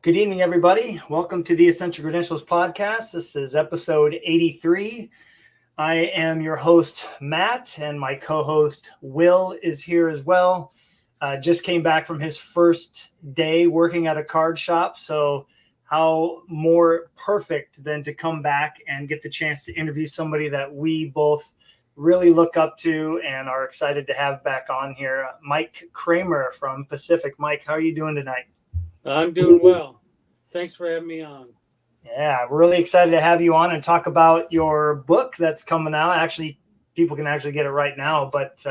Good evening, everybody. Welcome to the Essential Credentials Podcast. This is episode 83. I am your host, Matt, and my co-host, Will, is here as well. Just came back from his first day working at a card shop. So how more perfect than to come back and get the chance to interview somebody that we both really look up to and are excited to have back on here. Mike Cramer from Pacific. Mike, how are you doing tonight? I'm doing well. Thanks for having me on. Yeah, we're really excited to have you on and talk about your book that's coming out. Actually, people can actually get it right now. But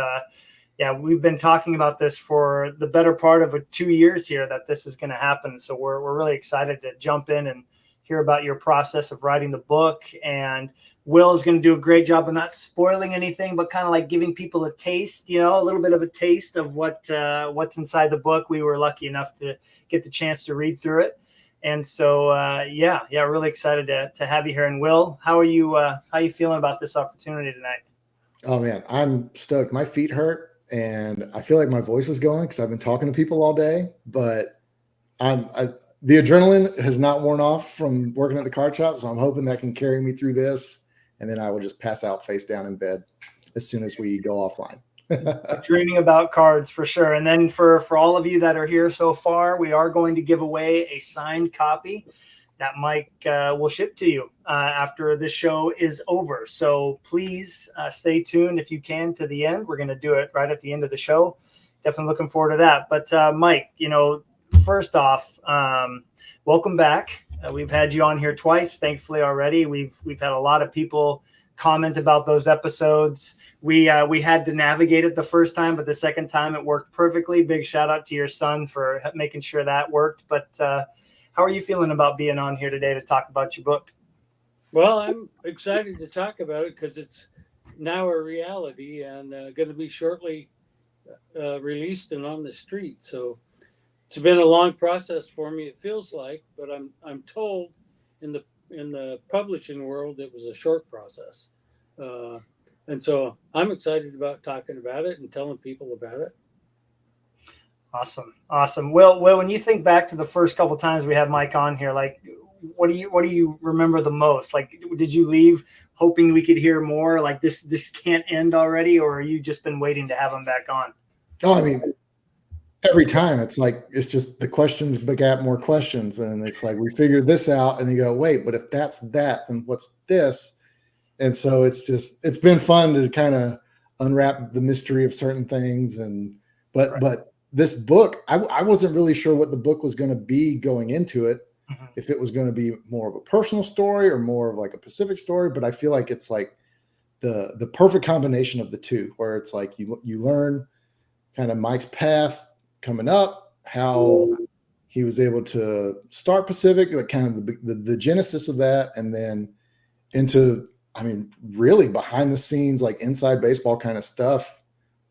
yeah, we've been talking about this for the better part of 2 years here that this is going to happen. So we're really excited to jump in and hear about your process of writing the book. And Will is going to do a great job of not spoiling anything, but kind of like giving people a taste, a little bit of a taste of what's inside the book. We were lucky enough to get the chance to read through it. And so, yeah, really excited to have you here. And Will, how are you feeling about this opportunity tonight? Oh man, I'm stoked. My feet hurt and I feel like my voice is going because I've been talking to people all day, but the adrenaline has not worn off from working at the card shop. So I'm hoping that can carry me through this. And then I will just pass out face down in bed as soon as we go offline. Dreaming about cards for sure. And then for all of you that are here so far, we are going to give away a signed copy that Mike will ship to you after the show is over. So please stay tuned if you can to the end. We're going to do it right at the end of the show. Definitely looking forward to that. But Mike, first off, welcome back. We've had you on here twice, thankfully already. We've had a lot of people comment about those episodes. We had to navigate it the first time, but the second time it worked perfectly. Big shout out to your son for making sure that worked. But how are you feeling about being on here today to talk about your book? Well, I'm excited to talk about it because it's now a reality and going to be shortly released and on the street. So it's been a long process for me, it feels like, but I'm told in the publishing world it was a short process. And so I'm excited about talking about it and telling people about it. Awesome. Will, when you think back to the first couple of times we had Mike on here, like, what do you remember the most? Like, did you leave hoping we could hear more? Like this can't end already, or are you just been waiting to have him back on? Oh, I mean, every time it's just the questions begat more questions. And it's like, we figured this out and you go, wait, but if that's that, then what's this? And so it's been fun to kind of unwrap the mystery of certain things. But this book, I wasn't really sure what the book was going to be going into it. Mm-hmm. If it was going to be more of a personal story or more of like a Pacific story, but I feel like it's like the perfect combination of the two, where it's like you learn kind of Mike's path coming up, how he was able to start Pacific, like kind of the genesis of that, and then into, I mean, really behind the scenes, like inside baseball kind of stuff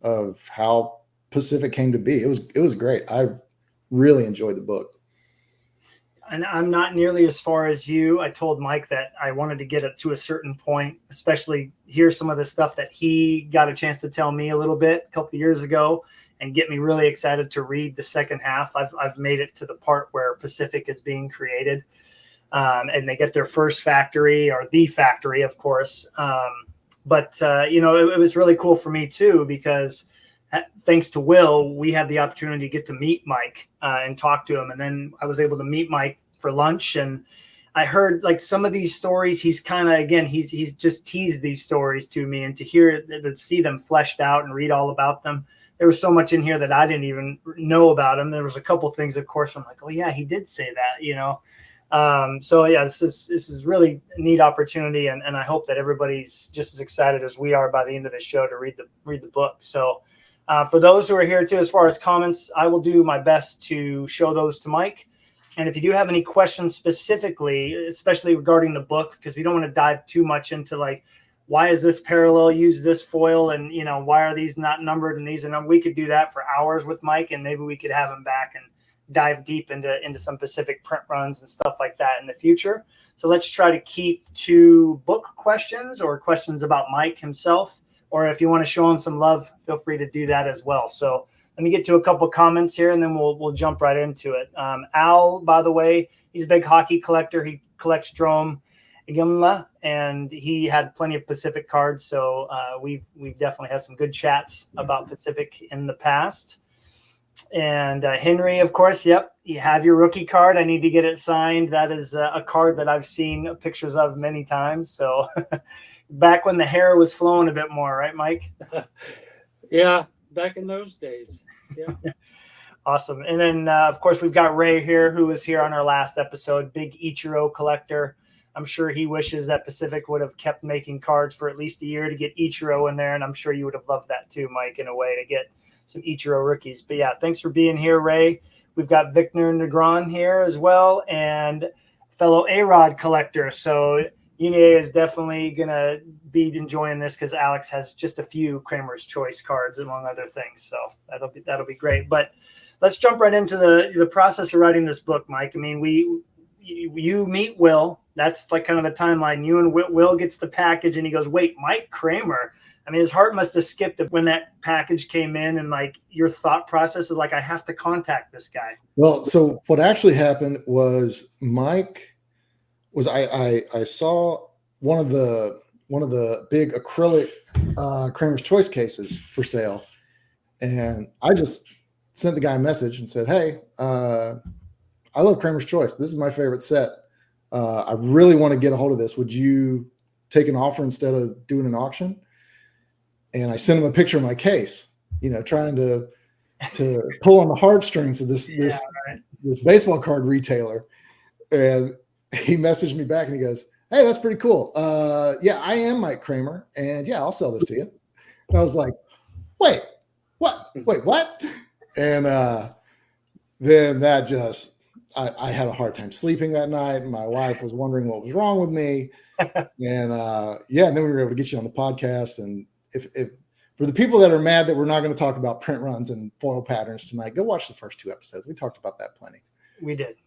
of how Pacific came to be. It was great. I really enjoyed the book. And I'm not nearly as far as you. I told Mike that I wanted to get it to a certain point, especially hear some of the stuff that he got a chance to tell me a little bit a couple of years ago and get me really excited to read the second half. I've made it to the part where Pacific is being created. And they get their first factory, or the factory, of course. But it was really cool for me too, because thanks to Will, we had the opportunity to get to meet Mike and talk to him. And then I was able to meet Mike for lunch. And I heard like some of these stories, he's kind of, again, he's just teased these stories to me, and to see them fleshed out and read all about them. There was so much in here that I didn't even know about him. There was a couple things, of course, I'm like, oh yeah, he did say that, So yeah, this is really a neat opportunity, and I hope that everybody's just as excited as we are by the end of the show to read the book. So for those who are here too, as far as comments, I will do my best to show those to Mike. And if you do have any questions specifically, especially regarding the book, because we don't want to dive too much into like, why is this parallel, use this foil, and why are these not numbered and these are numbered? We could do that for hours with Mike, and maybe we could have him back and dive deep into some Pacific print runs and stuff like that in the future. So let's try to keep to book questions or questions about Mike himself, or if you want to show him some love, feel free to do that as well. So let let me get to a couple comments here, and then we'll jump right into it. Al, by the way, he's a big hockey collector. He collects Drom Gimla, and he had plenty of Pacific cards. So we've definitely had some good chats about Pacific in the past. And Henry, of course, yep, you have your rookie card. I need to get it signed. That is a card that I've seen pictures of many times. So back when the hair was flowing a bit more, right, Mike? Yeah, back in those days. Yeah. Awesome. And then, of course, we've got Ray here, who was here on our last episode, big Ichiro collector. I'm sure he wishes that Pacific would have kept making cards for at least a year to get Ichiro in there. And I'm sure you would have loved that too, Mike, in a way, to get some Ichiro rookies. But yeah, thanks for being here, Ray. We've got Victor Negron here as well, and fellow A-Rod collector. So Yine is definitely going to be enjoying this because Alex has just a few Cramer's Choice cards, among other things. So that'll be great. But let's jump right into the process of writing this book, Mike. I mean, you meet Will. That's like kind of the timeline. You and Will gets the package, and he goes, "Wait, Mike Cramer." I mean, his heart must have skipped when that package came in, and like your thought process is like, I have to contact this guy. Well, so what actually happened was Mike was I saw one of the big acrylic Cramer's Choice cases for sale, and I just sent the guy a message and said, "Hey, I love Cramer's Choice. This is my favorite set. I really want to get a hold of this. Would you take an offer instead of doing an auction?" And I sent him a picture of my case, trying to pull on the heartstrings of this baseball card retailer. And he messaged me back and he goes, "Hey, that's pretty cool. Yeah, I am Mike Cramer, and yeah, I'll sell this to you." And I was like, "Wait, what? Wait, what?" And then that just I had a hard time sleeping that night. My wife was wondering what was wrong with me. And and then we were able to get you on the podcast. And if for the people that are mad that we're not going to talk about print runs and foil patterns tonight, go watch the first 2 episodes. We talked about that plenty. We did.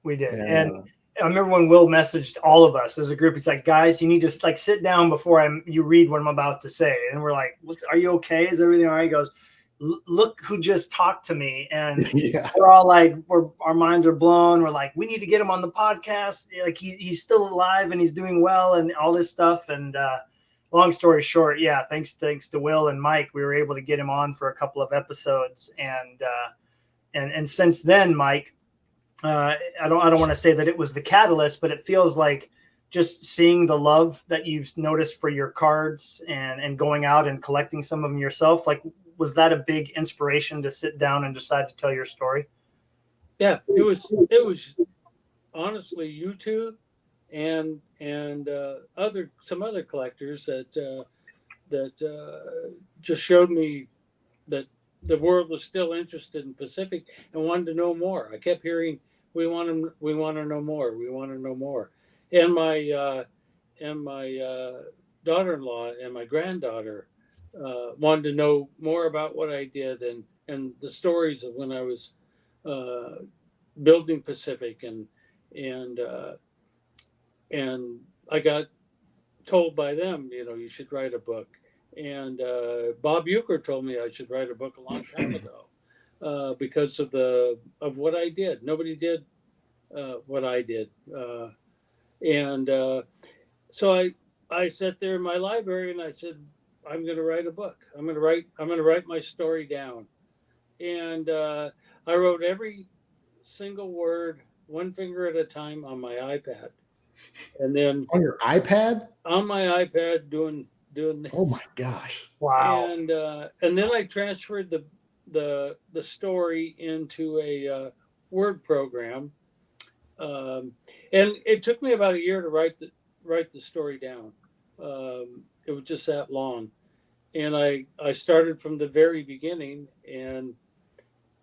And I remember when Will messaged all of us as a group, he's like, "Guys, you need to like sit down before you read what I'm about to say." And we're like, "Are you okay? Is everything all right?" He goes, "Look who just talked to me." And we're all like, our minds are blown. We're like, we need to get him on the podcast. Like he's still alive and he's doing well and all this stuff. And long story short, yeah, thanks to Will and Mike, we were able to get him on for a couple of episodes. And since then, Mike, I don't want to say that it was the catalyst, but it feels like just seeing the love that you've noticed for your cards and going out and collecting some of them yourself, like, was that a big inspiration to sit down and decide to tell your story? Yeah, it was honestly you two and some other collectors that just showed me that the world was still interested in Pacific and wanted to know more. I kept hearing, we want to know more. And my daughter-in-law and my granddaughter wanted to know more about what I did and the stories of when I was building Pacific and I got told by them, you should write a book. And Bob Euchre told me I should write a book a long time ago because of what I did. Nobody did what I did, so I sat there in my library and I said, I'm going to write a book. I'm going to write my story down, and I wrote every single word, one finger at a time, on my iPad. And then on your iPad? On my iPad doing this. Oh my gosh. Wow. And then I transferred the story into a Word program. And it took me about a year to write the story down. It was just that long. And I started from the very beginning, and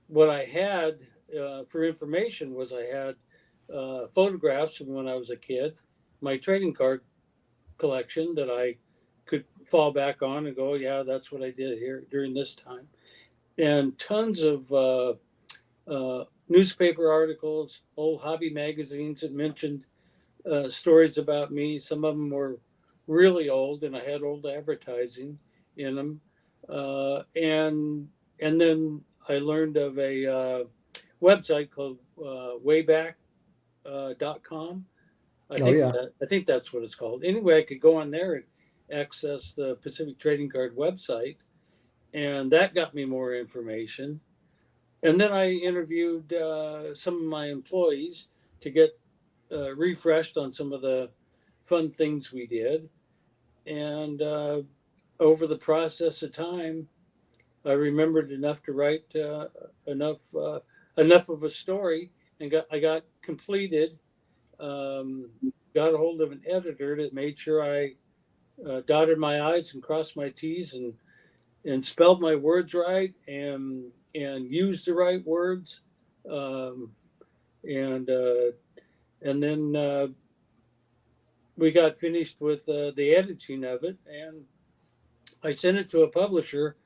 what I had for information was I had photographs from when I was a kid, my trading card collection that I could fall back on and go, yeah, that's what I did here during this time. And tons of newspaper articles, old hobby magazines that mentioned stories about me. Some of them were really old, and I had old advertising in them. And then I learned of a website called wayback.com. Oh yeah. I think that's what it's called. Anyway, I could go on there and access the Pacific Trading Card website, and that got me more information. And then I interviewed some of my employees to get refreshed on some of the fun things we did. And over the process of time, I remembered enough to write enough enough of a story, and I got completed. Um, got a hold of an editor that made sure I dotted my I's and crossed my T's and spelled my words right and used the right words. Um, and then we got finished with the editing of it, and I sent it to a publisher.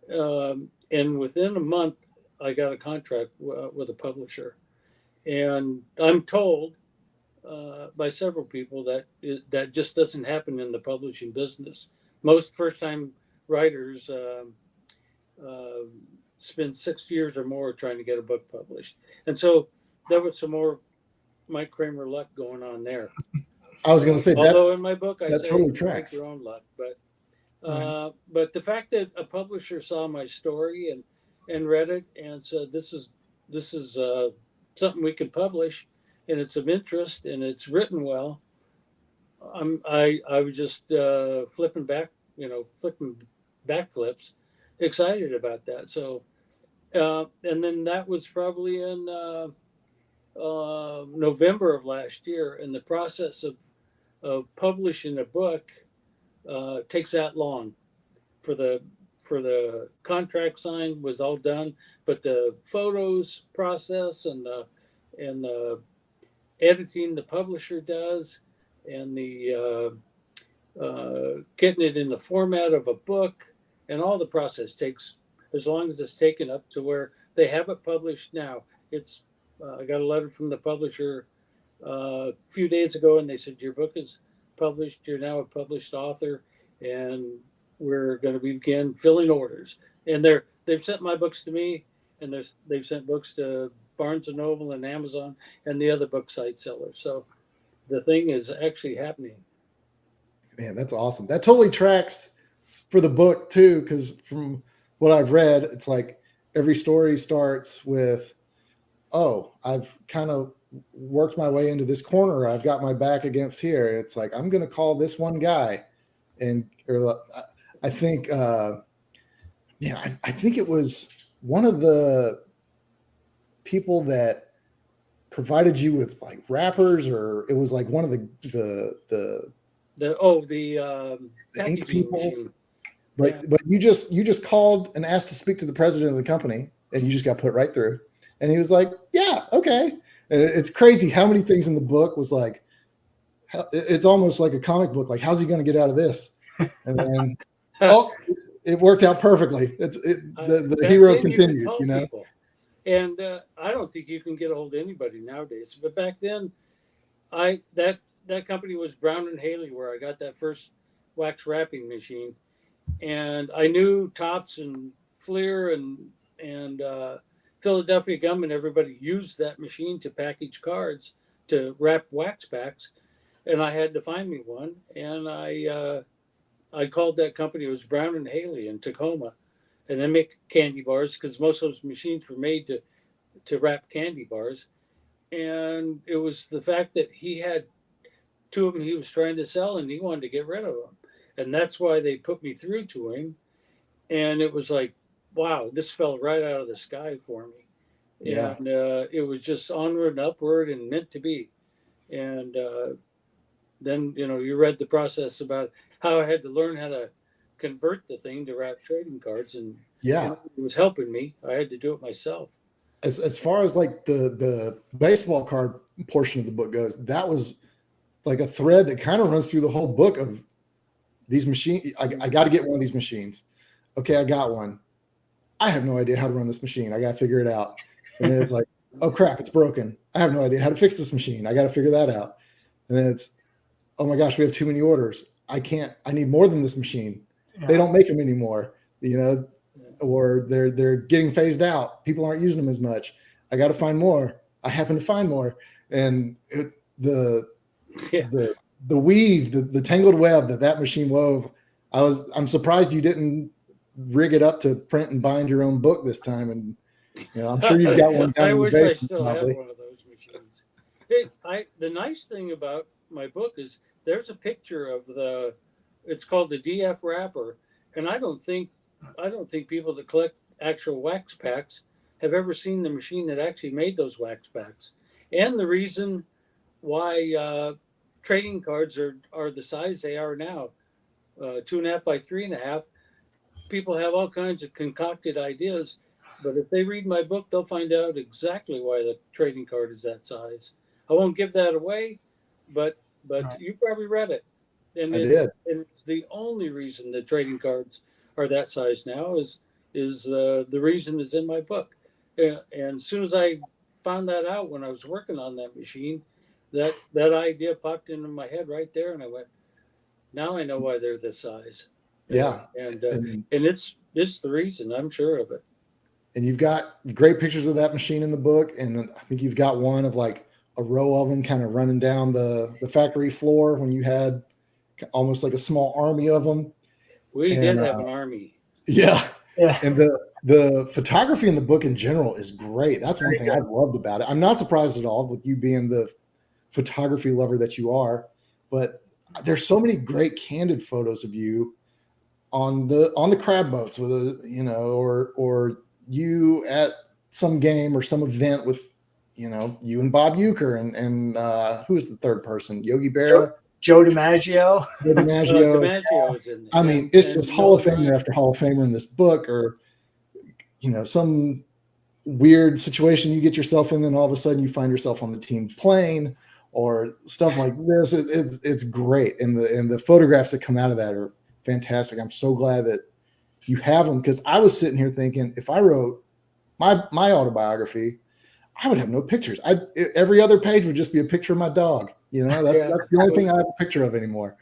And within a month, I got a contract with a publisher. And I'm told by several people that that just doesn't happen in the publishing business. Most first-time writers uh, spend 6 years or more trying to get a book published, and so there was some more Mike Cramer luck going on there. I was going to say Although in my book I that say totally make tracks. your own luck, Right. but the fact that a publisher saw my story and read it and said this is something we can publish, and it's of interest and it's written well. I was just flipping backflips, excited about that. So and then that was probably in November of last year, and the process of publishing a book takes that long. For the contract signed was all done, but the photos process and the editing the publisher does, and the getting it in the format of a book, and all the process takes as long as it's taken up to where they have it published now. It's I got a letter from the publisher a few days ago, and they said your book is published. You're now a published author, and we're going to begin filling orders. And they've sent my books to me, and they've sent books to Barnes and Noble and Amazon and the other book site sellers. So the thing is actually happening. Man, that's awesome. That totally tracks for the book too, because from what I've read, it's like every story starts with, oh, I've kind of worked my way into this corner. I've got my back against here. It's like, I'm going to call this one guy. And I think, I think it was one of the people that provided you with like wrappers, or it was like one of the ink people. Machine. But you just called and asked to speak to the president of the company, and you just got put right through. And he was like, yeah, okay. And it's crazy how many things in the book was like, it's almost like a comic book. Like, how's he going to get out of this? And then, it worked out perfectly. The hero continued, you know? People. And I don't think you can get a hold of anybody nowadays. But back then, that company was Brown and Haley, where I got that first wax wrapping machine. And I knew Topps and Fleer and Philadelphia Gum and everybody used that machine to package cards to wrap wax packs, and I had to find me one. And I called that company. It was Brown and Haley in Tacoma, and they make candy bars because most of those machines were made to wrap candy bars. And it was the fact that he had two of them he was trying to sell, and he wanted to get rid of them, and that's why they put me through to him. And it was like, wow, this fell right out of the sky for me. Yeah. And it was just onward and upward and meant to be. And then, you read the process about how I had to learn how to convert the thing to wrap trading cards. And yeah, it was helping me. I had to do it myself. As far as like the baseball card portion of the book goes, that was like a thread that kind of runs through the whole book of these machines. I got to get one of these machines. Okay, I got one. I have no idea how to run this machine. I got to figure it out. And then it's like, oh crap, it's broken. I have no idea how to fix this machine. I got to figure that out. And then it's, oh my gosh, we have too many orders. I need more than this machine. Yeah. They don't make them anymore. or they're getting phased out. People aren't using them as much. I got to find more. I happen to find more, and the Yeah. the weave, the tangled web that machine wove. I'm surprised you didn't rig it up to print and bind your own book this time. And I'm sure you've got one down I in the wish I basement, still had probably. one of those machines. The nice thing about my book is there's a picture of it's called the DF wrapper, and I don't think people that collect actual wax packs have ever seen the machine that actually made those wax packs. And the reason why trading cards are the size they are now, 2.5 by 3.5. People have all kinds of concocted ideas, but if they read my book, they'll find out exactly why the trading card is that size. I won't give that away, but Right. you probably read it, I did. and it's the only reason the trading cards are that size now is the reason is in my book. And as soon as I found that out when I was working on that machine, that idea popped into my head right there, and I went, now I know why they're this size. Yeah. And And it's the reason, I'm sure of it. and you've got great pictures of that machine in the book, and I think you've got one of like a row of them kind of running down the factory floor when you had almost like a small army of them. We And did have an army. yeah, Yeah. and the photography in the book in general is great. That's one thing I've loved about it. I'm not surprised at all with you being the photography lover that you are, but there's so many great candid photos of you on the crab boats with or you at some game or some event with you and Bob Euchre and who is the third person? Yogi Joe, Berra, Joe DiMaggio. Joe DiMaggio. DiMaggio is in there. I mean, it's and just Hall Noah of Famer Bryant. after Hall of Famer in this book, or some weird situation you get yourself in, then all of a sudden you find yourself on the team plane or stuff like this. It's great, and the photographs that come out of that are fantastic. I'm so glad that you have them, because I was sitting here thinking, if I wrote my autobiography, I would have no pictures. Every other page would just be a picture of my dog. That's the only thing I have a picture of anymore.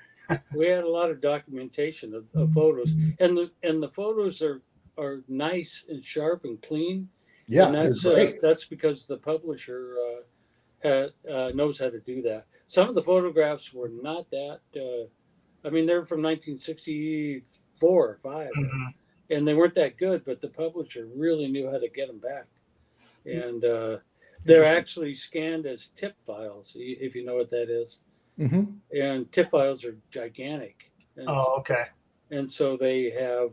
We had a lot of documentation of photos, and the photos are nice and sharp and clean. Yeah, And they're great. that's because the publisher knows how to do that. Some of the photographs were not that. I mean, they're from 1964 or 5, Mhm. and they weren't that good. But the publisher really knew how to get them back, and they're actually scanned as TIP files, if you know what that is. Mm-hmm. And TIFF files are gigantic. And, Oh, okay. and so they have,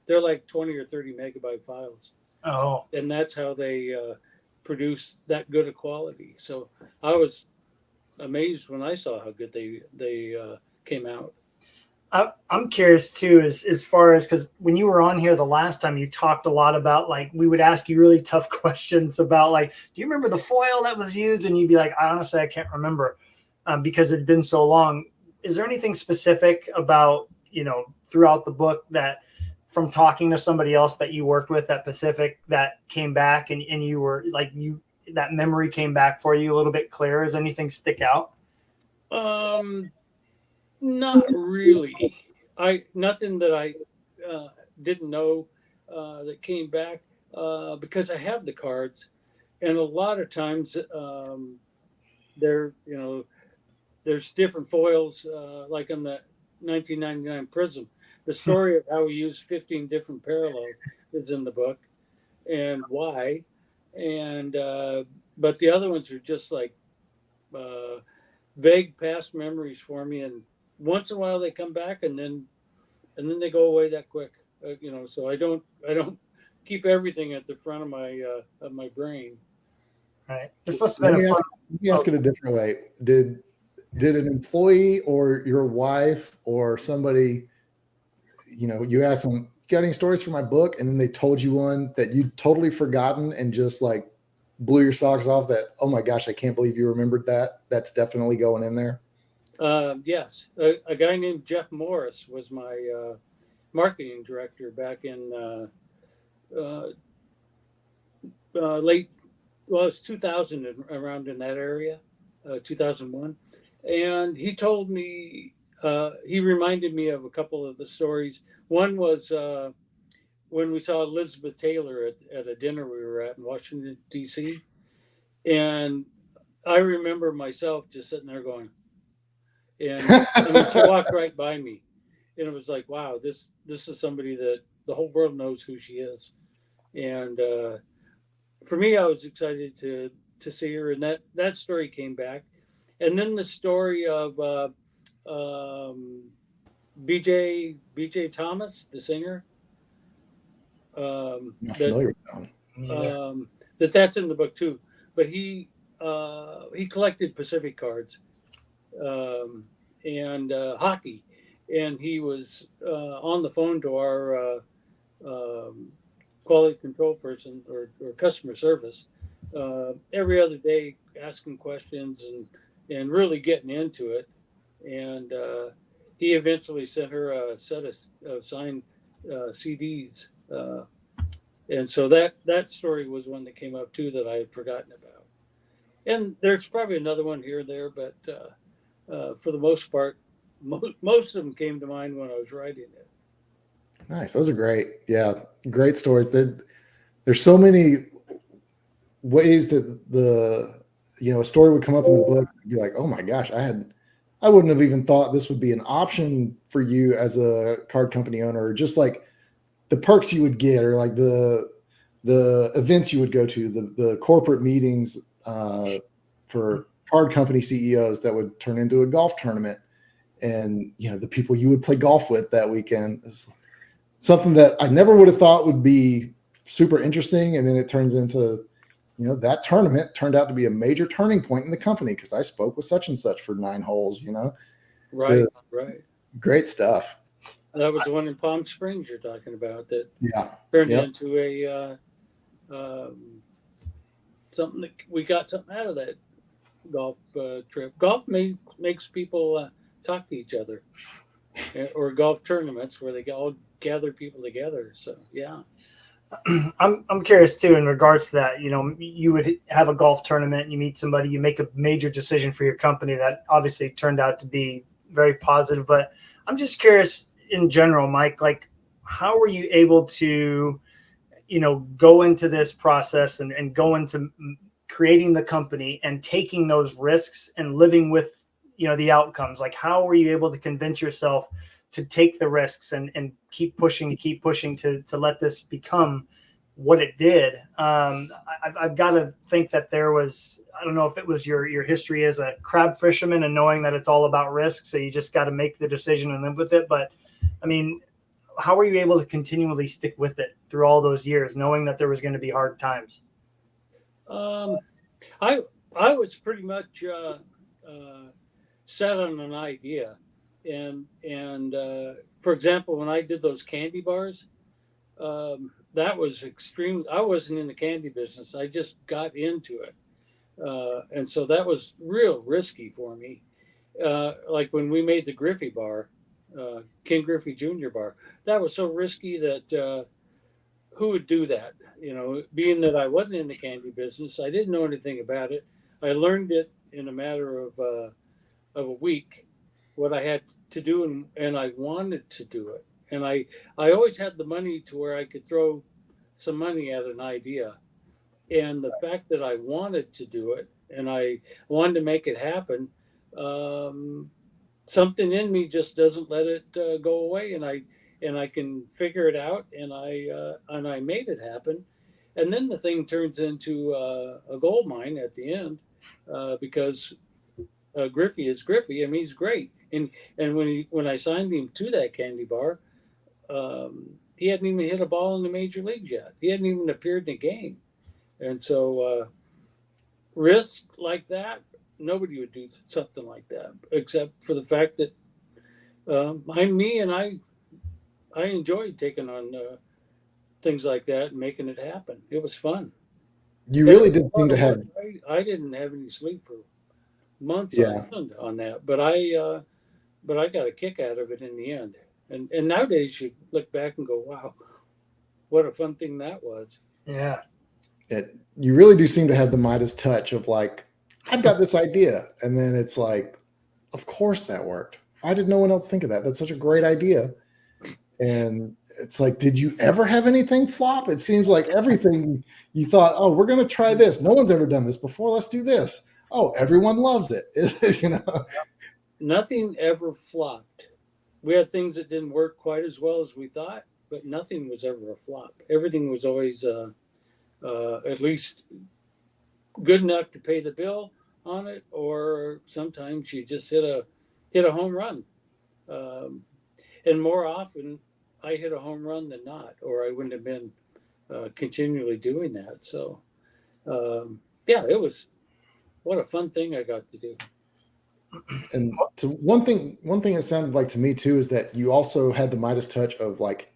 they're like 20 or 30 megabyte files. Oh, And that's how they produce that good a quality. So I was amazed when I saw how good they came out. I'm curious too, as far as, because when you were on here the last time, you talked a lot about, like, we would ask you really tough questions about, like, do you remember the foil that was used? And you'd be like, honestly, I can't remember, because it'd been so long. Is there anything specific about, throughout the book that, from talking to somebody else that you worked with at Pacific, that came back and you were like, that memory came back for you a little bit clearer? Does anything stick out? Not really. Nothing that I didn't know that came back because I have the cards, and a lot of times there, there's different foils, like in the 1999 Prism. The story of how we used 15 different parallels is in the book, and why, and but the other ones are just like vague past memories for me, and once in a while they come back, and then they go away that quick. So I don't keep everything at the front of my brain. Right. This must have been a fun. Let me ask it a different way. Did an employee or your wife or somebody, you asked them, got any stories for my book? And then they told you one that you'd totally forgotten and just like blew your socks off, that, oh my gosh, I can't believe you remembered that. That's definitely going in there. Yes. A guy named Jeff Morris was my marketing director back in late, well, it's 2000, around in that area, 2001. And he told me, he reminded me of a couple of the stories. One was when we saw Elizabeth Taylor at a dinner we were at in Washington, D.C. And I remember myself just sitting there going, and I mean, she walked right by me, and it was like, wow, this is somebody that the whole world knows who she is. And for me, I was excited to see her, and that story came back, and then the story of BJ Thomas, the singer, I'm not that familiar with that one. that's in the book too. But he collected Pacific cards, and hockey, and he was on the phone to our quality control person or customer service every other day, asking questions and really getting into it. And he eventually sent her a set of signed CDs. And so that story was one that came up too that I had forgotten about. And there's probably another one here or there, but for the most part, most of them came to mind when I was writing it. Nice. Those are great. Yeah. Great stories. There's so many ways that a story would come up in the book and be like, oh my gosh, I wouldn't have even thought this would be an option for you as a card company owner, or just like the perks you would get, or like the events you would go to, the corporate meetings for card company CEOs that would turn into a golf tournament, and the people you would play golf with that weekend is something that I never would have thought would be super interesting. And then it turns into, that tournament turned out to be a major turning point in the company because I spoke with such and such for 9 holes, Right. Great stuff. That was the one in Palm Springs you're talking about that turned into a something that we got something out of that golf trip. Golf makes people talk to each other, or golf tournaments where they all gather people together. So yeah. I'm curious too in regards to that. You would have a golf tournament, you meet somebody, you make a major decision for your company that obviously turned out to be very positive. But I'm just curious in general, Mike, like how were you able to, go into this process and go into creating the company and taking those risks and living with, the outcomes? Like how were you able to convince yourself to take the risks and keep pushing to let this become what it did? I've got to think that there was, I don't know if it was your history as a crab fisherman and knowing that it's all about risk. So you just got to make the decision and live with it. But I mean, how were you able to continually stick with it through all those years, knowing that there was going to be hard times? I was pretty much set on an idea, and for example, when I did those candy bars, that was extreme. I wasn't in the candy business. I just got into it, and so that was real risky for me. Like when we made the Griffey bar, King Griffey Jr. bar, that was so risky that who would do that? Being that I wasn't in the candy business, I didn't know anything about it. I learned it in a matter of a week, what I had to do, and I wanted to do it. And I always had the money to where I could throw some money at an idea. And the fact that I wanted to do it and I wanted to make it happen, something in me just doesn't let it go away. And I can figure it out, and I made it happen. And then the thing turns into a gold mine at the end, because Griffey is Griffey. I mean, he's great. And when I signed him to that candy bar, he hadn't even hit a ball in the major leagues yet. He hadn't even appeared in a game. And so risk like that, nobody would do something like that, except for the fact that I'm me, and I enjoyed taking on things like that and making it happen. It was fun. You really did seem to have. I didn't have any sleep for months Yeah. on that, but I got a kick out of it in the end. And nowadays you look back and go, wow, what a fun thing that was. Yeah. You really do seem to have the Midas touch of like, I've got this idea. And then it's like, of course that worked. Why did no one else think of that? That's such a great idea. And it's like, did you ever have anything flop? It seems like everything you thought, oh, we're going to try this. No one's ever done this before. Let's do this. Oh, everyone loves it. Nothing ever flopped. We had things that didn't work quite as well as we thought, but nothing was ever a flop. Everything was always at least good enough to pay the bill on it, or sometimes you just hit a home run. Um, and more often, I hit a home run than not, or I wouldn't have been continually doing that. So, yeah, it was what a fun thing I got to do. And so one thing it sounded like to me too is that you also had the Midas touch of like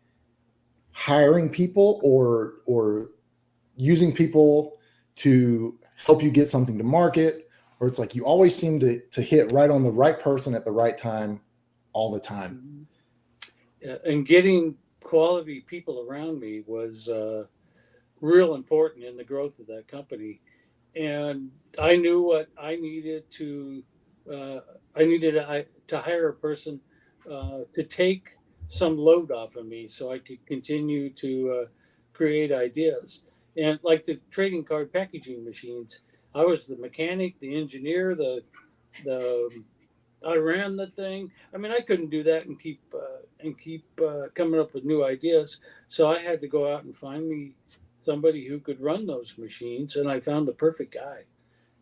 hiring people or using people to help you get something to market, or it's like you always seem to hit right on the right person at the right time all the time. And getting quality people around me was real important in the growth of that company. And I knew what I needed to. I needed to hire a person to take some load off of me, so I could continue to create ideas. And like the trading card packaging machines, I was the mechanic, the engineer, the I ran the thing. I mean, I couldn't do that and keep coming up with new ideas. So I had to go out and find me somebody who could run those machines, and I found the perfect guy.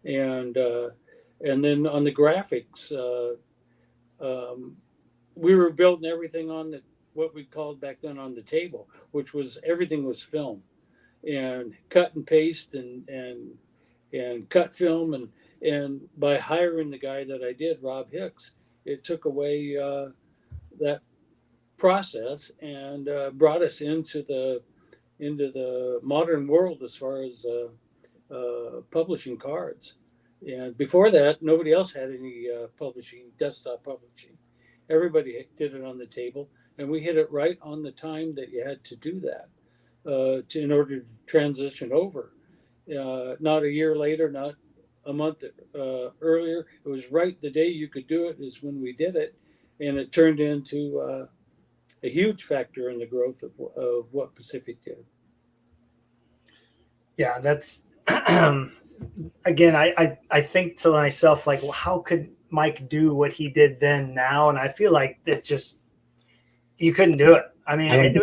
And then on the graphics, um, we were building everything on the what we called back then on the table, which was everything was film and cut and paste and cut film and by hiring the guy that I did, Rob Hicks, it took away that process and brought us into the modern world as far as publishing cards. And before that, nobody else had any publishing, desktop publishing. Everybody did it on the table, and we hit it right on the time that you had to do that in order to transition over. Not a year later, not a month earlier. It was right the day you could do it is when we did it, and it turned into a huge factor in the growth of what Pacific did. Yeah, that's again, I think to myself, like, well, how could Mike do what he did then now? And I feel like it just, you couldn't do it. I mean,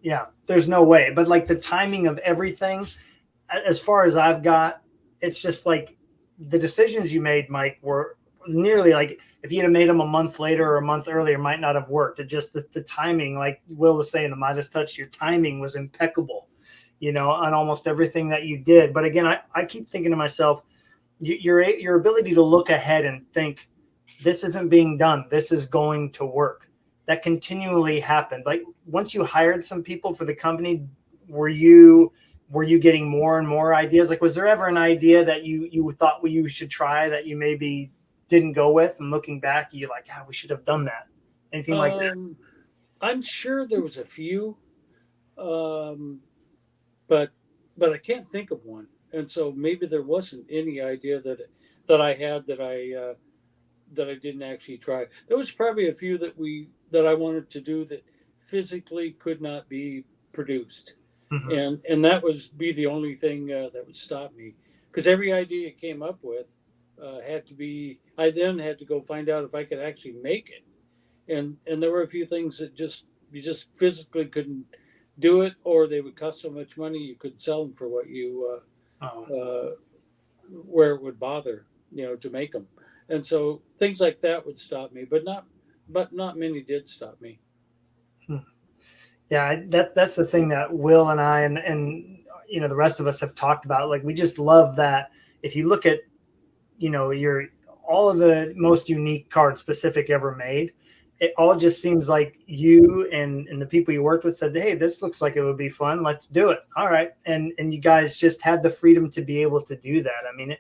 yeah, there's no way. But like the timing of everything, as far as I've got, it's just like the decisions you made, Mike, were nearly like if you'd have made them a month later or a month earlier, might not have worked. It just the timing, like Will was saying, the Midas touch, your timing was impeccable, on almost everything that you did. But again, I keep thinking to myself, your ability to look ahead and think, this isn't being done, this is going to work. That continually happened. Like once you hired some people for the company, were you getting more and more ideas? Like, was there ever an idea that you thought you should try that you maybe didn't go with, and looking back, you're like, we should have done that? Anything like that? I'm sure there was a few, but I can't think of one, and so maybe there wasn't any idea that I had that I didn't actually try. There was probably a few that I wanted to do that physically could not be produced, and that was be the only thing that would stop me, because every idea it came up with had to be. I then had to go find out if I could actually make it, and there were a few things that you just physically couldn't do it, or they would cost so much money you could sell them for what you where it would bother to make them, and so things like that would stop me, but not many did stop me. Yeah, that's the thing that Will and I and the rest of us have talked about. Like, we just love that. If you look at your all of the most unique cards Pacific ever made, it all just seems like you and the people you worked with said, hey, this looks like it would be fun, let's do it. All right. And you guys just had the freedom to be able to do that. I mean,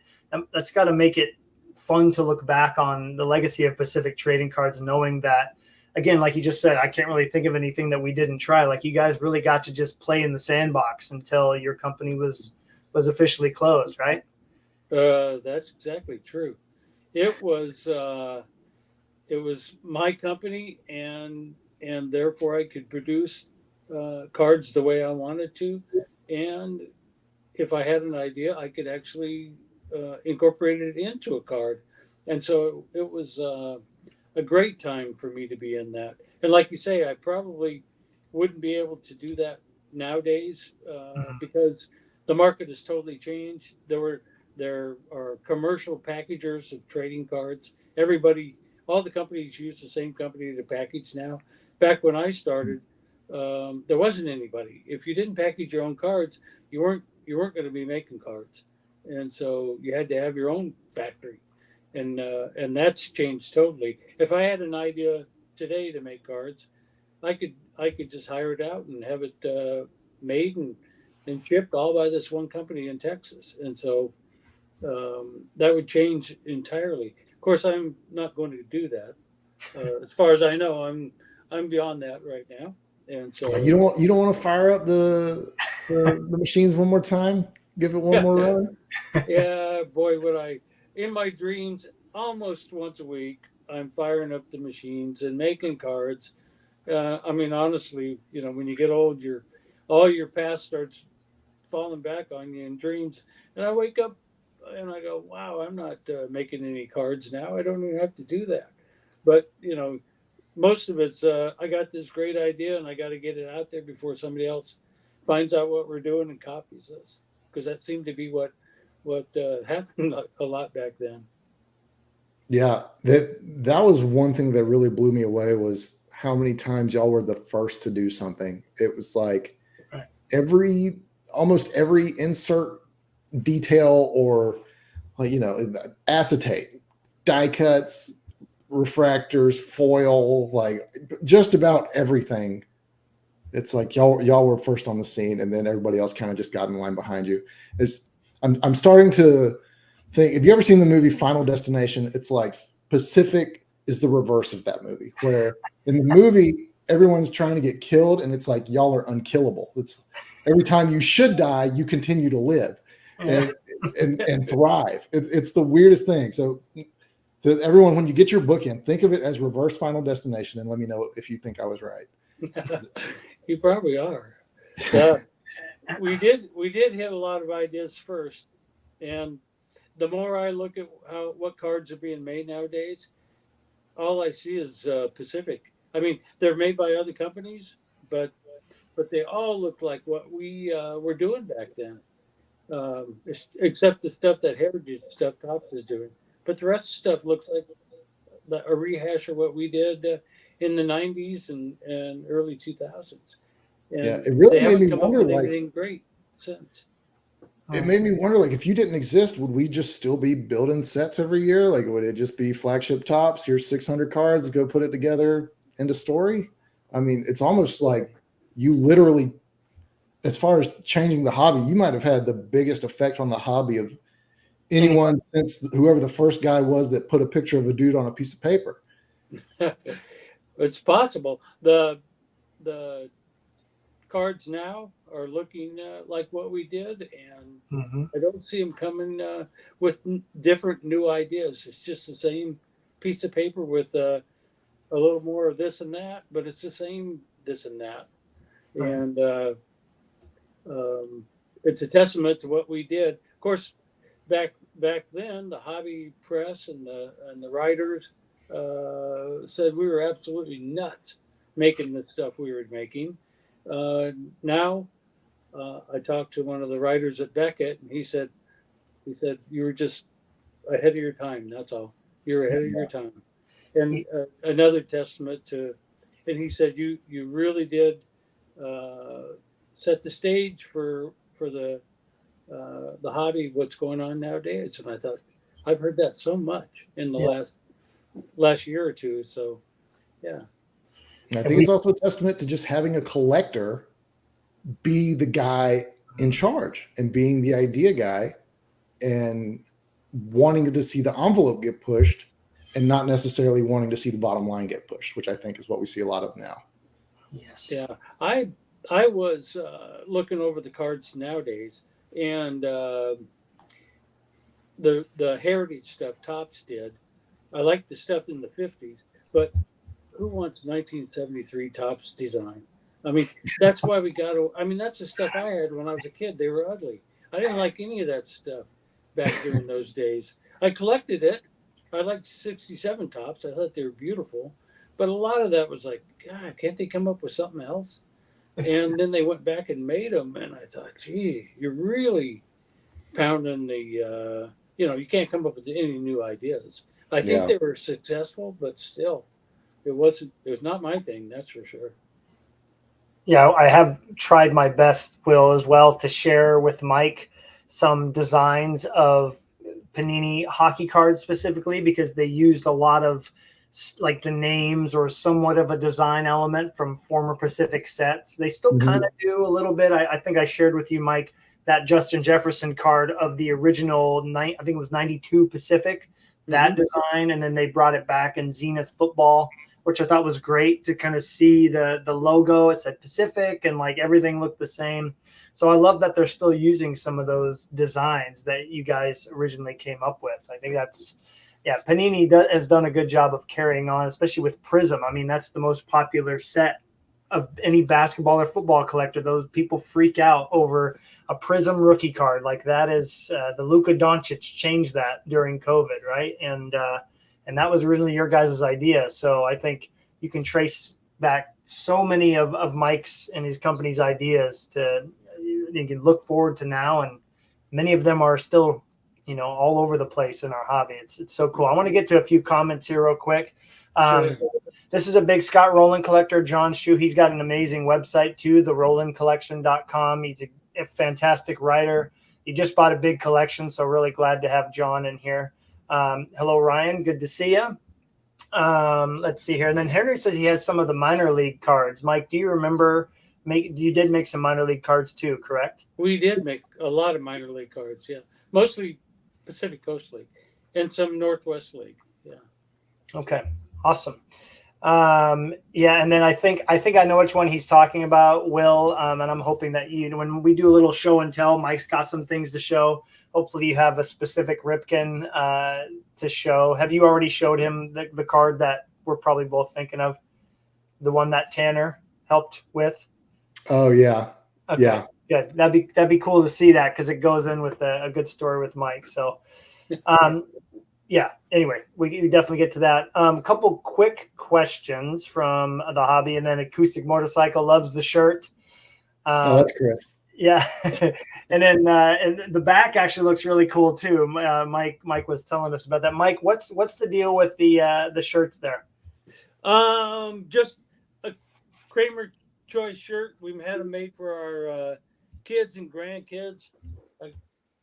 that's got to make it fun to look back on the legacy of Pacific Trading Cards, knowing that, again, like you just said, I can't really think of anything that we didn't try. Like, you guys really got to just play in the sandbox until your company was officially closed, right? That's exactly true. It was my company, and and therefore I could produce cards the way I wanted to. And if I had an idea, I could actually incorporate it into a card. And so it was a great time for me to be in that. And like you say, I probably wouldn't be able to do that nowadays Mhm. because the market has totally changed. There are commercial packagers of trading cards. Everybody, all the companies use the same company to package now. Back when I started, there wasn't anybody. If you didn't package your own cards, you weren't going to be making cards, and so you had to have your own factory, and that's changed totally. If I had an idea today to make cards, I could just hire it out and have it made and shipped all by this one company in Texas, and so that would change entirely. Of course, I'm not going to do that. As far as I know, I'm beyond that right now, and so You don't want to fire up the machines one more time, give it one yeah, more run. yeah, boy, would I in my dreams almost once a week. I'm firing up the machines and making cards. I mean, honestly, when you get old, all your past starts falling back on you in dreams. And I wake up and I go, "Wow, I'm not making any cards now. I don't even have to do that." But most of it's I got this great idea and I got to get it out there before somebody else finds out what we're doing and copies us, because that seemed to be what happened a lot back then. Yeah, that was one thing that really blew me away was how many times y'all were the first to do something. It was like Right. every almost every insert detail or like acetate, die cuts, refractors, foil, like just about everything. It's like y'all were first on the scene, and then everybody else kind of just got in line behind you. Is I'm starting to think. Have you ever seen the movie Final Destination? It's like Pacific is the reverse of that movie, where in the movie everyone's trying to get killed, and it's like y'all are unkillable. It's every time you should die, you continue to live Yeah. and and thrive. It's the weirdest thing. So to everyone, when you get your book in, think of it as reverse Final Destination, and let me know if you think I was right. You probably are. The, we did hit a lot of ideas first, and the more I look at what cards are being made nowadays, all I see is Pacific. I mean, they're made by other companies, but they all look like what we were doing back then, except the stuff that Heritage Stuff Tops is doing. But the rest of the stuff looks like a rehash of what we did in the '90s and early 2000s, Yeah, and it really they made haven't me come up wonder. with Like, anything great since. it made me wonder. Like, if you didn't exist, would we just still be building sets every year? Like, would it just be flagship tops? Here's 600 cards. Go put it together into story. I mean, it's almost like you literally, as far as changing the hobby, you might have had the biggest effect on the hobby of Anybody. anyone since whoever the first guy was that put a picture of a dude on a piece of paper. It's possible. The cards now are looking like what we did, and Mm-hmm. I don't see them coming with different new ideas. It's just the same piece of paper with a little more of this and that, but it's the same this and that, Right. and um, it's a testament to what we did. Of course, back then, the hobby press and the writers said we were absolutely nuts making the stuff we were making. Now, I talked to one of the writers at Beckett, and he said you were just ahead of your time. That's all. You're ahead of your time. And another testament to, and he said you really did uh, set the stage for the hobby, what's going on nowadays. And I thought I've heard that so much in the Yes. last year or two. So yeah, And I And think we it's also a testament to just having a collector be the guy in charge and being the idea guy and wanting to see the envelope get pushed and not necessarily wanting to see the bottom line get pushed, which I think is what we see a lot of now. yes. yeah. I was looking over the cards nowadays, and the heritage stuff Tops did. I like the stuff in the '50s, but who wants 1973 Topps design? I mean, that's why we got to. I mean, that's the stuff I had when I was a kid. They were ugly. I didn't like any of that stuff back during those days. I collected it. I liked 67 Topps. I thought they were beautiful. But a lot of that was like, God, can't they come up with something else? And then they went back and made them. And I thought, gee, you're really pounding the, you can't come up with any new ideas. I think Yeah. they were successful, but still, it was not my thing. That's for sure. Yeah, I have tried my best, Will, as well, to share with Mike some designs of Panini hockey cards specifically because they used a lot of like the names or somewhat of a design element from former Pacific sets. They still kind of do a little bit. I think I shared with you, Mike, that Justin Jefferson card of the original, I think it was 92 Pacific, that design. And then they brought it back in Zenith football, which I thought was great to kind of see the logo. It said Pacific and like everything looked the same. So I love that they're still using some of those designs that you guys originally came up with. I think that's, Panini has done a good job of carrying on, especially with Prism. I mean, that's the most popular set of any basketball or football collector. Those people freak out over a Prism rookie card. Like that is the Luka Doncic changed that during COVID, right? And that was originally your guys' idea. So I think you can trace back so many of Mike's and his company's ideas to you can look forward to now, and many of them are still, all over the place in our hobby. It's so cool. I want to get to a few comments here real quick. Sure. This is a big Scott Rowland collector, John Shue. He's got an amazing website too, therowlandcollection.com. He's a fantastic writer. He just bought a big collection, so really glad to have John in here. Hello, Ryan. Good to see you. Let's see here. And then Henry says he has some of the minor league cards. Mike, do you remember you did make some minor league cards too, correct? We did make a lot of minor league cards, yeah. Mostly Pacific Coast League and some Northwest League. Yeah. Okay. Awesome. And then I think I know which one he's talking about, Will. And I'm hoping that when we do a little show and tell, Mike's got some things to show. Hopefully you have a specific Ripken to show. Have you already showed him the card that we're probably both thinking of? The one that Tanner helped with? Oh yeah. Okay. Yeah. Good. That'd be cool to see that because it goes in with a good story with Mike. So, anyway, we definitely get to that. A couple quick questions from the hobby, and then Acoustic Motorcycle loves the shirt. That's Chris. Yeah. And then and the back actually looks really cool too. Mike was telling us about that. Mike, what's the deal with the shirts there? Just a Cramer choice shirt. We've had them made for our kids and grandkids.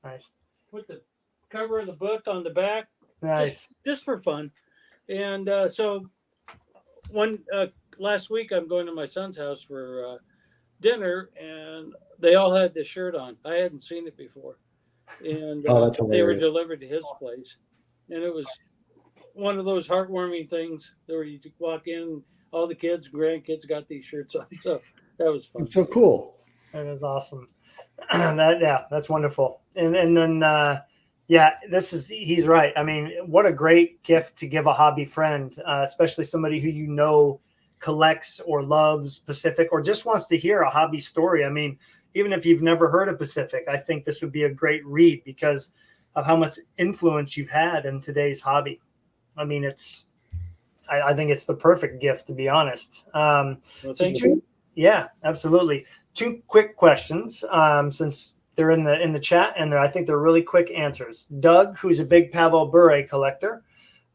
Nice. Put the cover of the book on the back. Nice. Just for fun. And so last week I'm going to my son's house for dinner, and they all had this shirt on. I hadn't seen it before. And that's they were hilarious. delivered to his place. And it was one of those heartwarming things where you walk in, all the kids, grandkids got these shirts on. So that was fun. It's so cool. That is awesome. That's wonderful. And then he's right. I mean, what a great gift to give a hobby friend, especially somebody who collects or loves Pacific or just wants to hear a hobby story. I mean, even if you've never heard of Pacific, I think this would be a great read because of how much influence you've had in today's hobby. I mean, I think it's the perfect gift, to be honest. Thank you. Yeah, absolutely. Two quick questions, since they're in the chat, and I think they're really quick answers. Doug, who's a big Pavel Bure collector,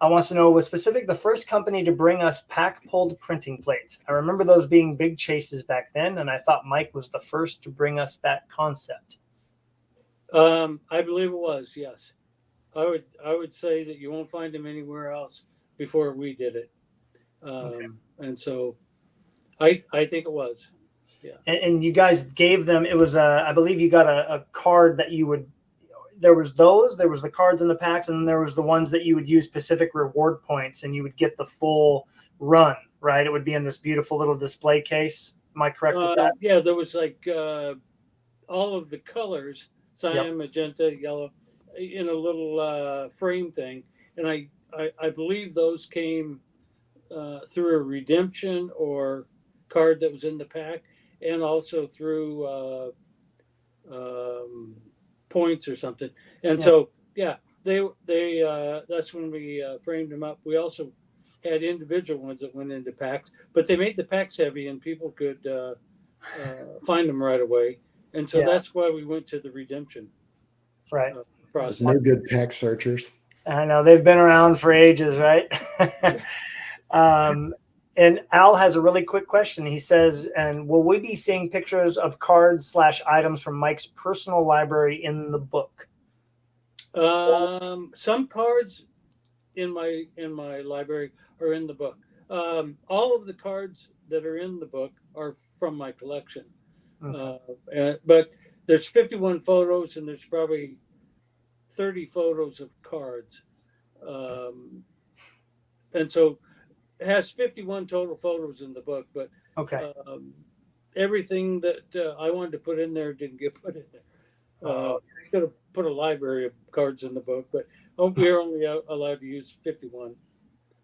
wants to know, was Pacific the first company to bring us pack-pulled printing plates? I remember those being big chases back then, and I thought Mike was the first to bring us that concept. I believe it was, yes. I would say that you won't find them anywhere else before we did it. Okay. And so I think it was. Yeah. And you guys gave them, it was I believe you got a card that you would, there was the cards in the packs, and then there was the ones that you would use Pacific reward points, and you would get the full run, right? It would be in this beautiful little display case. Am I correct with that? Yeah, there was like all of the colors, cyan, magenta, yellow, in a little frame thing. And I believe those came through a redemption or card that was in the pack, and also through points or something. And Yeah. so, yeah, they that's when we framed them up. We also had individual ones that went into packs, but they made the packs heavy and people could find them right away. And so Yeah. that's why we went to the redemption Right. There's process. no good pack searchers. I know they've been around for ages, right? And Al has a really quick question. He says, "And will we be seeing pictures of cards / items from Mike's personal library in the book?" Some cards in my library are in the book. All of the cards that are in the book are from my collection. Okay. But there's 51 photos and there's probably 30 photos of cards. And so it has 51 total photos in the book, but Okay. everything that I wanted to put in there didn't get put in there. Could have put a library of cards in the book, but we're only allowed to use 51.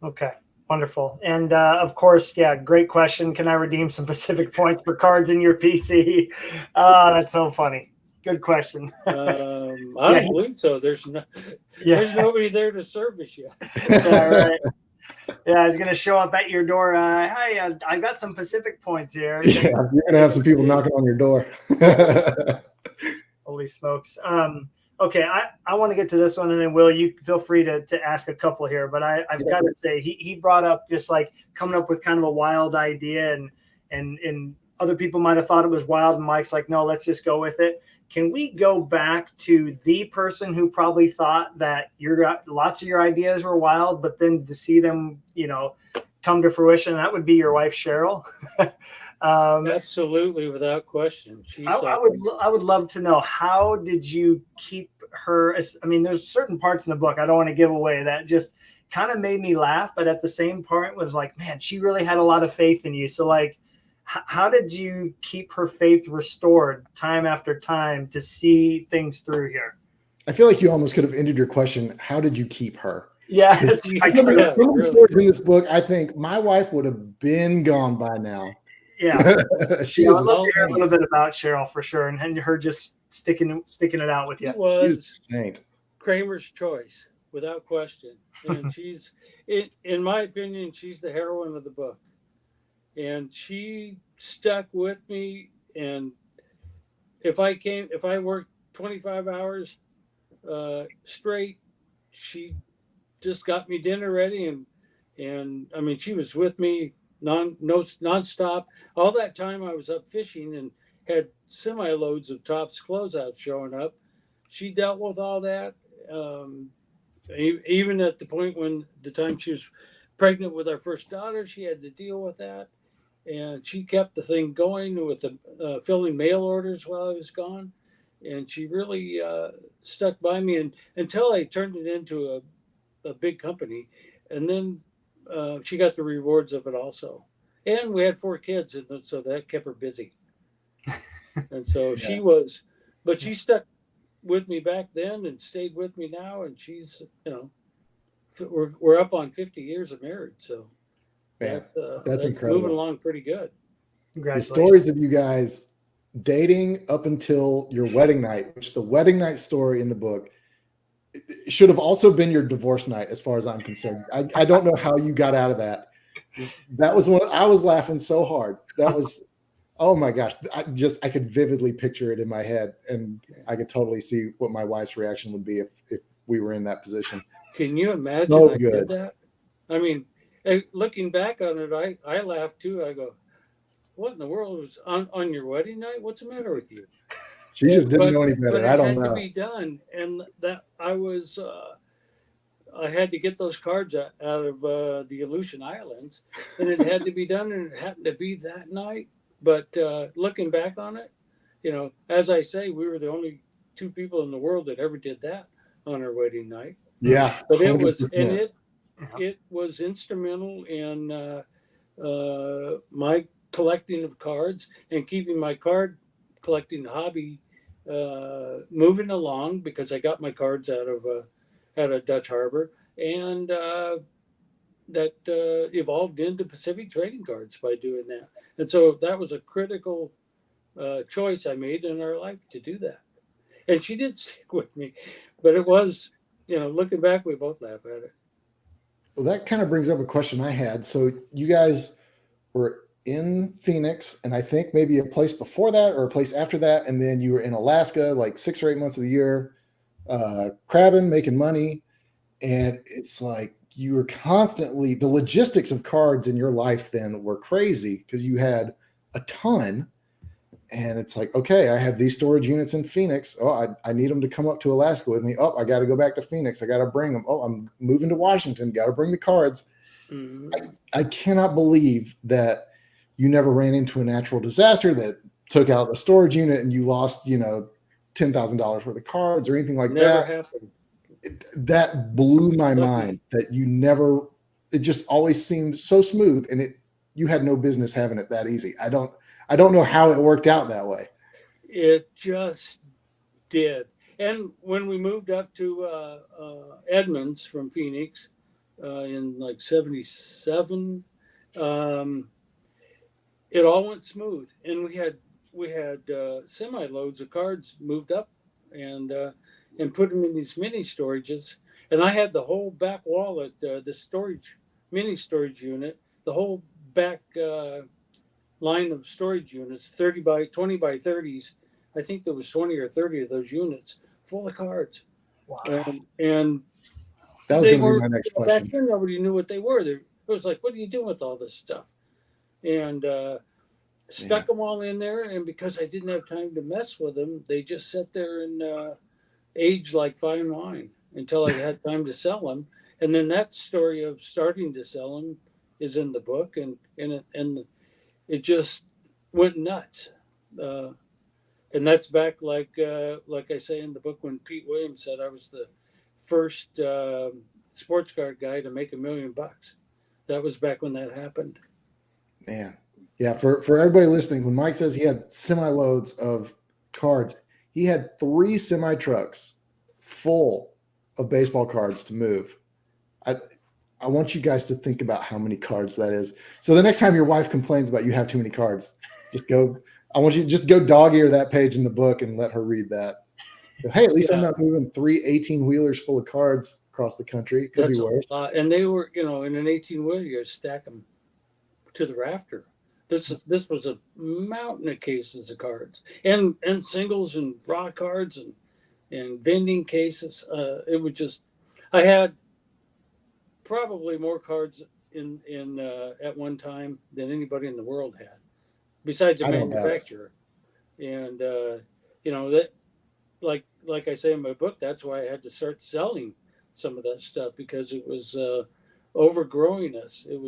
Okay. Wonderful. And of course, yeah, great question. Can I redeem some Pacific points for cards in your PC? That's so funny. Good question. I don't believe so. There's nobody there to service you. Yeah, right. Yeah, he's gonna show up at your door. Hi, I got some Pacific points here. Yeah, you're gonna have some people knocking on your door. Holy smokes. Okay, I want to get to this one, and then Will, you feel free to ask a couple here. But I've got to say, he brought up just like coming up with kind of a wild idea, and other people might have thought it was wild, and Mike's like, no, let's just go with it. Can we go back to the person who probably thought that lots of your ideas were wild, but then to see them, come to fruition? That would be your wife, Cheryl. Absolutely, without question. I would love to know, how did you keep her? I mean, there's certain parts in the book I don't want to give away that just kind of made me laugh, but at the same part was like, man, she really had a lot of faith in you. So like, how did you keep her faith restored time after time to see things through here? I feel like you almost could have ended your question, how did you keep her? Yes. Some of the stories in this book, I think my wife would have been gone by now. Yeah. I'd love to hear a little bit about Cheryl for sure, and her just sticking it out with you. She was Cramer's choice, without question. And she's, in my opinion, she's the heroine of the book. And she stuck with me. And if I worked 25 hours straight, she just got me dinner ready. And I mean, she was with me nonstop. All that time I was up fishing and had semi-loads of Tops closeouts showing up. She dealt with all that. Even at the point when the time she was pregnant with our first daughter, she had to deal with that. And she kept the thing going with the filling mail orders while I was gone. And she really stuck by me until I turned it into a big company. And then she got the rewards of it also. And we had 4 kids, and so that kept her busy. And so she stuck with me back then and stayed with me now. And she's, we're up on 50 years of marriage. So that's incredible. Moving along pretty good. The stories of you guys dating up until your wedding night, which the wedding night story in the book should have also been your divorce night, as far as I'm concerned. I don't know how you got out of that. That was I was laughing so hard. That was, oh my gosh. I could vividly picture it in my head, and I could totally see what my wife's reaction would be if we were in that position. Can you imagine I did that? I mean, looking back on it, I laughed too. I go, what in the world was on your wedding night? What's the matter with you? She just didn't know any better. But it I don't know. had to be done, and that I had to get those cards out of the Aleutian Islands, and it had to be done, and it happened to be that night. But looking back on it, as I say, we were the only 2 people in the world that ever did that on our wedding night. Yeah, but it was, and it was instrumental in my collecting of cards and keeping my card collecting hobby moving along, because I got my cards out of Dutch Harbor, and evolved into Pacific Trading Cards by doing that. And so that was a critical choice I made in our life to do that. And she did stick with me, but it was, looking back, we both laugh at it. Well, that kind of brings up a question I had. So you guys were in Phoenix, and I think maybe a place before that or a place after that, and then you were in Alaska like 6 or 8 months of the year, crabbing, making money, and it's like you were constantly the logistics of cards in your life then were crazy because you had a ton. And it's like, okay, I have these storage units in Phoenix. Oh, I need them to come up to Alaska with me. Oh, I got to go back to Phoenix. I got to bring them. Oh, I'm moving to Washington. Got to bring the cards. Mm-hmm. I cannot believe that you never ran into a natural disaster that took out the storage unit and you lost, $10,000 worth of cards or anything like Never that. happened. That blew my Lucky. mind that you never, it just always seemed so smooth, and you had no business having it that easy. I don't know how it worked out that way. It just did. And when we moved up to Edmonds from Phoenix in like 77, um, it all went smooth. And we had semi loads of cards moved up and put them in these mini storages. And I had the whole back wall at the mini storage unit, the whole back line of storage units, 30 by 20 by 30s. I think there was 20 or 30 of those units full of cards. Wow. And That was they going to be were, my next back question. then, nobody knew what they were. It was like, what are you doing with all this stuff? And stuck them all in there. And because I didn't have time to mess with them, they just sat there and aged like fine wine until I had time to sell them. And then that story of starting to sell them is in the book, and it just went nuts. Uh, and that's back like I say in the book when Pete Williams said I was the first sports card guy to make $1 million. That was back when that happened. Man. Yeah, for everybody listening, when Mike says he had semi loads of cards, he had 3 semi trucks full of baseball cards to move. I want you guys to think about how many cards that is. So the next time your wife complains about you have too many cards, I want you to just go dog ear that page in the book and let her read that. So, hey, at least I'm not moving 3 18-wheelers full of cards across the country. Could be worse. And they were, in an 18-wheeler, you stack them to the rafter. This was a mountain of cases of cards and singles and raw cards and vending cases. It was just, I had probably more cards in at one time than anybody in the world had, besides the I don't doubt it. manufacturer. And that, like I say in my book, that's why I had to start selling some of that stuff because it was overgrowing us. It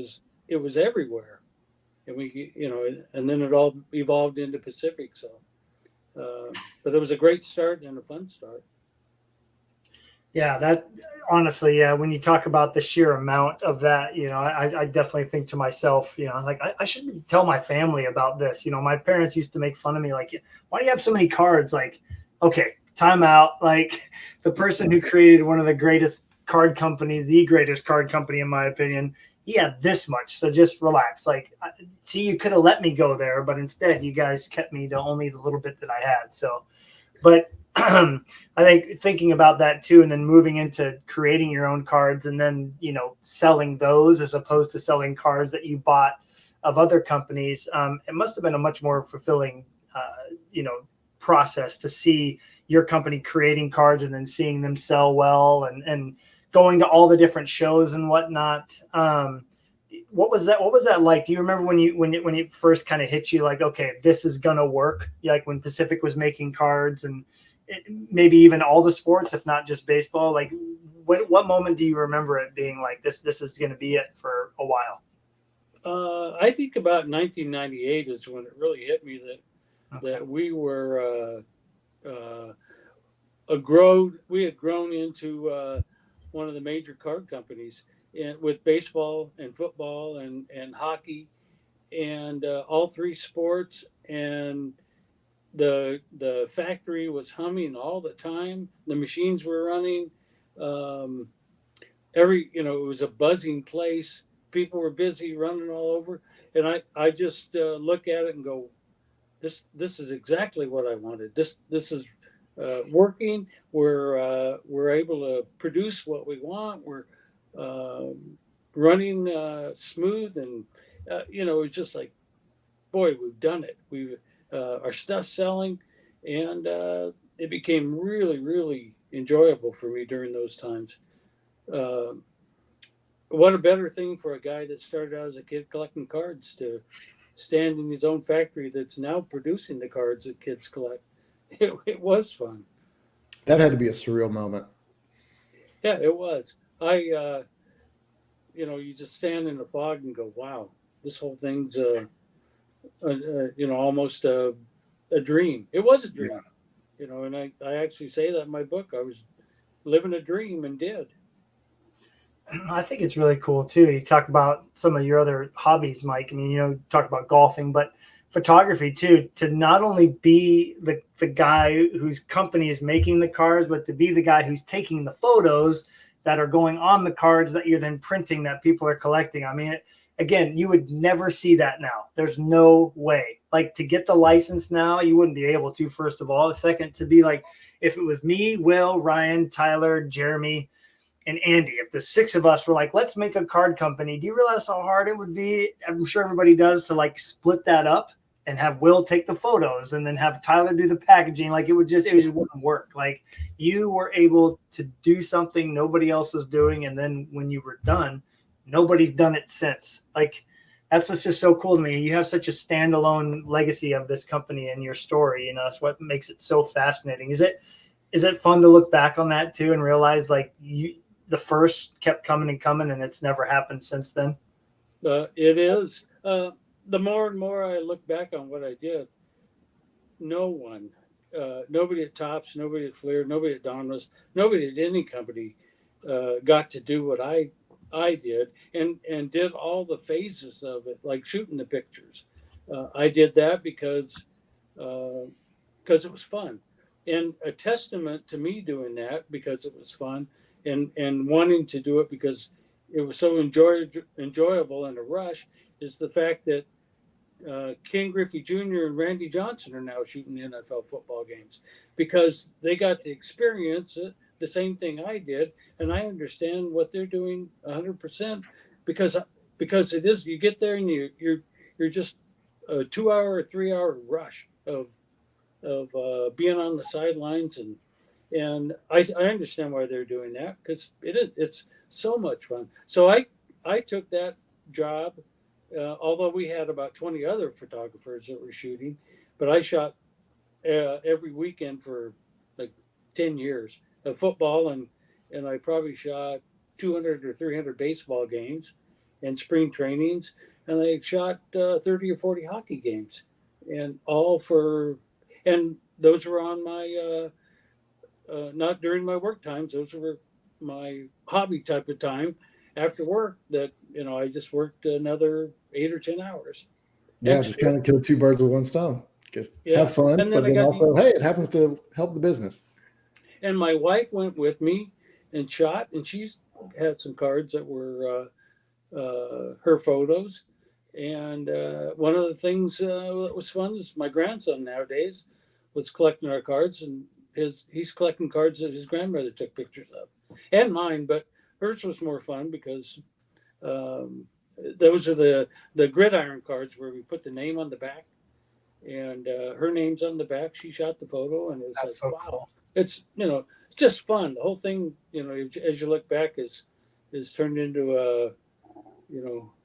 was everywhere, and and then it all evolved into Pacific. So, but it was a great start and a fun start. Yeah, that honestly, yeah. When you talk about the sheer amount of that, I definitely think to myself, like I should tell my family about this. My parents used to make fun of me, like, why do you have so many cards? Like, okay, time out. Like, the person who created one of the greatest the greatest card company, in my opinion, he had this much. So just relax. Like, see, you could have let me go there, but instead you guys kept me to only the little bit that I had. So, but I think thinking about that too, and then moving into creating your own cards and then, selling those as opposed to selling cards that you bought of other companies, it must have been a much more fulfilling, process to see your company creating cards and then seeing them sell well and going to all the different shows and whatnot. What was that like? Do you remember when you first kind of hit you like, okay, this is gonna work? Like when Pacific was making cards and maybe even all the sports, if not just baseball. Like, what moment do you remember it being like this is going to be it for a while? I think about 1998 is when it really hit me that we were we had grown into one of the major card companies with baseball and football and hockey and all 3 sports, and the factory was humming all the time. The machines were running. It was a buzzing place. people were busy running all over, and I just look at it and go, this is exactly what I wanted. This is working. We're able to produce what we want. We're uh, running smooth, and it's just like, boy, we've done it. We've our stuff selling, and it became really, really enjoyable for me during those times. Uh, what a better thing for a guy that started out as a kid collecting cards to stand in his own factory that's now producing the cards that kids collect. It was fun. That had to be a surreal moment. Yeah, it was. You just stand in the fog and go, wow, this whole thing's, almost a dream. It was a Yeah. dream, and I actually say that in my book. I was living a dream and did. I think it's really cool too. You talk about some of your other hobbies, Mike. I mean, talk about golfing, but photography too. To not only be the guy whose company is making the cards, but to be the guy who's taking the photos that are going on the cards that you're then printing that people are collecting. I mean, again, you would never see that now. There's no way. Like to get the license now, you wouldn't be able to, first of all. Second, to be like, if it was me, Will, Ryan, Tyler, Jeremy, and Andy, if the six of us were like, let's make a card company, do you realize how hard it would be? I'm sure everybody does, to like split that up and have Will take the photos and then have Tyler do the packaging. Like it just wouldn't work. Like you were able to do something nobody else was doing. And then when you were done, nobody's done it since. Like that's what's just so cool to me. You have such a standalone legacy of this company and your story. That's what makes it so fascinating. Is it fun to look back on that too and realize like the first kept coming and coming and it's never happened since then? It is. The more and more I look back on what I did, no one, nobody at Tops, nobody at Fleer, nobody at Donruss, nobody at any company got to do what I did and did all the phases of it, like shooting the pictures. I did that because it was fun, and a testament to me doing that because it was fun and wanting to do it because it was so enjoyable and a rush is the fact that Ken Griffey Jr. and Randy Johnson are now shooting NFL football games because they got to experience it, the same thing I did, and I understand what they're doing 100% because it is, you get there and you're just a 2 hour or 3 hour rush of being on the sidelines, and I understand why they're doing that because it's so much fun. So I took that job, although we had about 20 other photographers that were shooting, but I shot every weekend for like 10 years of football, and I probably shot 200 or 300 baseball games and spring trainings, and I shot 30 or 40 hockey games, and and those were on my not during my work times. Those were my hobby type of time after work. That I just worked another 8 or 10 hours Yeah, just extra. kind of kill two birds with one stone. Just Yeah, have fun, and then but I then got also, hey, it happens to help the business. and my wife went with me and shot, and she's had some cards that were her photos. And one of the things that was fun is my grandson nowadays was collecting our cards, and he's collecting cards that his grandmother took pictures of, and mine. But hers was more fun because um, those are the gridiron cards where we put the name on the back, and her name's on the back. She shot the photo, and it was like, That's so wow, cool. it's just fun. The whole thing, as you look back, is turned into a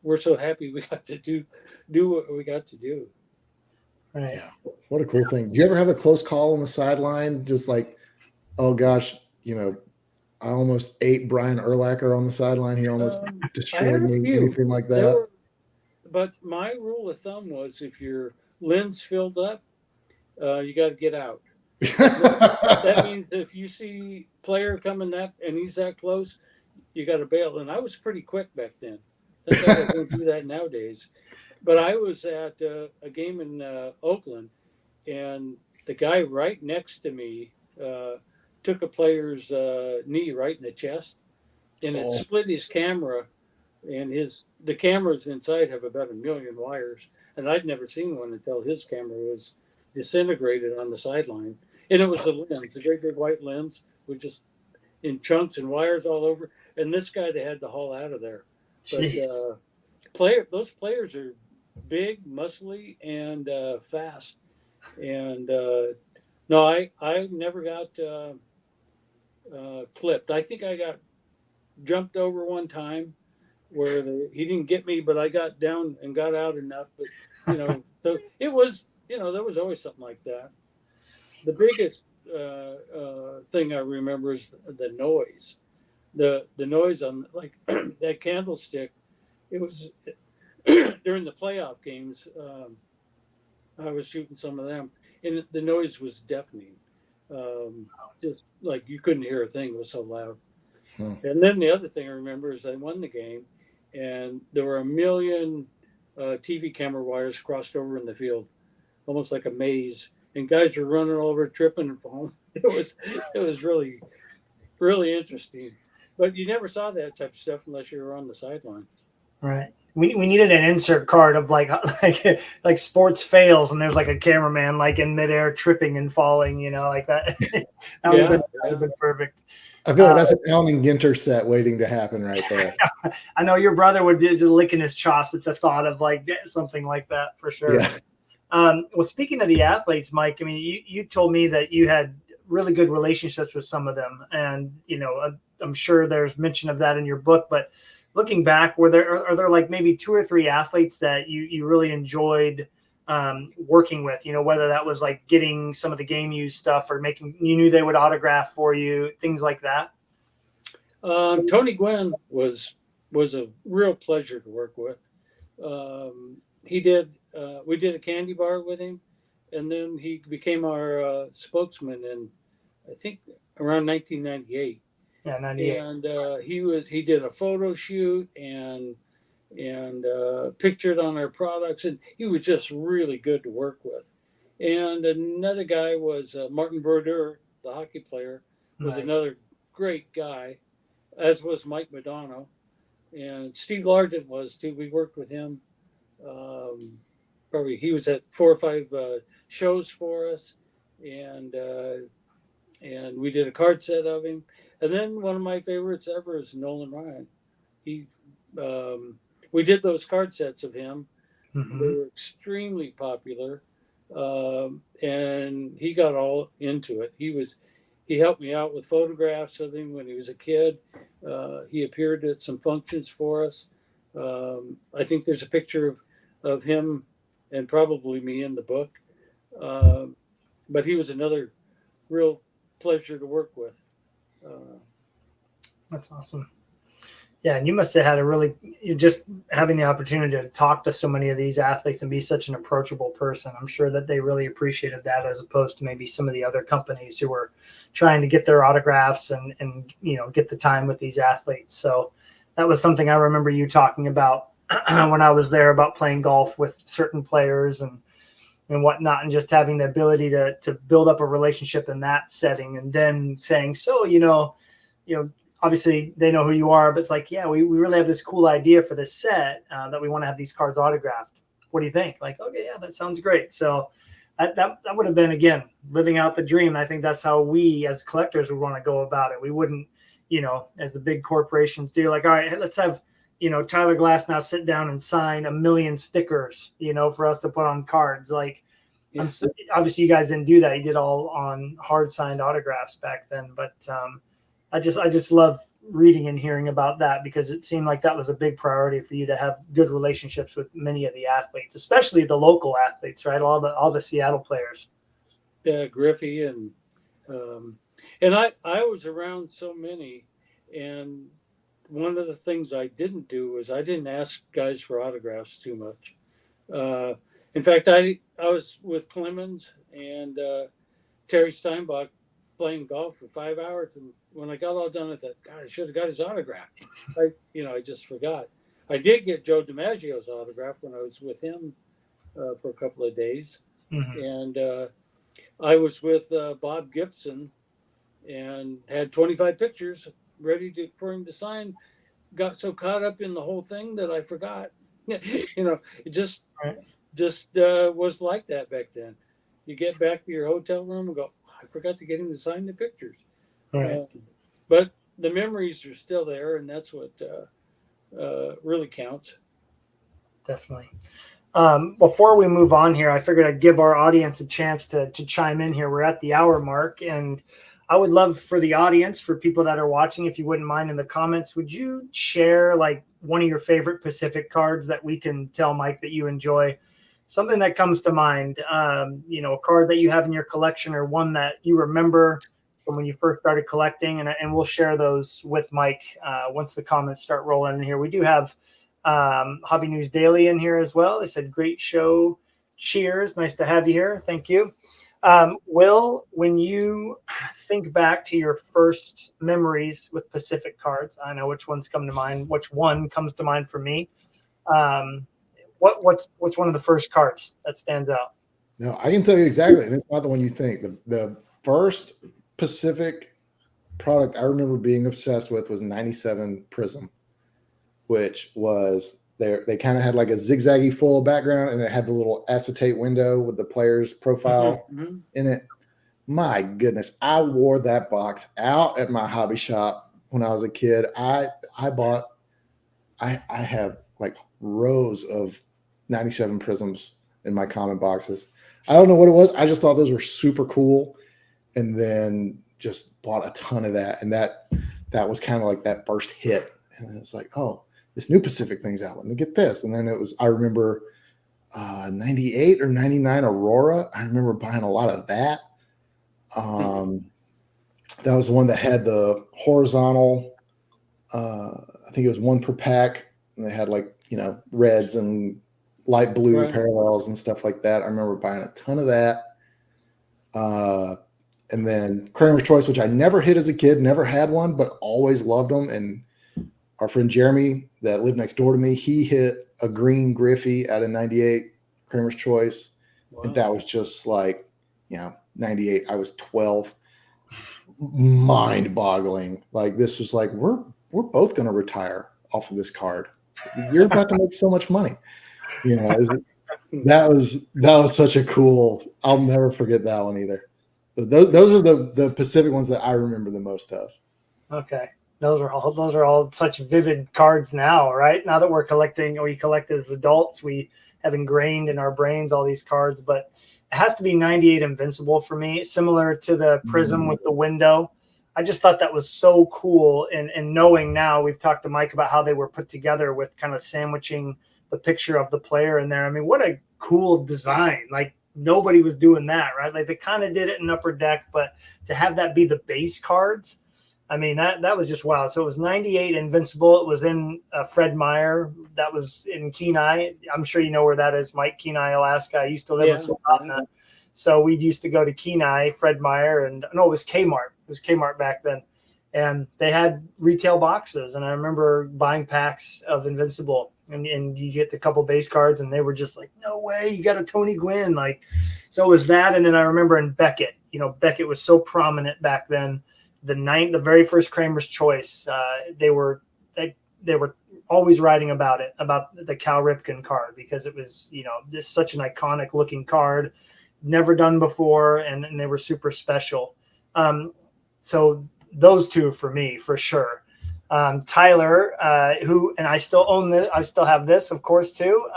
we're so happy we got to do what we got to do. Right. Yeah, what a cool thing. Do you ever have a close call on the sideline? Just like, oh gosh, I almost ate Brian Urlacher on the sideline. He almost I had destroyed a me. few. Anything like There that? were, but my rule of thumb was if your lens filled up, you got to get out. That means if you see player coming and he's that close, you got to bail. And I was pretty quick back then. Thank God I don't do that nowadays. But I was at a game in Oakland, and the guy right next to me took a player's knee right in the chest, and it Oh, split his camera and the cameras inside have about 1 million wires, and I'd never seen one until his camera was disintegrated on the sideline, and it was the lens, the great big white lens, with just in chunks and wires all over. And this guy they had to haul out of there. But Jeez. those players are big, muscly, and fast. And no, I never got clipped. I think I got jumped over one time where he didn't get me, but I got down and got out enough. But so it was, there was always something like that. The biggest thing I remember is the noise. The noise on like that candlestick. It was during the playoff games. I was shooting some of them, and the noise was deafening. Just like you couldn't hear a thing; it was so loud. Hmm. And then the other thing I remember is I won the game, and there were 1 million TV camera wires crossed over in the field, almost like a maze, and guys were running all over, tripping and falling. It was really really interesting, but you never saw that type of stuff unless you were on the sideline. Right. We needed an insert card of like sports fails, and there's like a cameraman like in midair tripping and falling, like that. That would have been perfect. I feel like that's an Allen and Ginter set waiting to happen right there. I know your brother would be licking his chops at the thought of like something like that for sure. Yeah. Well, speaking of the athletes, Mike, I mean, you told me that you had really good relationships with some of them, and I'm sure there's mention of that in your book, but looking back, are there like maybe 2 or 3 athletes that you really enjoyed working with, whether that was like getting some of the game use stuff or you knew they would autograph for you, things like that? Tony Gwynn was a real pleasure to work with. We did a candy bar with him, and then he became our spokesman in, I think, around 1998. Yeah, 98. And he did a photo shoot and pictured on our products, and he was just really good to work with. And another guy was Martin Brodeur, the hockey player, was Nice. another great guy, as was Mike Madonna, and Steve Largent was too. We worked with him. Probably he was at 4 or 5 shows for us, and we did a card set of him. And then one of my favorites ever is Nolan Ryan. He, we did those card sets of him. Mm-hmm. They were extremely popular, and he got all into it. He helped me out with photographs of him when he was a kid. He appeared at some functions for us. I think there's a picture of him and probably me in the book. But he was another real pleasure to work with. That's awesome. Yeah, and you must have had just having the opportunity to talk to so many of these athletes and be such an approachable person. I'm sure that they really appreciated that, as opposed to maybe some of the other companies who were trying to get their autographs and get the time with these athletes. So that was something I remember you talking about when I was there, about playing golf with certain players and whatnot, and just having the ability to build up a relationship in that setting, and then saying, so, obviously they know who you are, but it's like, yeah, we really have this cool idea for this set that we want to have these cards autographed. What do you think? Like, okay, yeah, that sounds great. So that would have been, again, living out the dream. I think that's how we as collectors would want to go about it. We wouldn't, as the big corporations do, like, all right, let's have, Tyler Glass now sit down and sign 1 million stickers, for us to put on cards. Like, yeah. Obviously you guys didn't do that. You did all on hard signed autographs back then. But I just love reading and hearing about that, because it seemed like that was a big priority for you to have good relationships with many of the athletes, especially the local athletes, right? All the Seattle players. Yeah, Griffey and I was around so many, and one of the things I didn't do was I didn't ask guys for autographs too much. In fact, I was with Clemens and Terry Steinbach playing golf for 5 hours, and when I got all done, I thought, God, I should have got his autograph. I just forgot. I did get Joe DiMaggio's autograph when I was with him for a couple of days, mm-hmm. and I was with Bob Gibson and had 25 pictures ready for him to sign. got so caught up in the whole thing that I forgot. It just Right. was like that back then. You get back to your hotel room and go, I forgot to get him to sign the pictures. Right. Uh, but the memories are still there, and that's what really counts. Definitely. Before we move on here, I figured I'd give our audience a chance to chime in here. We're at the hour mark, and I would love for the audience, for people that are watching, if you wouldn't mind in the comments, would you share like one of your favorite Pacific cards that we can tell Mike that you enjoy? Something that comes to mind, a card that you have in your collection or one that you remember from when you first started collecting, and we'll share those with Mike once the comments start rolling in here. We do have Hobby News Daily in here as well. They said, great show. Cheers. Nice to have you here. Thank you. Will, when you think back to your first memories with Pacific cards, I know which ones come to mind. Which one comes to mind for me? What's one of the first cards that stands out? No, I can tell you exactly, and it's not the one you think. The first Pacific product I remember being obsessed with was 97 Prism, which was they kind of had like a zigzaggy full background, and it had the little acetate window with the player's profile Mm-hmm. in it. My goodness, I wore that box out at my hobby shop when I was a kid. I have like rows of 97 Prisms in my common boxes. I don't know what it was. I just thought those were super cool, and then just bought a ton of that. And that was kind of like that first hit. And it's like, oh, this new Pacific thing's out. Let me get this. And then I remember 98 or 99 Aurora. I remember buying a lot of that. That was the one that had the horizontal, I think it was one per pack. And they had like, reds and light blue parallels and stuff like that. I remember buying a ton of that. And then Cramer's Choice, which I never hit as a kid, never had one, but always loved them. And our friend Jeremy that lived next door to me, he hit a green Griffey out of 98 Cramer's Choice. Wow. And that was just like, 98. I was 12. Mind boggling. Like, this was like, we're both going to retire off of this card. You're about to make so much money. That was such a cool, I'll never forget that one either. But those are the Pacific ones that I remember the most of. Okay. Those are all such vivid cards now, right? Now that we collected as adults, we have ingrained in our brains all these cards, but it has to be 98 Invincible for me, similar to the Prism with the window. I just thought that was so cool. And knowing now, we've talked to Mike about how they were put together with kind of sandwiching the picture of the player in there. I mean, what a cool design. Like, nobody was doing that, right? Like, they kind of did it in Upper Deck, but to have that be the base cards, I mean, that was just wow. So it was 98 Invincible. It was in Fred Meyer. That was in Kenai. I'm sure you know where that is, Mike. Kenai, Alaska. I used to live in Soldotna. So we used to go to Kenai, Fred Meyer, and no, it was Kmart. It was Kmart back then. And they had retail boxes. And I remember buying packs of Invincible. And you get the couple base cards, and they were just like, no way, you got a Tony Gwynn. Like, so it was that. And then I remember in Beckett, Beckett was so prominent back then. The very first Cramer's Choice, they were always writing about the Cal Ripken card, because it was, just such an iconic looking card, never done before, and they were super special. So those two for me, for sure. Tyler, and I still own this, I still have this, of course, too.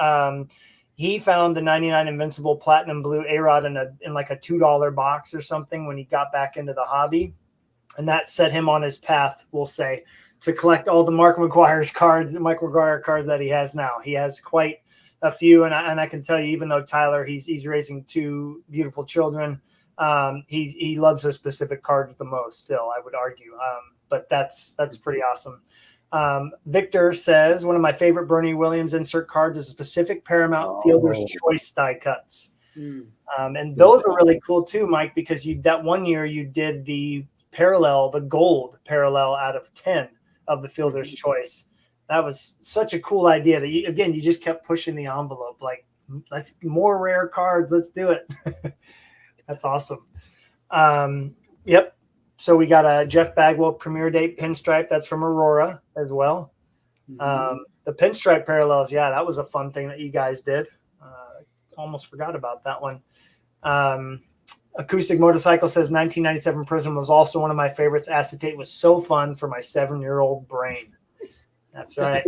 He found the 99 Invincible Platinum Blue A-Rod in like a $2 box or something when he got back into the hobby. And that set him on his path, we'll say, to collect all the Mike McGuire cards that he has now. He has quite a few, and I can tell you, even though Tyler, he's raising two beautiful children, he loves those Pacific cards the most. Still, I would argue, but that's pretty awesome. Victor says, one of my favorite Bernie Williams insert cards is Pacific Paramount Fielder's Choice die cuts, and those are really cool too, Mike, because that one year you did the gold parallel out of 10 of the Fielder's Choice. That was such a cool idea that you just kept pushing the envelope. Like, let's more rare cards. Let's do it. That's awesome. Yep. So we got a Jeff Bagwell premiere date pinstripe. That's from Aurora as well. The pinstripe parallels, yeah, that was a fun thing that you guys did. Almost forgot about that one. Acoustic Motorcycle says 1997 Prism was also one of my favorites. Acetate was so fun for my 7-year-old brain. That's right.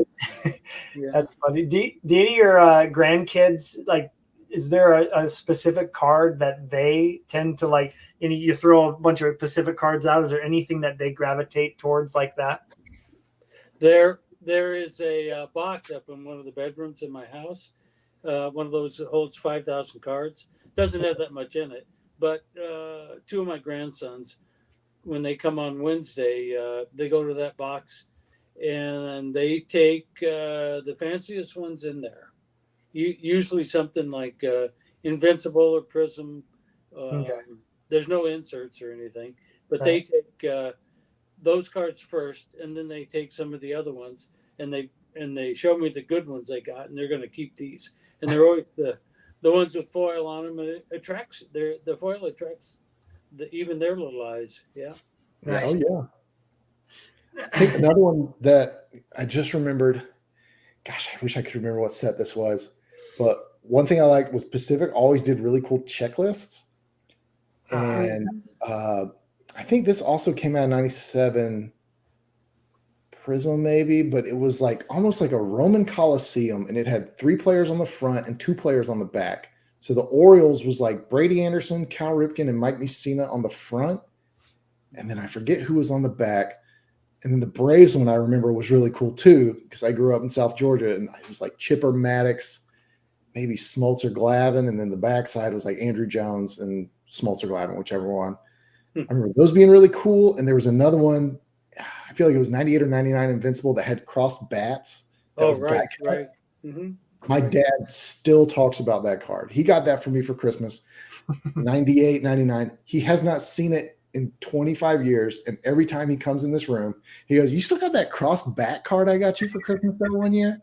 Yeah. That's funny. Do any of your grandkids, like, is there a specific card that they tend to like? You throw a bunch of Pacific cards out. Is there anything that they gravitate towards like that? There is a box up in one of the bedrooms in my house. One of those that holds 5,000 cards. Doesn't have that much in it, but two of my grandsons, when they come on Wednesday, they go to that box and they take the fanciest ones in there. Usually something like Invincible or Prism. Okay. There's no inserts or anything, but Right. they take those cards first, and then they take some of the other ones, and they show me the good ones they got, and they're going to keep these. And they're always the ones with foil on them. And it attracts the foil attracts even their little eyes. Yeah. Yeah, Nice. oh yeah. I think another one that I just remembered. Gosh, I wish I could remember what set this was. But one thing I liked was Pacific always did really cool checklists. And I think this also came out in 97 Prism, maybe, but it was like almost like a Roman Colosseum, and it had 3 players on the front and 2 players on the back. So the Orioles was like Brady Anderson, Cal Ripken, and Mike Mussina on the front. And then I forget who was on the back. And then the Braves one I remember was really cool too, because I grew up in South Georgia, and it was like Chipper Maddox, maybe Smoltz Glavine, and then the backside was like Andrew Jones and Smoltz Glavine, whichever one. I remember those being really cool. And there was another one, I feel like it was 98 or 99 Invincible that had crossed bats. That was right, die cut. right. Mm-hmm. My dad still talks about that card. He got that for me for Christmas, 98, 99. He has not seen it in 25 years. And every time he comes in this room, he goes, "You still got that crossed bat card I got you for Christmas that one year?"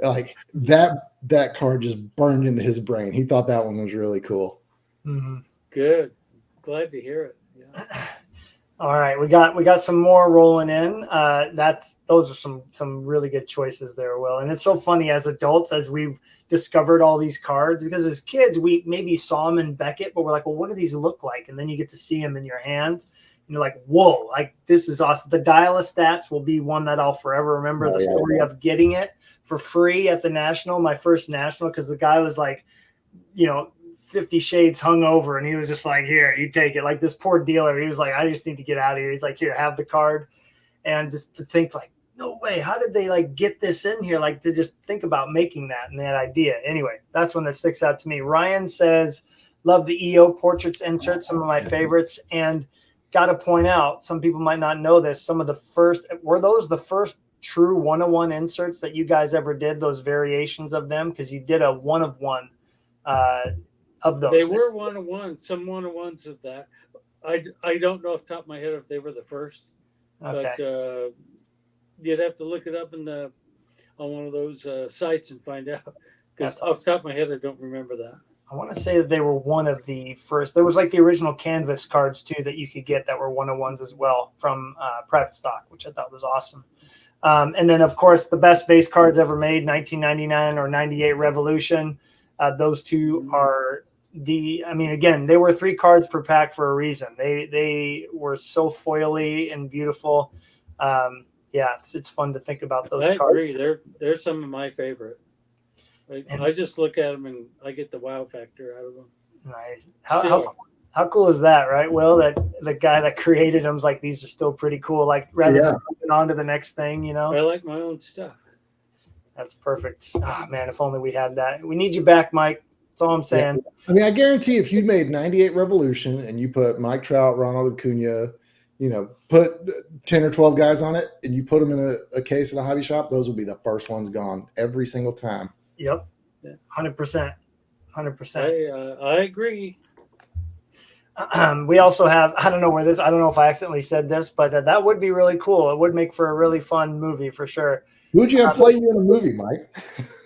Like that card just burned into his brain. He thought that one was really cool. Mm-hmm. Good. Glad to hear it. Yeah. All right, we got some more rolling in. Those are some really good choices there, Will. And it's so funny as adults as we've discovered all these cards, because as kids we maybe saw them in Beckett, but we're like, well, what do these look like? And then you get to see them in your hands, and you're like, whoa, like this is awesome. The Dial-A-Stats will be one that I'll forever remember. The story of getting it for free at the National, my first National, because the guy was like, 50 Shades hung over, and he was just like, "Here, you take it." Like this poor dealer, he was like, "I just need to get out of here." He's like, "Here, have the card." And just to think like, no way, how did they like get this in here? Like to just think about making that and that idea. Anyway, that's one that sticks out to me. Ryan says, "Love the EO portraits insert, some of my favorites." And got to point out, some people might not know this. Some of the first were those the first true 1-of-1 inserts that you guys ever did, those variations of them, because you did a 1-of-1 of those. They were 1-of-1, some 1-of-1s of that. I don't know off the top of my head if they were the first, Okay. but you'd have to look it up on one of those sites and find out. Because off the top of my head, I don't remember that. I want to say that they were one of the first. There was like the original canvas cards too that you could get that were 1-of-1s as well from private stock, which I thought was awesome. And then of course the best base cards ever made, 1999 or 98 Revolution. Those two are again, they were 3 cards per pack for a reason. They were so foily and beautiful. It's fun to think about those cards. I agree. They're some of my favorite. I just look at them and I get the wow factor out of them. Nice. How cool is that, right, Will? That the guy that created them's like, these are still pretty cool. Like rather than moving on to the next thing, I like my own stuff. That's perfect. Oh, man, if only we had that. We need you back, Mike. That's all I'm saying. Yeah. I mean, I guarantee if you made 98 Revolution and you put Mike Trout, Ronald Acuna, put 10 or 12 guys on it, and you put them in a case at a hobby shop, those will be the first ones gone every single time. Yep. 100%. 100%. I agree. We also have, I don't know if I accidentally said this, but that would be really cool. It would make for a really fun movie for sure. Who would you have play you in a movie, Mike?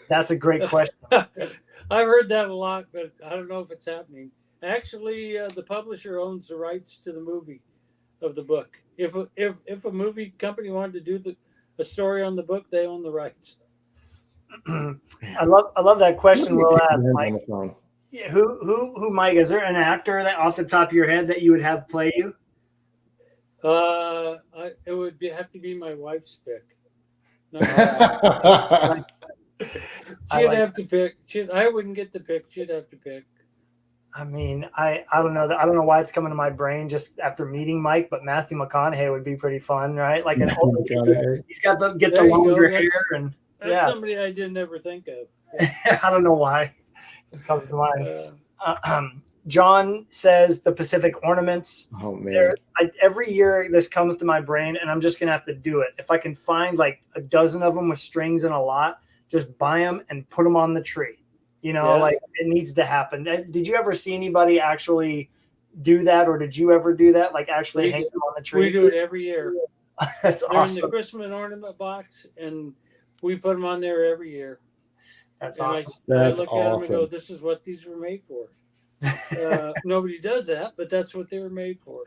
That's a great question. I've heard that a lot, but I don't know if it's happening. Actually, the publisher owns the rights to the movie of the book. If a movie company wanted to do a story on the book, they own the rights. I love that question. We'll ask On Mike. the phone. Yeah, who, Mike? Is there an actor that off the top of your head that you would have play you? It would have to be my wife's pick. No, she'd like have to pick. I wouldn't get the pick. She'd have to pick. I mean, I don't know. I don't know why it's coming to my brain just after meeting Mike, but Matthew McConaughey would be pretty fun, right? Like he's got the There the you go. longer hair and That's somebody I didn't ever think of. Yeah. I don't know why this comes to mind. John says the Pacific ornaments. Oh man! Every year this comes to my brain, and I'm just gonna have to do it. If I can find like a dozen of them with strings and a lot, just buy them and put them on the tree. Like it needs to happen. Did you ever see anybody actually do that, or did you ever do that? Like actually hang them on the tree? We do it every year. That's They're awesome. in the Christmas ornament box, and we put them on there every year. That's and awesome. I look at them and go, "This is what these were made for." Nobody does that, but that's what they were made for.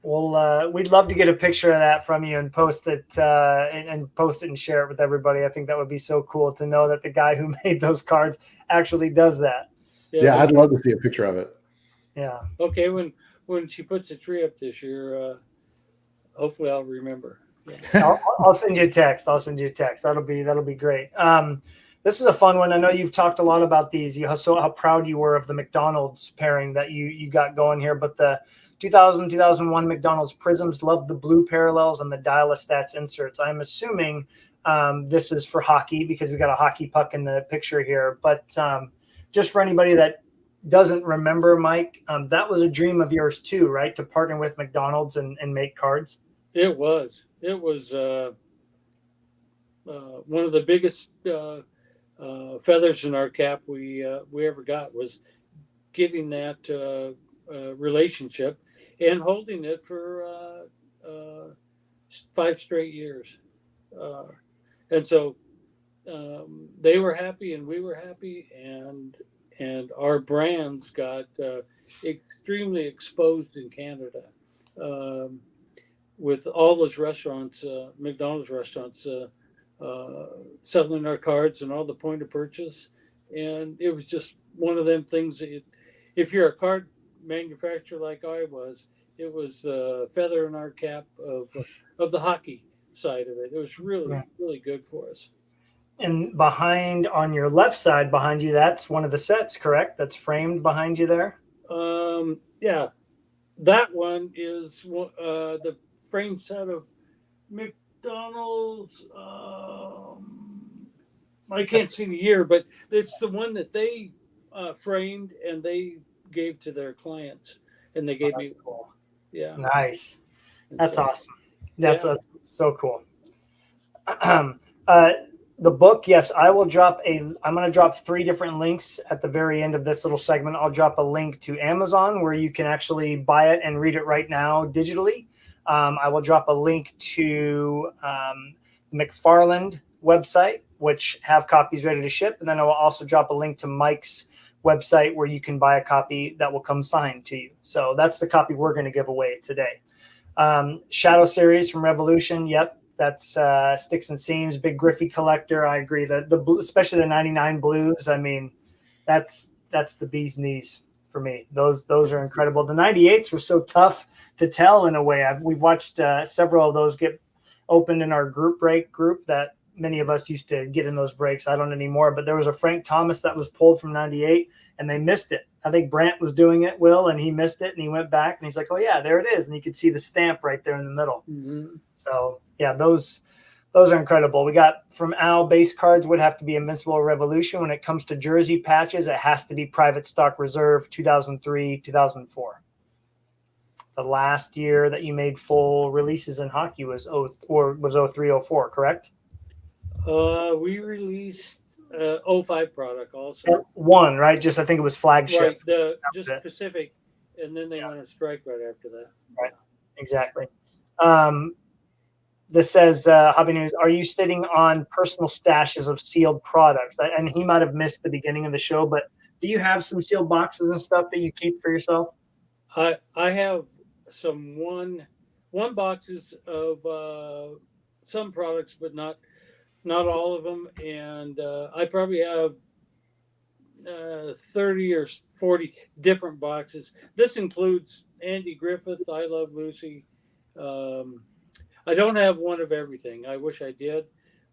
Well, we'd love to get a picture of that from you and post it and post it and share it with everybody. I think that would be so cool to know that the guy who made those cards actually does that. Yeah, I'd love to see a picture of it. Yeah. Okay, when she puts a tree up this year, hopefully I'll remember. Yeah. I'll send you a text. That'll be great. This is a fun one. I know you've talked a lot about these. How proud you were of the McDonald's pairing that you got going here, but the 2000-2001 McDonald's Prisms, love the blue parallels and the dial-a-stats inserts. I'm assuming this is for hockey because we got a hockey puck in the picture here. But just for anybody that doesn't remember, Mike, that was a dream of yours too, right? To partner with McDonald's and make cards. It was one of the biggest feathers in our cap we ever got was getting that relationship and holding it for 5 straight years. And so they were happy and we were happy, and our brands got extremely exposed in Canada with all those restaurants, McDonald's restaurants, selling our cards and all the point of purchase. And it was just one of them things that if you're a card manufacturer like I was, it was a feather in our cap of the hockey side of it. It was really good for us. And behind on your left side behind you, that's one of the sets, correct? That's framed behind you there. Yeah, that one is the frame set of McDonald's. I can't see the year, but it's the one that they framed and they gave to their clients, and they gave me. Cool. Yeah, nice. That's awesome. That's so cool. The book, yes, I'm going to drop 3 different links at the very end of this little segment. I'll drop a link to Amazon where you can actually buy it and read it right now digitally. I will drop a link to McFarland website, which have copies ready to ship. And then I will also drop a link to Mike's website where you can buy a copy that will come signed to you. So that's the copy we're going to give away today. Shadow series from Revolution. Yep. That's Sticks and Seams, big Griffey collector. I agree that the blue, especially the 99 blues. I mean, that's the bee's knees for me. Those are incredible. The 98s were so tough to tell in a way. We've watched several of those get opened in our group that many of us used to get in those breaks. I don't anymore, but there was a Frank Thomas that was pulled from 98 and they missed it. I think Brant was doing it, Will, and he missed it and he went back and he's like, oh yeah, there it is. And you could see the stamp right there in the middle. Mm-hmm. So yeah, those are incredible. We got from Al, base cards would have to be Invincible Revolution. When it comes to jersey patches, it has to be Private Stock Reserve 2003, 2004. The last year that you made full releases in hockey was 03, 04, correct? We released 05 product also. One, right? Just I think it was flagship. Right, just Pacific, and then they went on strike right after that. Right, exactly. This says, Hobby News, are you sitting on personal stashes of sealed products? And he might have missed the beginning of the show, but do you have some sealed boxes and stuff that you keep for yourself? I have some one boxes of some products, but not all of them. And I probably have 30 or 40 different boxes. This includes Andy Griffith, I Love Lucy. Um, I don't have one of everything. I wish I did.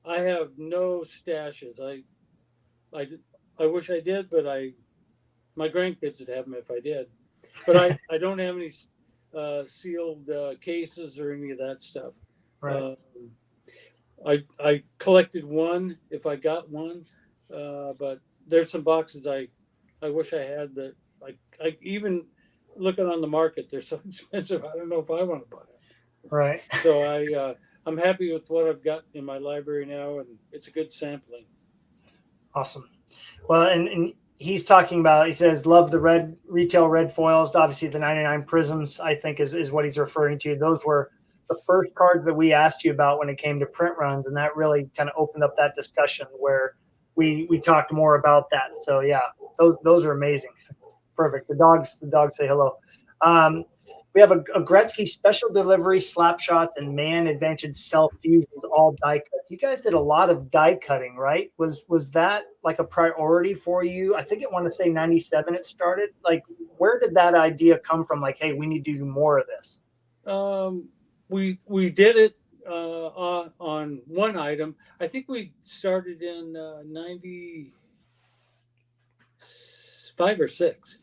I have no stashes. I, I wish I did, but my grandkids would have them if I did. But I don't have any sealed cases or any of that stuff. Right. I collected one if I got one, but there's some boxes I wish I had that I even looking on the market, they're so expensive. I don't know if I want to buy it. Right. So I'm happy with what I've got in my library now, and it's a good sampling. Awesome. Well, and he's talking about, he says, love the red retail red foils. Obviously, the 99 prisms, I think, is what he's referring to. Those were the first cards that we asked you about when it came to print runs, and that really kind of opened up that discussion where we talked more about that. So yeah, those are amazing. Perfect. The dogs say hello. We have a Gretzky special delivery slap shots and man advantage self fusions, all die cut. You guys did a lot of die cutting, right? Was that like a priority for you? I think I want to say 97 it started. Like, where did that idea come from? Like, hey, we need to do more of this. We did it on one item. I think we started in 95 or 6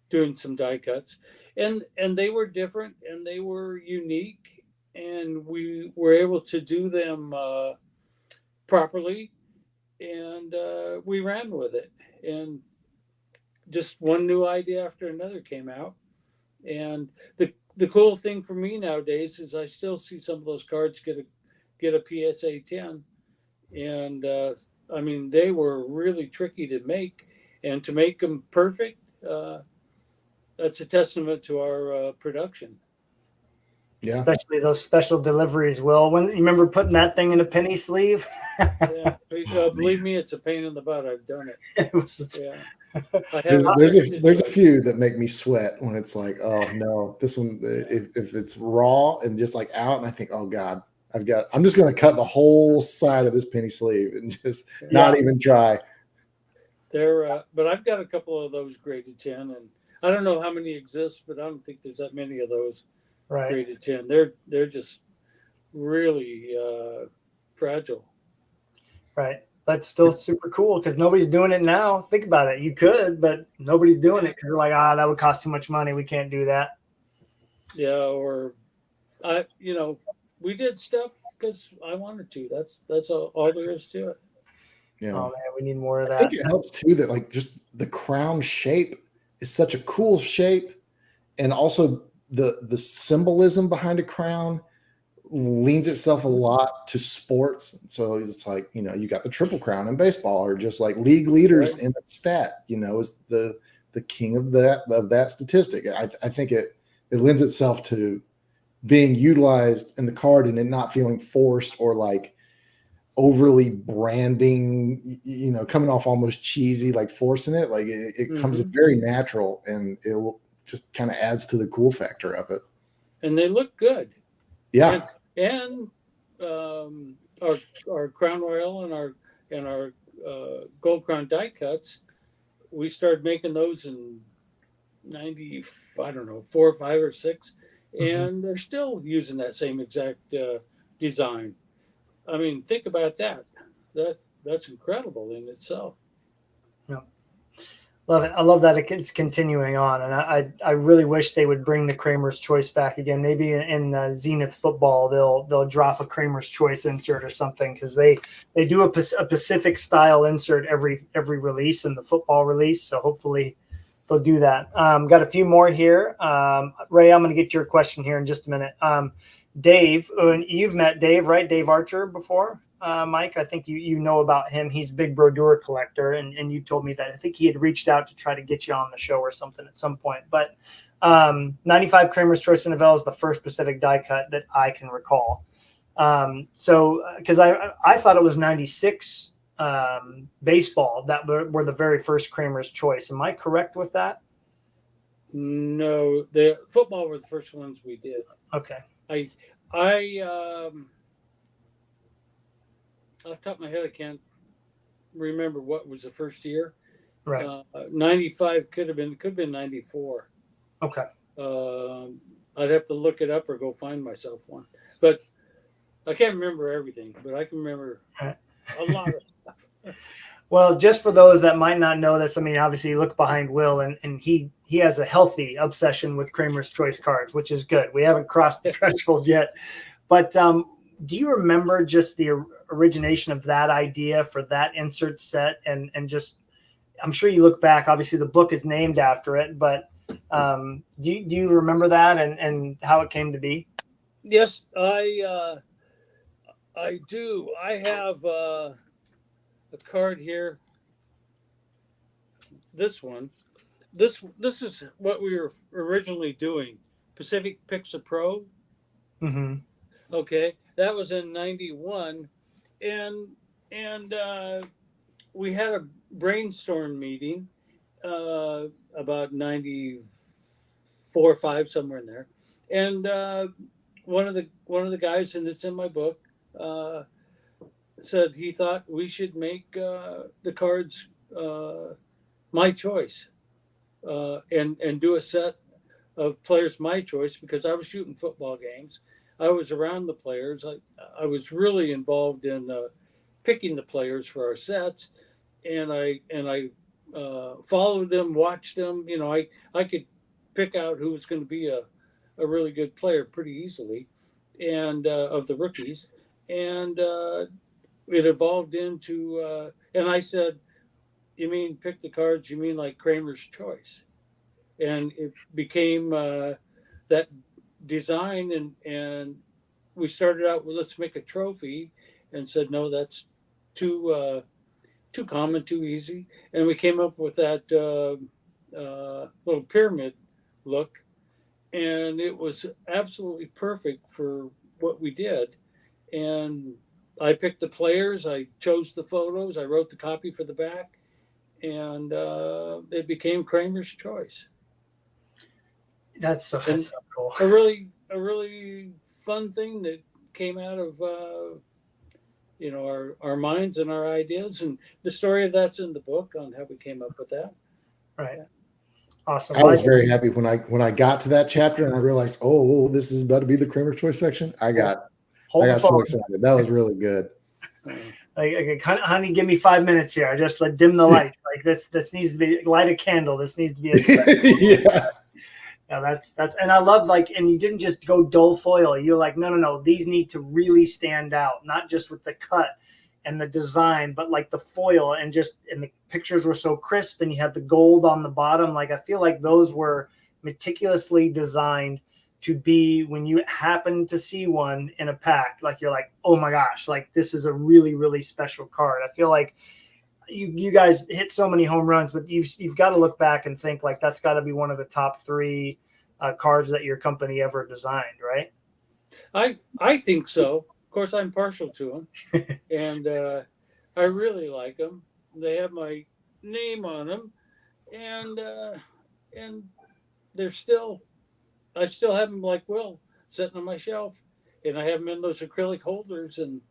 doing some die cuts, and they were different and they were unique, and we were able to do them properly, and we ran with it, and just one new idea after another came out. And the cool thing for me nowadays is I still see some of those cards get a PSA 10, and I mean, they were really tricky to make, and to make them perfect, that's a testament to our production. Yeah. Especially those special deliveries, Will. When you remember putting that thing in a penny sleeve? Yeah, believe me, it's a pain in the butt. I've done it. It was, Yeah, I have. There's a few that make me sweat when it's like, oh no, this one, if it's raw and just like out, and I think, oh God, I'm just going to cut the whole side of this penny sleeve and just not even try. But I've got a couple of those graded 10, and I don't know how many exist, but I don't think there's that many of those graded 10. They're just really fragile. Right. That's still super cool because nobody's doing it now. Think about it. You could, but nobody's doing it because they're like, that would cost too much money. We can't do that. Yeah, or we did stuff because I wanted to. That's all there is to it. Yeah. Oh man, we need more of that. I think it helps too that like just the crown shape is such a cool shape, and also the symbolism behind a crown leans itself a lot to sports. So it's like, you got the Triple Crown in baseball, or just like league leaders in the stat, is the king of that statistic. I think it lends itself to being utilized in the card and it not feeling forced or like overly branding, coming off almost cheesy, like forcing it. Like it comes very natural, and it just kind of adds to the cool factor of it. And they look good. Yeah. And our Crown Royal and our Gold Crown die cuts, we started making those in 90, I don't know, 4 or 5 or 6, and they're still using that same exact design. I mean, think about that. That's incredible in itself. Yeah. Love it. I love that it's continuing on, and I really wish they would bring the Cramer's Choice back again. Maybe in Zenith football they'll drop a Cramer's Choice insert or something, because they do a Pacific style insert every release in the football release. So hopefully they'll do that. Got a few more here. Ray, I'm going to get your question here in just a minute. Dave, you've met Dave, right? Dave Archer before. Mike, I think you know about him. He's a big brodeur collector, and you told me that I think he had reached out to try to get you on the show or something at some point. But 95 Cramer's Choice in Novell is the first Pacific die cut that I can recall. So because I thought it was 96 baseball that were the very first Cramer's Choice. Am I correct with that? No, the football were the first ones we did. Okay. off the top of my head, I can't remember what was the first year. Right. 95 could have been 94. Okay. I'd have to look it up or go find myself one. But I can't remember everything, but I can remember Right. a lot of stuff. Well, just for those that might not know this, I mean, obviously you look behind Will, and he has a healthy obsession with Cramer's Choice cards, which is good. We haven't crossed the threshold yet. But do you remember just the origination of that idea for that insert set? And just, I'm sure you look back, obviously the book is named after it, but do you remember that and how it came to be? Yes, I do. I have a card here. This one. This is what we were originally doing. Pacific Picks a Pro. Mm-hmm. Okay, that was in '91, and we had a brainstorm meeting about '94, '5, somewhere in there, and one of the guys, and it's in my book, said he thought we should make the cards my choice, and do a set of players my choice, because I was shooting football games. I was around the players. I was really involved in picking the players for our sets, and I followed them, watched them. You know, I could pick out who was going to be a really good player pretty easily, and of the rookies, and it evolved into. And I said, "You mean pick the cards? You mean like Cramer's Choice?" And it became that design, and we started out with, let's make a trophy, and said no, that's too common, too easy, and we came up with that little pyramid look, and it was absolutely perfect for what we did. And I picked the players, I chose the photos, I wrote the copy for the back, and it became Cramer's Choice. That's so cool. A really fun thing that came out of our minds and our ideas, and the story of that's in the book on how we came up with that. Right. Awesome. I was very happy when I got to that chapter and I realized, oh, this is about to be the Cramer Choice section. I got so excited. That was really good. Like, honey, give me 5 minutes here. I just dim the light. Like this needs to be, light a candle. This needs to be a yeah. Yeah, that's and I love, and you didn't just go dull foil. You're like, no, these need to really stand out, not just with the cut and the design, but like the foil, and the pictures were so crisp, and you had the gold on the bottom. Like, I feel like those were meticulously designed to be, when you happen to see one in a pack, like you're like, oh my gosh, like this is a really, really special card. I feel like you guys hit so many home runs, but you've got to look back and think like that's got to be one of the top 3 cards that your company ever designed, right? I think so. Of course, I'm partial to them, and I really like them. They have my name on them, and they're still. I still have them, like Will, sitting on my shelf, and I have them in those acrylic holders, and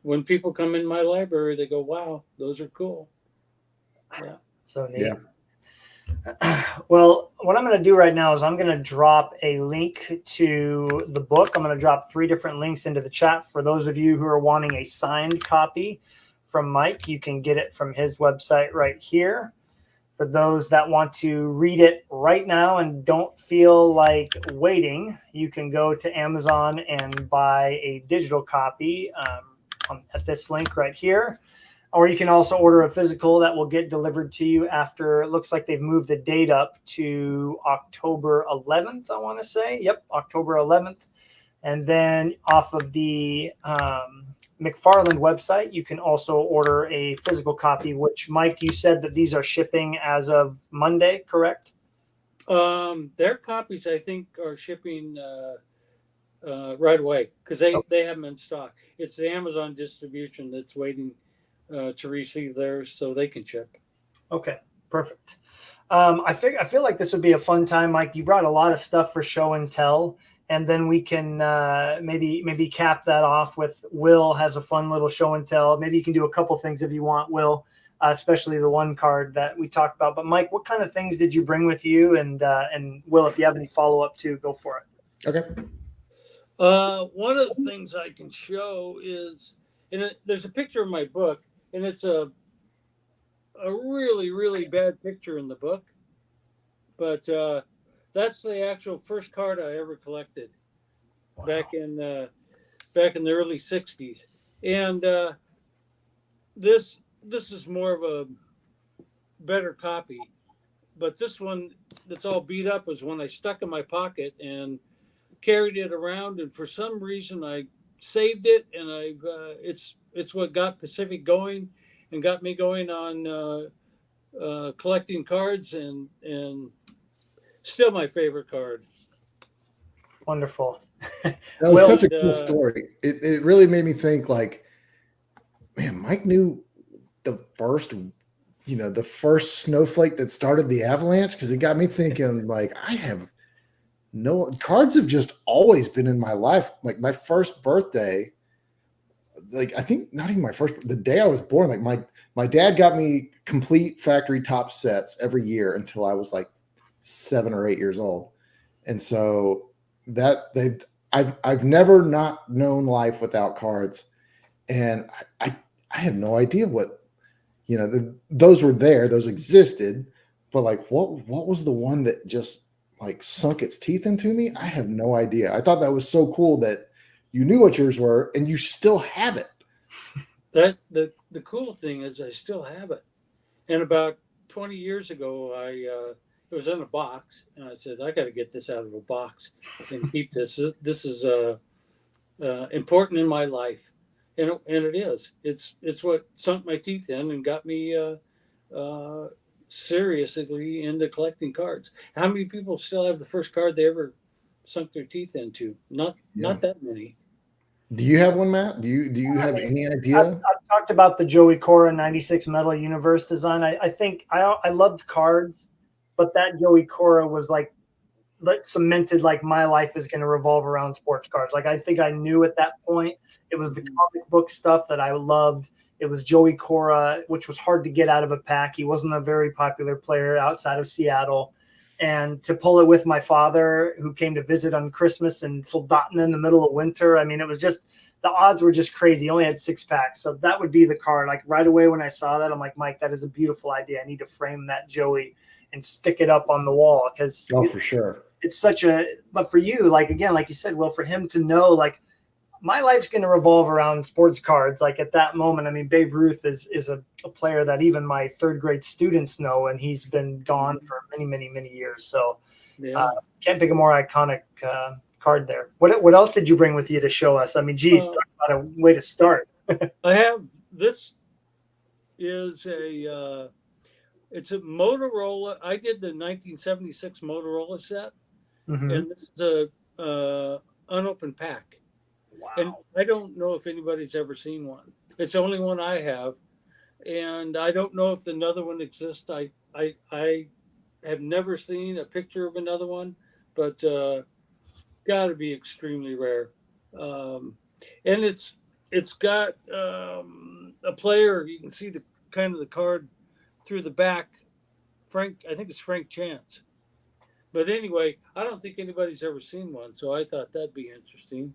when people come in my library, they go, "Wow, those are cool." Yeah. So neat. Yeah. Well, what I'm going to do right now is I'm going to drop a link to the book. I'm going to drop 3 different links into the chat. For those of you who are wanting a signed copy from Mike, you can get it from his website right here. For those that want to read it right now and don't feel like waiting, you can go to Amazon and buy a digital copy at this link right here. Or you can also order a physical that will get delivered to you after. It looks like they've moved the date up to October 11th, I want to say. Yep, October 11th. And then off of the McFarland website, you can also order a physical copy, which, Mike, you said that these are shipping as of Monday, correct? Their copies, I think, are shipping right away, because they have them in stock. It's the Amazon distribution that's waiting to receive theirs so they can ship. Okay, perfect. I feel like this would be a fun time, Mike. You brought a lot of stuff for show and tell, and then we can maybe cap that off with Will has a fun little show and tell. Maybe you can do a couple things if you want, Will, especially the one card that we talked about. But Mike, what kind of things did you bring with you? And Will, if you have any follow up too, go for it. Okay. One of the things I can show is, there's a picture in my book, and it's a really, really bad picture in the book, but that's the actual first card I ever collected. Wow. back in the early '60s, and this is more of a better copy, but this one that's all beat up was one I stuck in my pocket and carried it around, and for some reason I saved it, and it's what got Pacific going and got me going on collecting cards, and still my favorite card. Wonderful. That was such a cool story. It really made me think, like, man, Mike knew the first snowflake that started the avalanche, because it got me thinking, like, cards have just always been in my life. Like my first birthday, like I think not even my first, the day I was born, like my dad got me complete factory top sets every year until I was like 7 or 8 years old. And so I've never not known life without cards. And I had no idea what, those were there, those existed, but like, what was the one that just like sunk its teeth into me? I have no idea. I thought that was so cool that you knew what yours were and you still have it. That the cool thing is I still have it. And about 20 years ago, it was in a box, and I said, I got to get this out of a box and keep this. This is important in my life, and it is. It's what sunk my teeth in and got me seriously into collecting cards. How many people still have the first card they ever sunk their teeth into? Not that many. Do you have one, Matt? Do you have any idea? I've talked about the Joey Cora 96 Metal Universe design. I think I loved cards, but that Joey Cora was like cemented, like my life is going to revolve around sports cards. Like I think I knew at that point it was the comic book stuff that I loved. It was Joey Cora, which was hard to get out of a pack. He wasn't a very popular player outside of Seattle. And to pull it with my father, who came to visit on Christmas and Soldaten in the middle of winter. I mean, it was just, the odds were just crazy. He only had 6 packs. So that would be the card. Like right away when I saw that, I'm like, Mike, that is a beautiful idea. I need to frame that Joey and stick it up on the wall. Because for sure. It's such but for you, like, again, like you said, well, for him to know, like, my life's going to revolve around sports cards. Like at that moment, I mean, Babe Ruth is a player that even my 3rd grade students know, and he's been gone for many, many, many years. So can't pick a more iconic card there. What else did you bring with you to show us? I mean, geez, talk about a way to start. I have, this is it's a Motorola. I did the 1976 Motorola set, and this is a unopened pack. Wow. And I don't know if anybody's ever seen one. It's the only one I have, and I don't know if another one exists. I have never seen a picture of another one, but got to be extremely rare. And it's got a player. You can see the kind of the card through the back. I think it's Frank Chance. But anyway, I don't think anybody's ever seen one, so I thought that'd be interesting.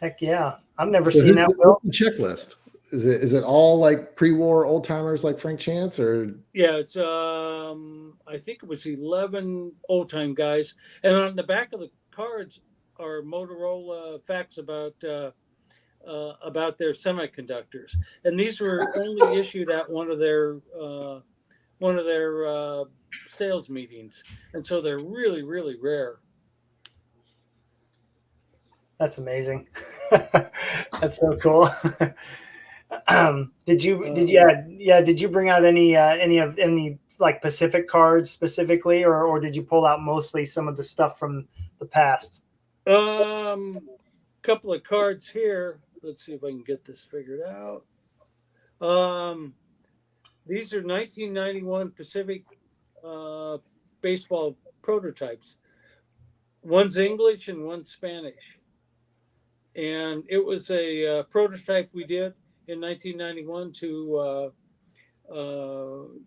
Heck yeah. I've never seen that. What's the checklist? Is it all like pre-war old timers like Frank Chance, or? Yeah, it's I think it was 11 old time guys. And on the back of the cards are Motorola facts about their semiconductors. And these were only issued at one of their sales meetings. And so they're really, really rare. That's amazing. That's so cool. Did you bring out any like Pacific cards specifically, or did you pull out mostly some of the stuff from the past? Couple of cards here. Let's see if I can get this figured out. These are 1991 Pacific baseball prototypes. One's English and one's Spanish. And it was a prototype we did in 1991 to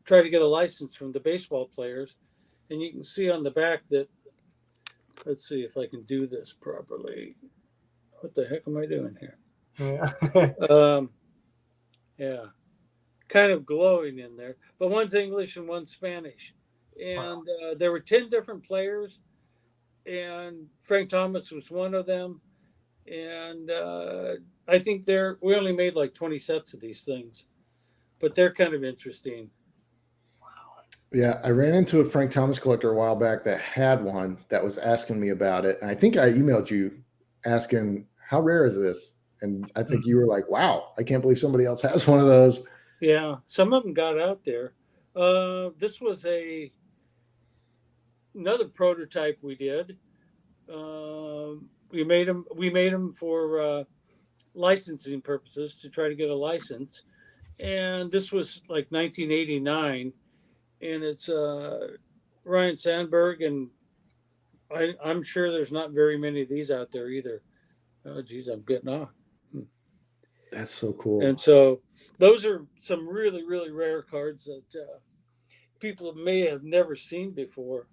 try to get a license from the baseball players. And you can see on the back that, let's see if I can do this properly. What the heck am I doing here? Yeah. Yeah, kind of glowing in there. But one's English and one's Spanish. And there were 10 different players, and Frank Thomas was one of them. And I think we only made like 20 sets of these things, but they're kind of interesting. Yeah, I ran into a Frank Thomas collector a while back that had one that was asking me about it. And I think I emailed you asking, how rare is this? And I think you were like, wow, I can't believe somebody else has one of those. Yeah, some of them got out there. This was another prototype we did. We made them for licensing purposes to try to get a license. And this was like 1989. And it's Ryan Sandberg, and I'm sure there's not very many of these out there either. Oh, geez, I'm getting off. That's so cool. And so those are some really, really rare cards that people may have never seen before.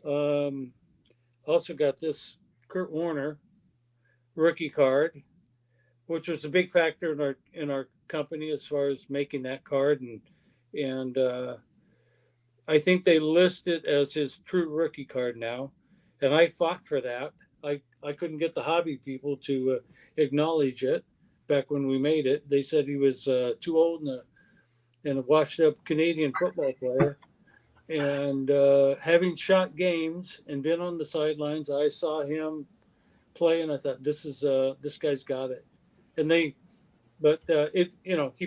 Also got this Kurt Warner rookie card, which was a big factor in our company as far as making that card, and I think they list it as his true rookie card now, and I fought for that. I couldn't get the hobby people to acknowledge it back when we made it. They said he was too old and a washed-up Canadian football player. And having shot games and been on the sidelines, I saw him play, and I thought, this guy's got it. And he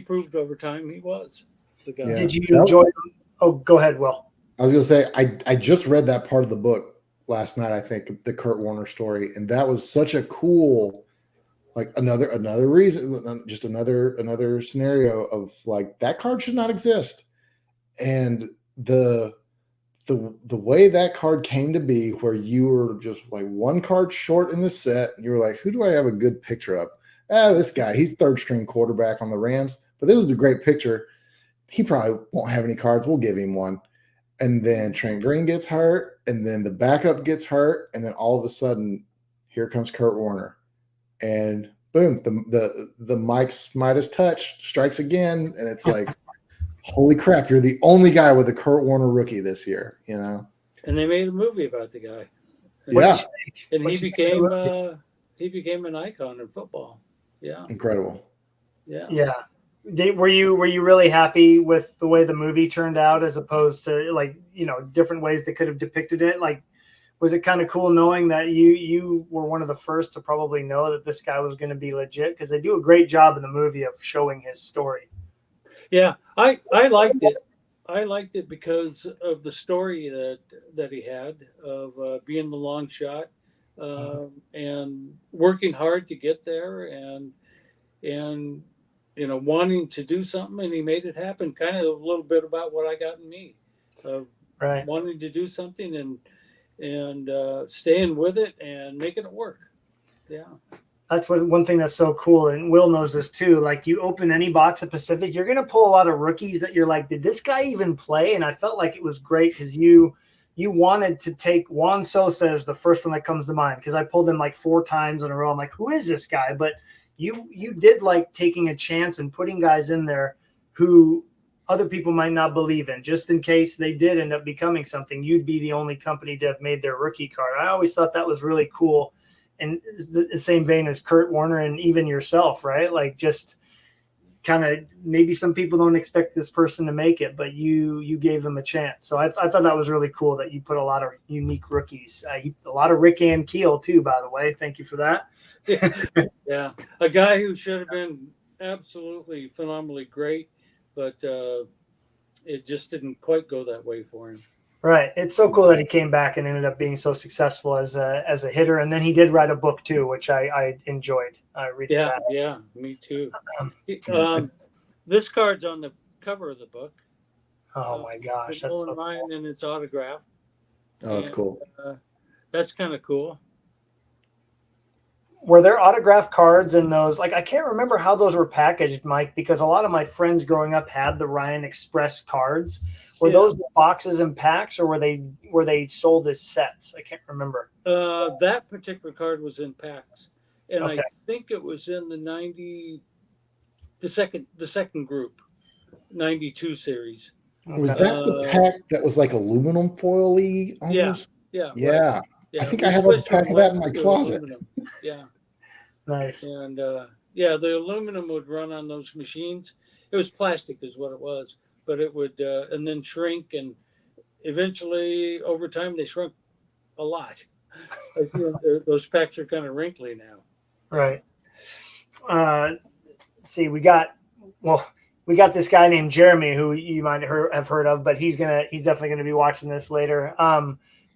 proved over time he was the guy. Yeah. Did you enjoy them? Oh, go ahead, Will. I was going to say, I just read that part of the book last night, I think, the Kurt Warner story. And that was such a cool, like another reason, just another scenario of like, that card should not exist. And the way that card came to be, where you were just like one card short in the set, and you were like, who do I have a good picture of? This guy, he's third string quarterback on the Rams, but this is a great picture. He probably won't have any cards. We'll give him one. And then Trent Green gets hurt, and then the backup gets hurt, and then all of a sudden, here comes Kurt Warner, and boom, the Mike's Midas touch strikes again, and it's like, holy crap, you're the only guy with a Kurt Warner rookie this year, you know? And they made a movie about the guy. Yeah. And he became an icon in football. Yeah. Incredible. Yeah. Yeah. Were you really happy with the way the movie turned out, as opposed to, like, different ways they could have depicted it? Like, was it kind of cool knowing that you were one of the first to probably know that this guy was going to be legit? Because they do a great job in the movie of showing his story. Yeah, I liked it. I liked it because of the story that he had of being the long shot and working hard to get there and wanting to do something, and he made it happen. Kind of a little bit about what I got in me, right? Wanting to do something and staying with it and making it work. Yeah. That's one thing that's so cool, and Will knows this too. Like, you open any box at Pacific, you're going to pull a lot of rookies that you're like, did this guy even play? And I felt like it was great because you wanted to take Juan Sosa as the first one that comes to mind, because I pulled him like 4 times in a row. I'm like, who is this guy? But you did like taking a chance and putting guys in there who other people might not believe in, just in case they did end up becoming something. You'd be the only company to have made their rookie card. I always thought that was really cool. And the same vein as Kurt Warner and even yourself, right? Like, just kind of, maybe some people don't expect this person to make it, but you gave them a chance. So I thought that was really cool that you put a lot of unique rookies. A lot of Rick and Keel too, by the way. Thank you for that. Yeah, a guy who should have been absolutely phenomenally great, but it just didn't quite go that way for him. Right. It's so cool that he came back and ended up being so successful as a hitter. And then he did write a book too, which I enjoyed reading. Yeah, that. Yeah, me too. This card's on the cover of the book. Oh my gosh, with that's Nolan so Ryan, cool. and it's autographed. Oh, that's And cool. that's kind of cool. Were there autograph cards in those? Like, I can't remember how those were packaged, Mike, because a lot of my friends growing up had the Ryan Express cards. Were Yeah. those boxes and packs, or were they sold as sets? I can't remember. That particular card was in packs, and I Okay. think it was in the second group, 92 series. Was Okay. that the pack that was like aluminum foily Yeah, almost? yeah, right. Yeah. I Yeah, think we I have a switched pack from of that lead in my to closet. aluminum. Yeah, Nice. and yeah, the aluminum would run on those machines. It was plastic, is what it was, but it would and then shrink, and eventually, over time, they shrunk a lot. Like, those packs are kind of wrinkly now. Right. Let's see, we got this guy named Jeremy who you might have heard of, but he's definitely gonna be watching this later.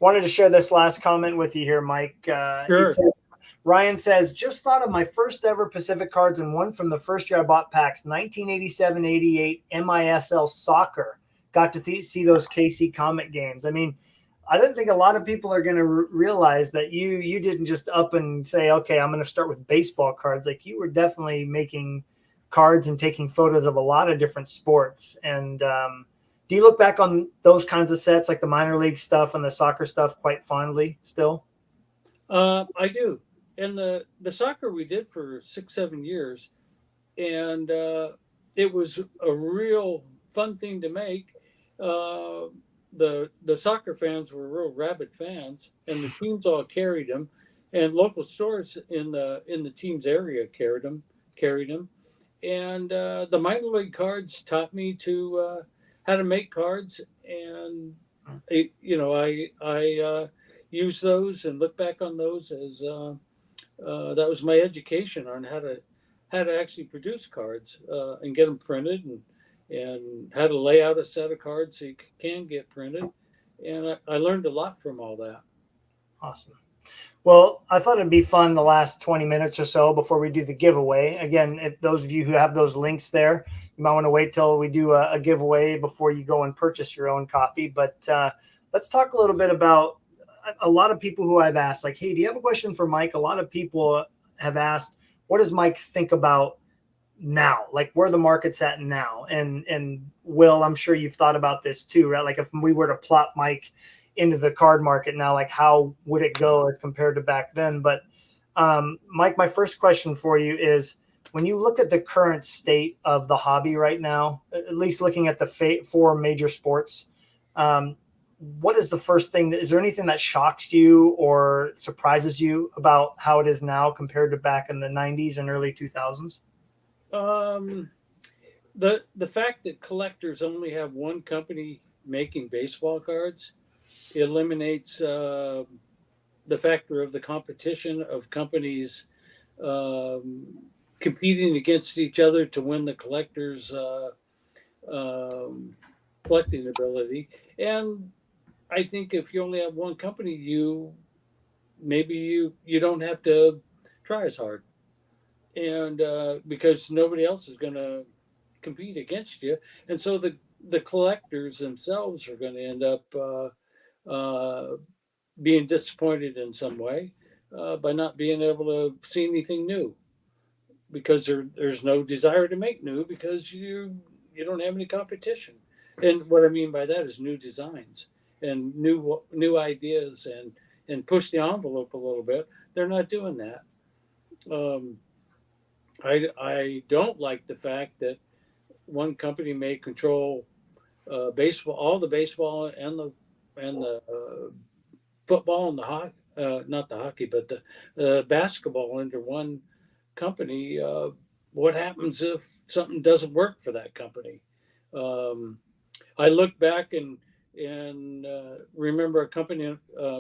Wanted to share this last comment with you here, Mike. It Sure. says, Ryan says, just thought of my first ever Pacific cards and one from the first year I bought packs, 1987-88 MISL soccer. Got to see those KC Comet games. I mean, I don't think a lot of people are going to realize that you didn't just up and say, okay, I'm going to start with baseball cards. Like, you were definitely making cards and taking photos of a lot of different sports. And do you look back on those kinds of sets, like the minor league stuff and the soccer stuff, quite fondly still? I do. And the soccer we did for 6-7 years, and it was a real fun thing to make. Uh, the soccer fans were real rabid fans, and the teams all carried them, and local stores in the team's area carried them, and the minor league cards taught me to how to make cards, and I use those and look back on those as that was my education on how to actually produce cards and get them printed, and how to lay out a set of cards so you can get printed. And I learned a lot from all that. Awesome. Well, I thought it'd be fun the last 20 minutes or so before we do the giveaway. Again, if those of you who have those links there, you might want to wait till we do a giveaway before you go and purchase your own copy. But let's talk a little bit about a lot of people who I've asked, like, hey, do you have a question for Mike? A lot of people have asked, what does Mike think about now, like where the market's at now? And Will, I'm sure you've thought about this too, right? Like, if we were to plot Mike into the card market now, like how would it go as compared to back then? But Mike, my first question for you is, when you look at the current state of the hobby right now, at least looking at the four major sports, what is the first thing is there anything that shocks you or surprises you about how it is now compared to back in the 90s and early 2000s? Um, the fact that collectors only have one company making baseball cards eliminates the factor of the competition of companies um, competing against each other to win the collector's um, collecting ability. And I think if you only have one company, maybe you don't have to try as hard, and because nobody else is going to compete against you, and so the collectors themselves are going to end up being disappointed in some way by not being able to see anything new, because there's no desire to make new, because you don't have any competition. And what I mean by that is new designs and new ideas, and push the envelope a little bit. They're not doing that. Um, I don't like the fact that one company may control baseball, all the baseball and the football and the hockey, not the hockey, but the basketball under one company. What happens if something doesn't work for that company? Um, I look back and remember a company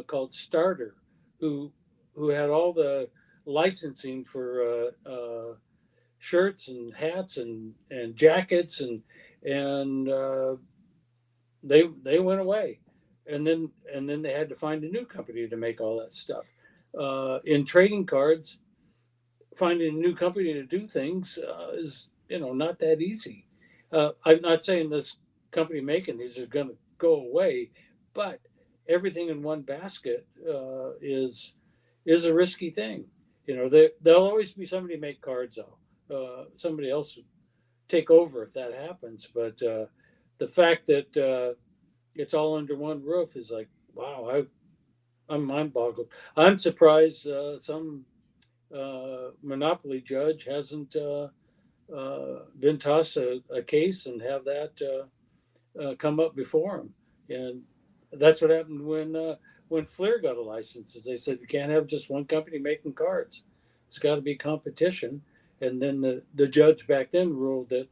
called Starter, who had all the licensing for shirts and hats and jackets, and they went away, and then they had to find a new company to make all that stuff. In trading cards, finding a new company to do things is not that easy. I'm not saying this company making these is going to go away, but everything in one basket is a risky thing. There'll always be somebody to make cards though. Somebody else will take over if that happens. But the fact that it's all under one roof is like, wow, I'm mind boggled. I'm surprised some monopoly judge hasn't been tossed a case and have that come up before him. And that's what happened when Fleer got a license. Is they said you can't have just one company making cards. It's got to be competition. And then the judge back then ruled that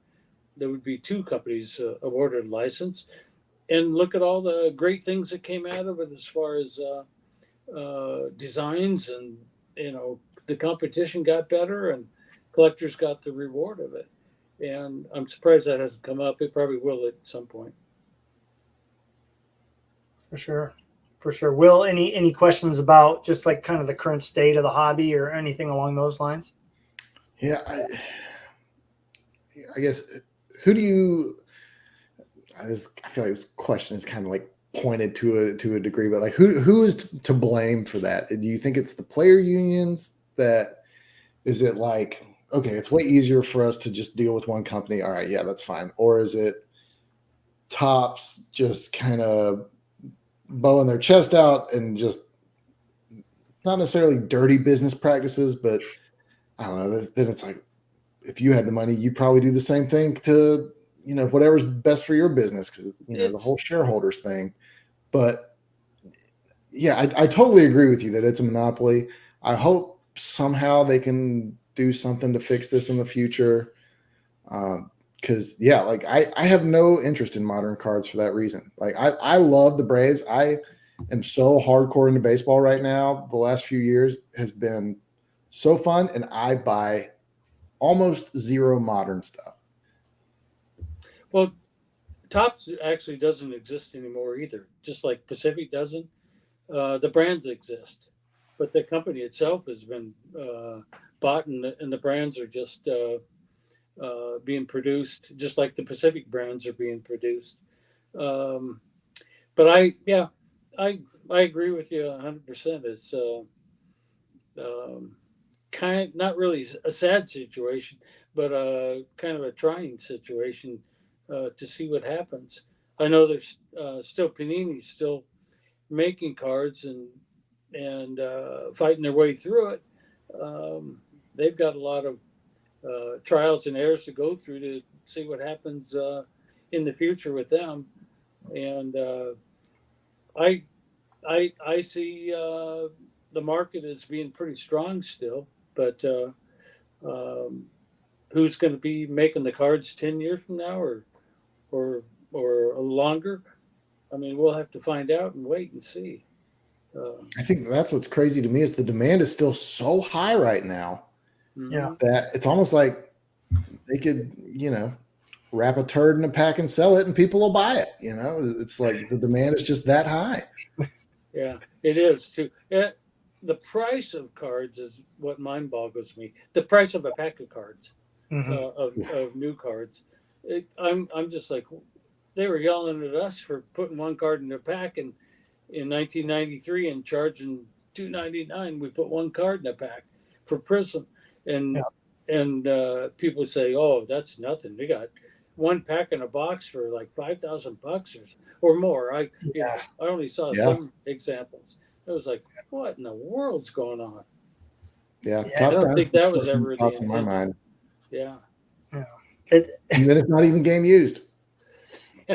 there would be two companies awarded a license. And look at all the great things that came out of it as far as designs, and the competition got better and collectors got the reward of it. And I'm surprised that hasn't come up. It probably will at some point. For sure. Will, any questions about just like kind of the current state of the hobby or anything along those lines? Yeah, I guess, who do you? I feel like this question is kind of like pointed to a degree, but like who is to blame for that? Do you think it's the player unions? That is it like, okay, it's way easier for us to just deal with one company. All right, yeah, that's fine. Or is it Topps just kind of bowing their chest out and just not necessarily dirty business practices, but I don't know. Then it's like, if you had the money, you'd probably do the same thing to, whatever's best for your business, because, the whole shareholders thing. But yeah, I totally agree with you that it's a monopoly. I hope somehow they can do something to fix this in the future. Because yeah, like I have no interest in modern cards for that reason. Like I love the Braves. I am so hardcore into baseball right now. The last few years has been so fun, and I buy almost zero modern stuff. Well, Topps actually doesn't exist anymore either. Just like Pacific doesn't. The brands exist, but the company itself has been bought, and the brands are just being produced, just like the Pacific brands are being produced. But I agree with you 100%. It's kind of not really a sad situation, but kind of a trying situation to see what happens. I know there's still Panini still making cards and fighting their way through it. They've got a lot of trials and errors to go through to see what happens in the future with them. And I see the market as being pretty strong still, but who's going to be making the cards 10 years from now or longer? I mean, we'll have to find out and wait and see. I think that's what's crazy to me is the demand is still so high right now. Yeah. That it's almost like they could, wrap a turd in a pack and sell it and people will buy it. It's like the demand is just that high. Yeah, it is too. The price of cards is what mind boggles me. The price of a pack of cards, of new cards. I'm just like, they were yelling at us for putting one card in their pack in 1993 and charging $2.99. We put one card in a pack for Prism, and people say, "Oh, that's nothing. We got one pack in a box for like $5,000 or more." I only saw some examples. It was like, what in the world's going on? Yeah, I don't think that was ever the in my mind. Yeah. And then it's not even game used.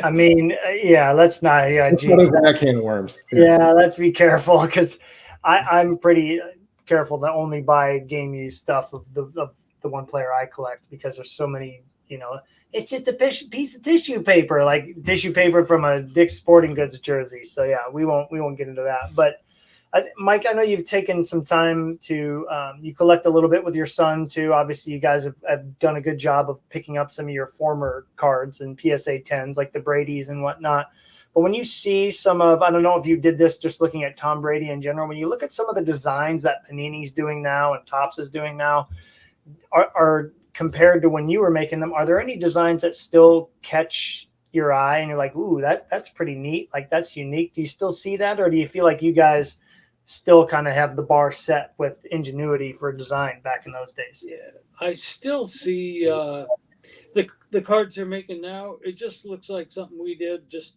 I mean, let's not. That can of worms. Yeah, let's be careful, because I'm pretty careful to only buy game used stuff of the one player I collect, because there's so many. It's just a piece of tissue paper, like tissue paper from a Dick's Sporting Goods jersey. So yeah, we won't get into that. But Mike, I know you've taken some time to you collect a little bit with your son too. Obviously, you guys have done a good job of picking up some of your former cards and PSA 10s, like the Brady's and whatnot. But when you see some of, I don't know if you did this just looking at Tom Brady in general, when you look at some of the designs that Panini's doing now and Topps is doing now, are compared to when you were making them, are there any designs that still catch your eye and you're like, ooh, that's pretty neat. Like that's unique. Do you still see that, or do you feel like you guys still kind of have the bar set with ingenuity for design back in those days? Yeah, I still see the cards they're making now. It just looks like something we did, just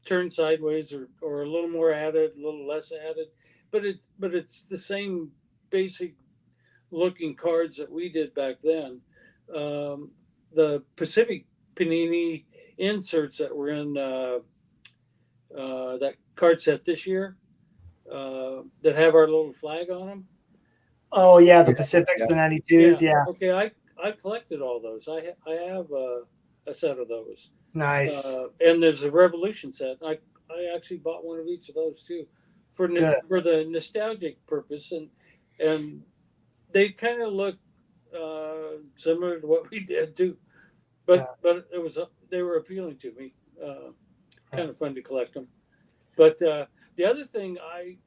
turned sideways or a little more added, a little less added. But it's the same basic looking cards that we did back then. The Pacific Panini inserts that were in that card set this year that have our little flag on them. Oh yeah, the Yeah, Pacifics, yeah. the 92s. Yeah, Okay. I collected all those. I have a set of those. nice, And there's a Revolution set. I actually bought one of each of those too, good. for the nostalgic purpose, and they kind of look similar to what we did too, Yeah. but it was they were appealing to me. Kind of fun to collect them. But the other thing I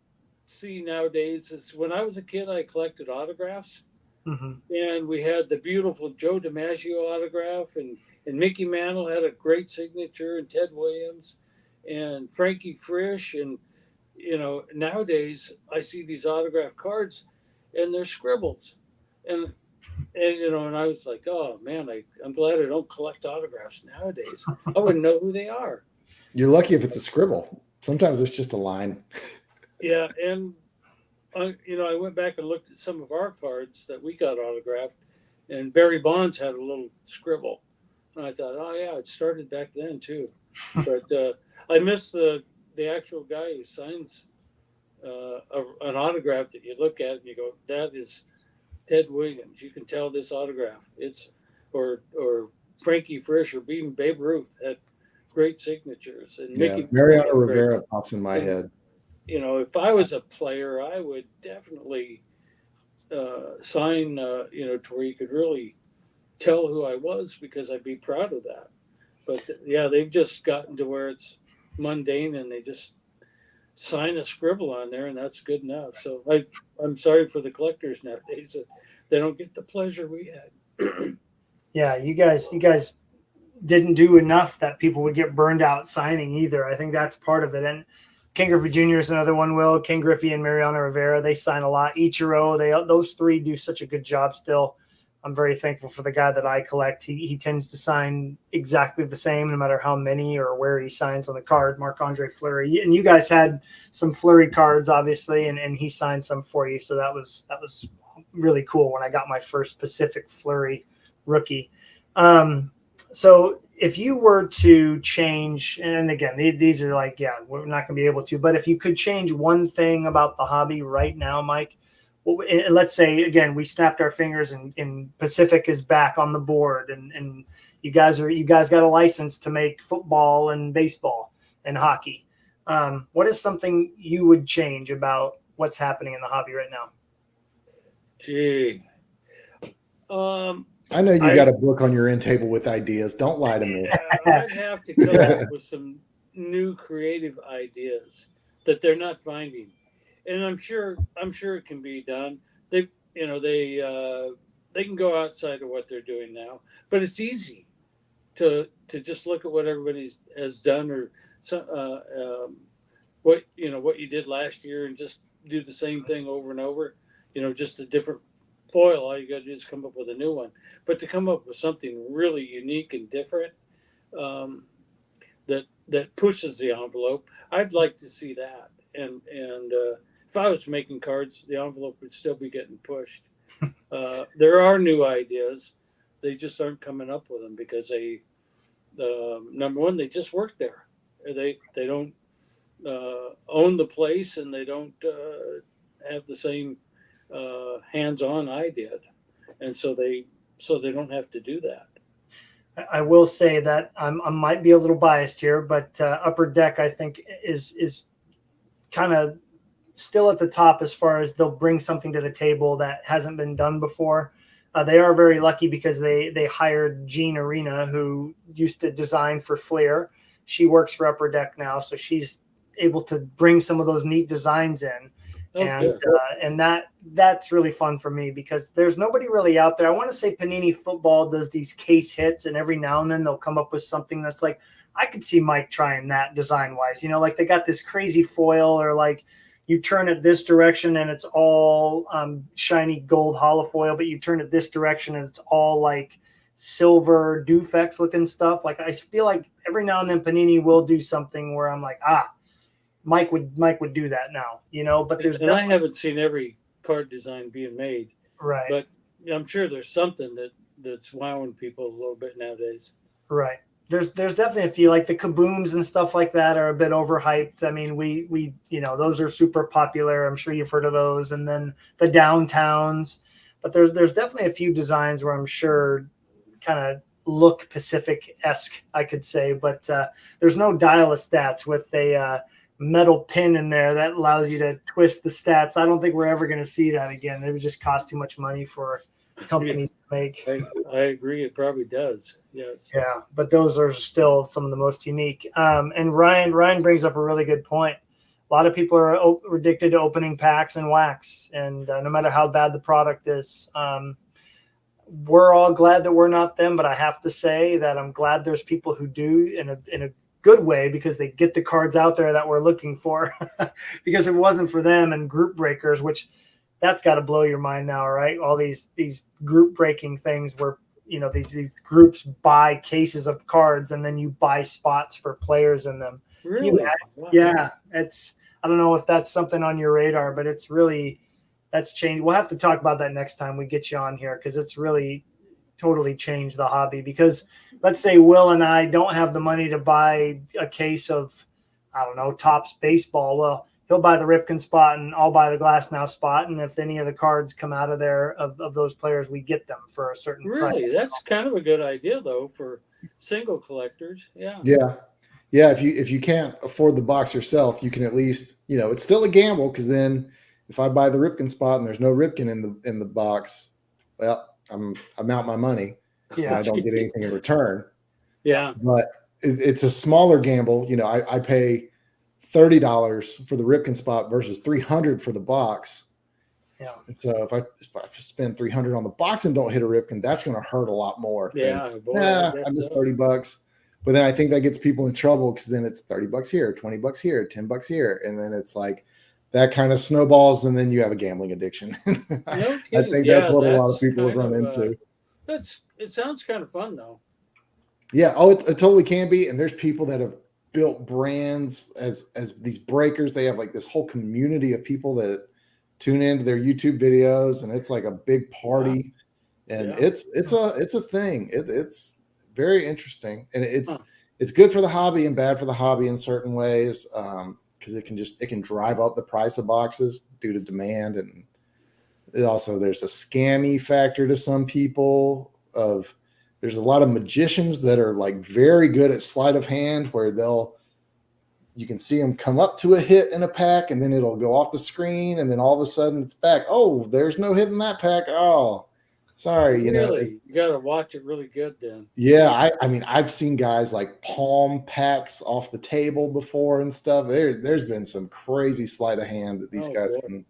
see nowadays is when I was a kid, I collected autographs, Hmm. and we had the beautiful Joe DiMaggio autograph, and Mickey Mantle had a great signature, and Ted Williams, and Frankie Frisch, and nowadays I see these autograph cards, and they're scribbles, and and I was like, oh man, I'm glad I don't collect autographs nowadays. I wouldn't know who they are. You're lucky if it's a scribble. Sometimes it's just a line. Yeah, and I went back and looked at some of our cards that we got autographed, and Barry Bonds had a little scribble, and I thought, oh yeah, it started back then too. But I miss the actual guy who signs an autograph that you look at and you go, that is Ted Williams. You can tell this autograph. It's or Frankie Frisch or even Babe Ruth had great signatures, and Yeah, Mickey Mariano had great. Rivera pops in my head. If I was a player, I would definitely sign, to where you could really tell who I was, because I'd be proud of that. But yeah, they've just gotten to where it's mundane, and they just sign a scribble on there, and that's good enough. So I'm sorry for the collectors nowadays that they don't get the pleasure we had. Yeah, you guys didn't do enough that people would get burned out signing either. I think that's part of it. And Ken Griffey Jr. is another one. Will Ken Griffey and Mariano Rivera, they sign a lot. Ichiro, those three do such a good job still. I'm very thankful for the guy that I collect. He tends to sign exactly the same, no matter how many or where he signs on the card. Marc-Andre Fleury, and you guys had some Fleury cards, obviously, and he signed some for you. So that was really cool when I got my first Pacific Fleury rookie. So if you were to change, and again, these are like, yeah, we're not going to be able to, but if you could change one thing about the hobby right now, Mike, let's say, again, we snapped our fingers and Pacific is back on the board, and you guys got a license to make football and baseball and hockey. What is something you would change about what's happening in the hobby right now? Gee. I know you got a book on your end table with ideas. Don't lie to me. Yeah, I'd have to come up with some new creative ideas that they're not finding, and I'm sure it can be done. They can go outside of what they're doing now, but it's easy to just look at what everybody has done, or what you did last year, and just do the same thing over and over. Just a different foil. All you got to do is come up with a new one. But to come up with something really unique and different, that pushes the envelope, I'd like to see that. And if I was making cards, the envelope would still be getting pushed. There are new ideas. They just aren't coming up with them because number one, they just work there. They don't own the place, and they don't have the same hands-on I did, and so they don't have to do that. I will say that I might be a little biased here, but Upper Deck, I think, is kind of still at the top as far as they'll bring something to the table that hasn't been done before. They are very lucky because they hired Jean Arena, who used to design for Fleer. She works for Upper Deck now, so she's able to bring some of those neat designs in. And that's really fun for me because there's nobody really out there. I want to say Panini Football does these case hits, and every now and then they'll come up with something that's like I could see Mike trying that design wise. You know, like they got this crazy foil, or like you turn it this direction and it's all shiny gold holofoil, but you turn it this direction and it's all like silver Dufex looking stuff. Like I feel like every now and then Panini will do something where I'm like, Mike would do that now, you know. But there's and I haven't seen every card design being made, right, but I'm sure there's something that's wowing people a little bit nowadays. right. There's definitely a few, like the kabooms and stuff like that are a bit overhyped. I mean, we you know, those are super popular. I'm sure you've heard of those. And then the downtowns, but there's definitely a few designs where I'm sure kind of look Pacific-esque, I could say, but there's no dial of stats with a metal pin in there that allows you to twist the stats. I don't think we're ever going to see that again. It would just cost too much money for companies to make. I agree. It probably does. Yes. Yeah, but those are still some of the most unique. And Ryan brings up a really good point. A lot of people are addicted to opening packs and wax, and no matter how bad the product is, we're all glad that we're not them. But I have to say that I'm glad there's people who do in a good way, because they get the cards out there that we're looking for. Because if it wasn't for them and group breakers, which that's got to blow your mind now, right? All these group breaking things where, you know, these groups buy cases of cards and then you buy spots for players in them. Really? Wow. Yeah, I don't know if that's something on your radar, but that's changed. We'll have to talk about that next time we get you on here, because it's really totally changed the hobby. Because let's say Will and I don't have the money to buy a case of, I don't know, Topps baseball. Well, he'll buy the Ripken spot and I'll buy the Glass Now spot. And if any of the cards come out of there of those players, we get them for a certain price. Really? That's kind of a good idea, though, for single collectors. Yeah. Yeah. Yeah. If you can't afford the box yourself, you can at least, you know, it's still a gamble, because then if I buy the Ripken spot and there's no Ripken in the box, well, I'm out my money. Yeah. And I don't get anything in return. Yeah. But it's a smaller gamble. You know, I pay $30 for the Ripken spot versus $300 for the box. Yeah. And so if I spend $300 on the box and don't hit a Ripken, that's going to hurt a lot more. Yeah. I missed $30. But then I think that gets people in trouble, because then it's $30 here, $20 here, $10 here. And then it's like that kind of snowballs. And then you have a gambling addiction. No I think that's what a lot of people have run into. It sounds kind of fun, though. Yeah. Oh, it totally can be. And there's people that have built brands as these breakers. They have like this whole community of people that tune into their YouTube videos, and it's like a big party. Wow. And yeah. it's a thing. It's very interesting, and it's good for the hobby and bad for the hobby in certain ways, because it can drive up the price of boxes due to demand, and there's a scammy factor to some people. There's a lot of magicians that are like very good at sleight of hand, where you can see them come up to a hit in a pack and then it'll go off the screen, and then all of a sudden it's back. Oh, there's no hit in that pack. Oh, sorry. You got to watch it really good then. Yeah. I mean, I've seen guys like palm packs off the table before and stuff. There's been some crazy sleight of hand that these guys can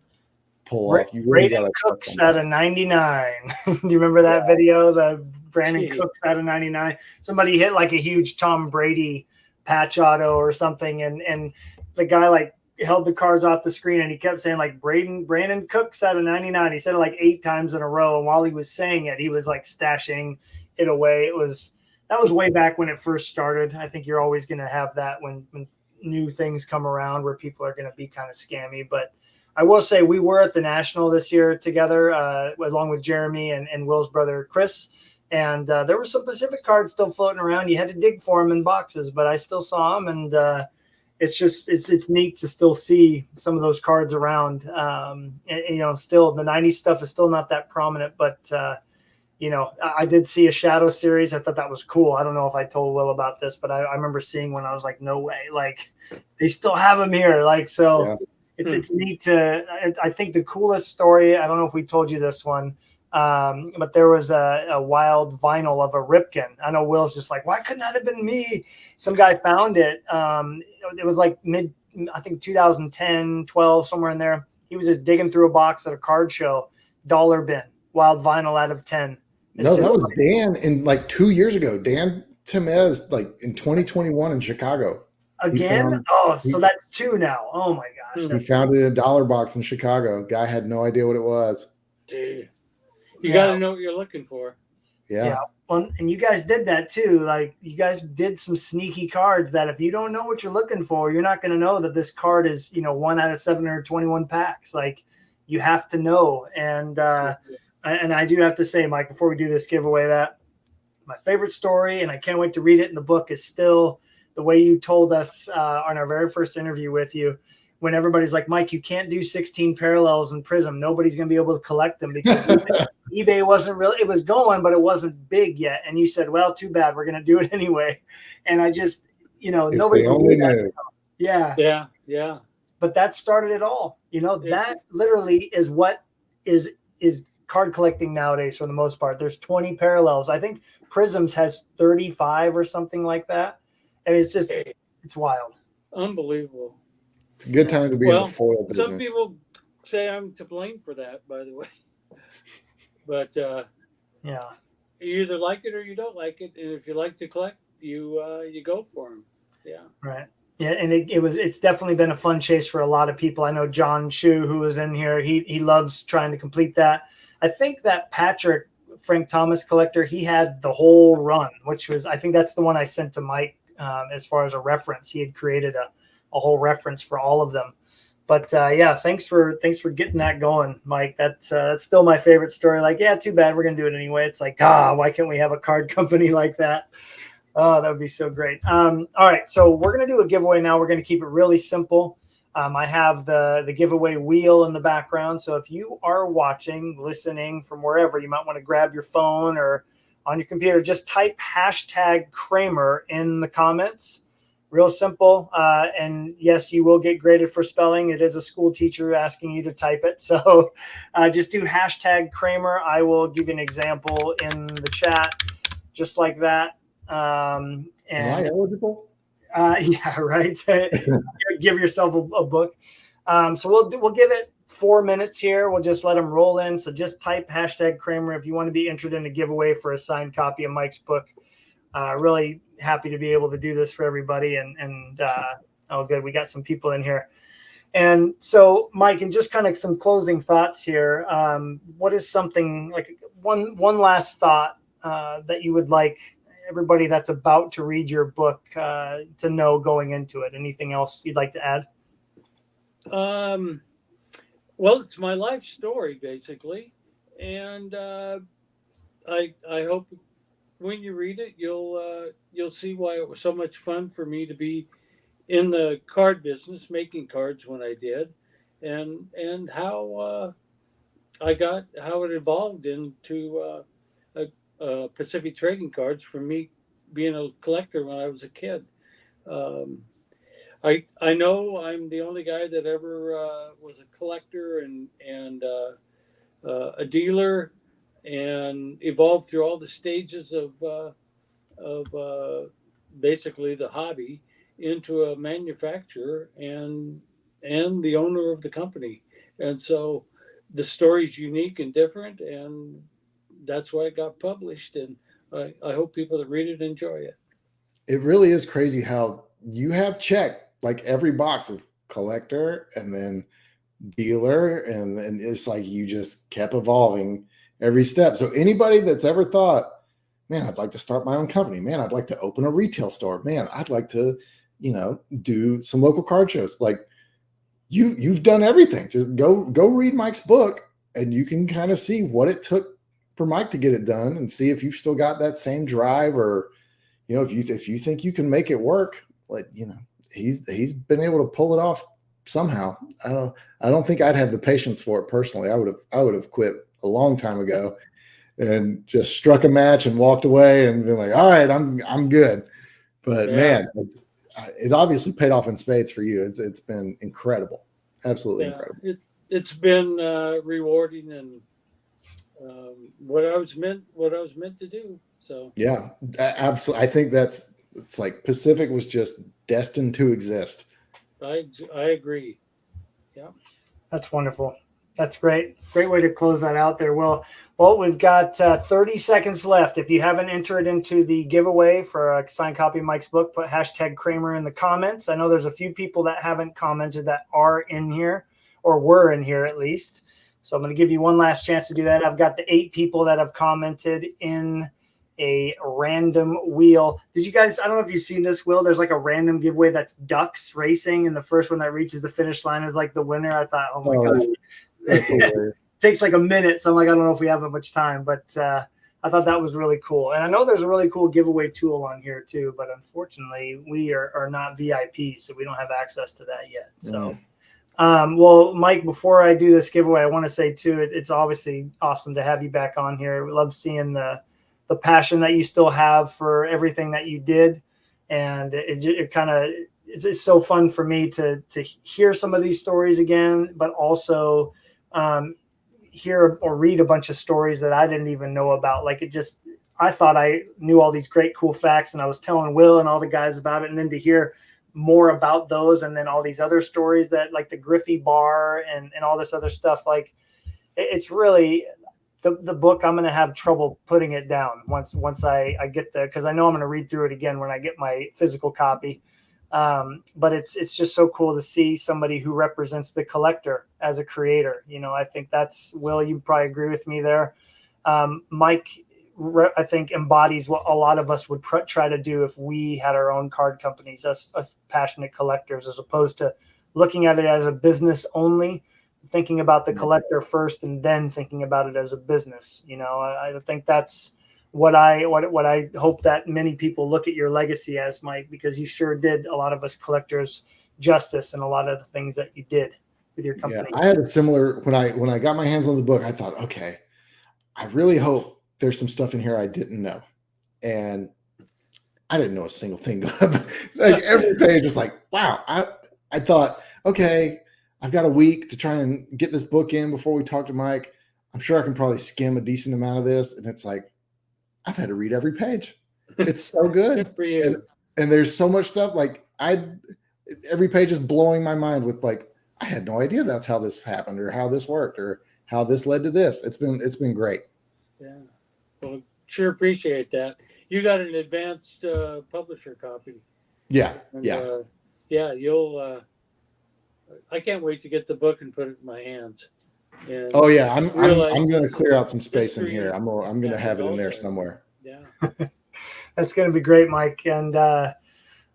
pull off. You really got to Cooks out of 99. Do you remember that video? The Brandon Cooks out of 99. Somebody hit like a huge Tom Brady patch auto or something, and the guy like held the cards off the screen and he kept saying like Brandon Cooks out of 99. He said it like 8 times in a row, and while he was saying it, he was like stashing it away. That was way back when it first started. I think you're always going to have that when new things come around where people are going to be kind of scammy. But I will say we were at the National this year together, along with Jeremy and Will's brother Chris. And there were some Pacific cards still floating around. You had to dig for them in boxes, but I still saw them. And it's neat to still see some of those cards around. And, still the 90s stuff is still not that prominent, but I did see a Shadow series. I thought that was cool. I don't know if I told Will about this, but I remember seeing one. I was like, no way. Like they still have them here. Like, so yeah. It's neat to, I think the coolest story, I don't know if we told you this one, but there was a wild vinyl of a Ripken. I know Will's just like, why couldn't that have been me? Some guy found it. It was like I think 2010, 12, somewhere in there. He was just digging through a box at a card show, dollar bin, wild vinyl out of 10. No, that was Dan in like 2 years ago. Dan Temez, like in 2021 in Chicago. Again? So that's 2 now. Oh my gosh. He found it in a dollar box in Chicago. Guy had no idea what it was. Dude, you got to know what you're looking for. Yeah. Well, and you guys did that too. Like you guys did some sneaky cards that if you don't know what you're looking for, you're not going to know that this card is, 1 out of 721 packs. Like you have to know. And I do have to say, Mike, before we do this giveaway, that my favorite story, and I can't wait to read it in the book, is still the way you told us on our very first interview with you, when everybody's like, Mike, you can't do 16 parallels in Prism. Nobody's going to be able to collect them because eBay wasn't really, it was going, but it wasn't big yet. And you said, well, too bad. We're going to do it anyway. And I just, nobody only knew. Yeah. Yeah. But that started it all. That literally is what is card collecting nowadays for the most part. There's 20 parallels. I think Prisms has 35 or something like that. And it's just, it's wild. Unbelievable. It's a good time to be in the foil business. Some people say I'm to blame for that, by the way. But you either like it or you don't like it. And if you like to collect, you go for them. Yeah. Right. Yeah, and it's definitely been a fun chase for a lot of people. I know John Shu, who was in here, he loves trying to complete that. I think that Patrick Frank Thomas collector, he had the whole run, which was, I think that's the one I sent to Mike as far as a reference. He had created a whole reference for all of them. But thanks for getting that going, Mike. That's still my favorite story. Like, yeah, too bad, we're gonna do it anyway. It's like, why can't we have a card company like that? Oh, that would be so great. All right, so we're going to do a giveaway now. We're going to keep it really simple. I have the giveaway wheel in the background. So if you are watching, listening from wherever, you might want to grab your phone or on your computer, just type #Cramer in the comments. Real simple. And yes, you will get graded for spelling. It is a school teacher asking you to type it. So just do #Cramer. I will give you an example in the chat, just like that. Am I eligible? Yeah, right. Give yourself a book. So we'll give it 4 minutes here. We'll just let them roll in. So just type #Cramer if you want to be entered in a giveaway for a signed copy of Mike's book. Really happy to be able to do this for everybody. And oh, good, we got some people in here. And so, Mike, and just kind of some closing thoughts here. What is something like one last thought that you would like everybody that's about to read your book to know going into it? Anything else you'd like to add? Well, it's my life story basically, and I hope when you read it, you'll see why it was so much fun for me to be in the card business, making cards when I did, and how it evolved into Pacific Trading Cards from me being a collector when I was a kid. I know I'm the only guy that ever was a collector and a dealer, and evolved through all the stages of basically the hobby into a manufacturer and the owner of the company. And so the story's unique and different, and that's why it got published. And I hope people that read it enjoy it. It really is crazy how you have checked like every box of collector and then dealer, and it's like you just kept evolving every step. So anybody that's ever thought, man, I'd like to start my own company, man, I'd like to open a retail store, man, I'd like to, do some local card shows, like you've done everything. Just go read Mike's book, and you can kind of see what it took for Mike to get it done, and see if you've still got that same drive, or if you think you can make it work. Like, he's been able to pull it off somehow. I don't think I'd have the patience for it personally. I would have quit a long time ago and just struck a match and walked away and been like, all right, I'm good. But man, it obviously paid off in spades for you. It's been incredible. Absolutely incredible. It's been rewarding, and what I was meant to do. So yeah, absolutely. I think it's like Pacific was just destined to exist. I agree. Yeah, that's wonderful. That's great. Great way to close that out there. Well, we've got 30 seconds left. If you haven't entered into the giveaway for a signed copy of Mike's book, put hashtag Cramer in the comments. I know there's a few people that haven't commented that are in here, or were in here at least. So I'm going to give you one last chance to do that. I've got the 8 people that have commented in a random wheel. Did you guys, I don't know if you've seen this, Will, there's like a random giveaway that's ducks racing, and the first one that reaches the finish line is like the winner. I thought, oh my God. It takes like a minute, so I'm like, I don't know if we have that much time, but I thought that was really cool. And I know there's a really cool giveaway tool on here too, but unfortunately we are not VIP, so we don't have access to that yet. So well, Mike, before I do this giveaway, I want to say too, it's obviously awesome to have you back on here. We love seeing the passion that you still have for everything that you did, and it kind of, it's so fun for me to hear some of these stories again, but also hear or read a bunch of stories that I didn't even know about. Like I thought I knew all these great, cool facts, and I was telling Will and all the guys about it. And then to hear more about those, and then all these other stories that, like the Griffey bar and all this other stuff, like it's really the book. I'm going to have trouble putting it down once I get the, because I know I'm going to read through it again when I get my physical copy. But it's just so cool to see somebody who represents the collector as a creator. You know, I think that's, Will, you probably agree with me there. Mike, I think, embodies what a lot of us would try to do if we had our own card companies, us passionate collectors, as opposed to looking at it as a business only, thinking about the collector first and then thinking about it as a business. You know, I think that's what I hope that many people look at your legacy as, Mike, because you sure did a lot of us collectors justice and a lot of the things that you did with your company. Yeah, I had a similar, when I got my hands on the book, I thought, okay, I really hope there's some stuff in here I didn't know. And I didn't know a single thing. Like every page was like, wow. I thought, okay, I've got a week to try and get this book in before we talk to Mike. I'm sure I can probably skim a decent amount of this. And it's like, I've had to read every page. It's so good. Good for you. And there's so much stuff. Like every page is blowing my mind with, like, I had no idea that's how this happened, or how this worked, or how this led to this. It's been great. Yeah. Well, sure appreciate that. You got an advanced publisher copy. Yeah. And, yeah. Yeah. You'll, I can't wait to get the book and put it in my hands. And Oh yeah, I'm going to this clear out some space in history here. I'm going to have it in there somewhere. Yeah. That's going to be great, Mike. And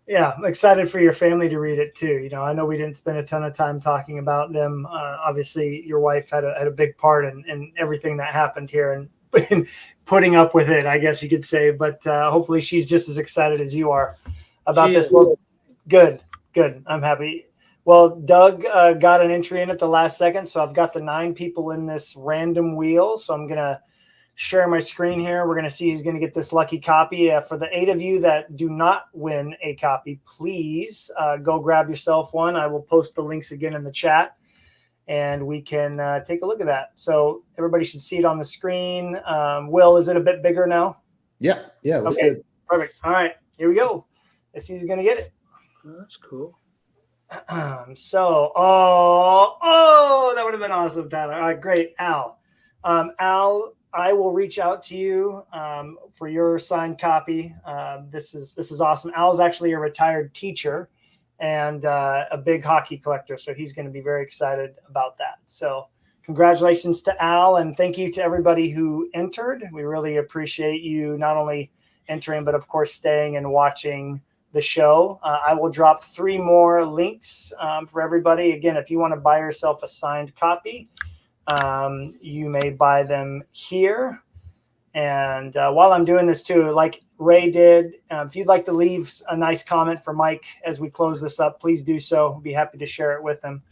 yeah, I'm excited for your family to read it too. You know, I know we didn't spend a ton of time talking about them. Obviously, your wife had a big part in everything that happened here, and putting up with it, I guess you could say. But hopefully, she's just as excited as you are about this book. Good. I'm happy. Well, Doug got an entry in at the last second, so I've got the 9 people in this random wheel. So I'm going to share my screen here. We're going to see who's going to get this lucky copy. For the 8 of you that do not win a copy, please go grab yourself one. I will post the links again in the chat, and we can take a look at that. So everybody should see it on the screen. Will, is it a bit bigger now? Yeah, looks Okay, good. perfect. All right, here we go. Let's see who's going to get it. Oh, that's cool. So, that would have been awesome, Tyler. All right, great. Al, I will reach out to you for your signed copy. This is awesome. Al's actually a retired teacher and a big hockey collector, so he's going to be very excited about that. So congratulations to Al, and thank you to everybody who entered. We really appreciate you not only entering, but of course staying and watching the show. I will drop 3 more links for everybody. Again, if you want to buy yourself a signed copy, you may buy them here. And while I'm doing this too, like Ray did, if you'd like to leave a nice comment for Mike as we close this up, please do so. I'll be happy to share it with him.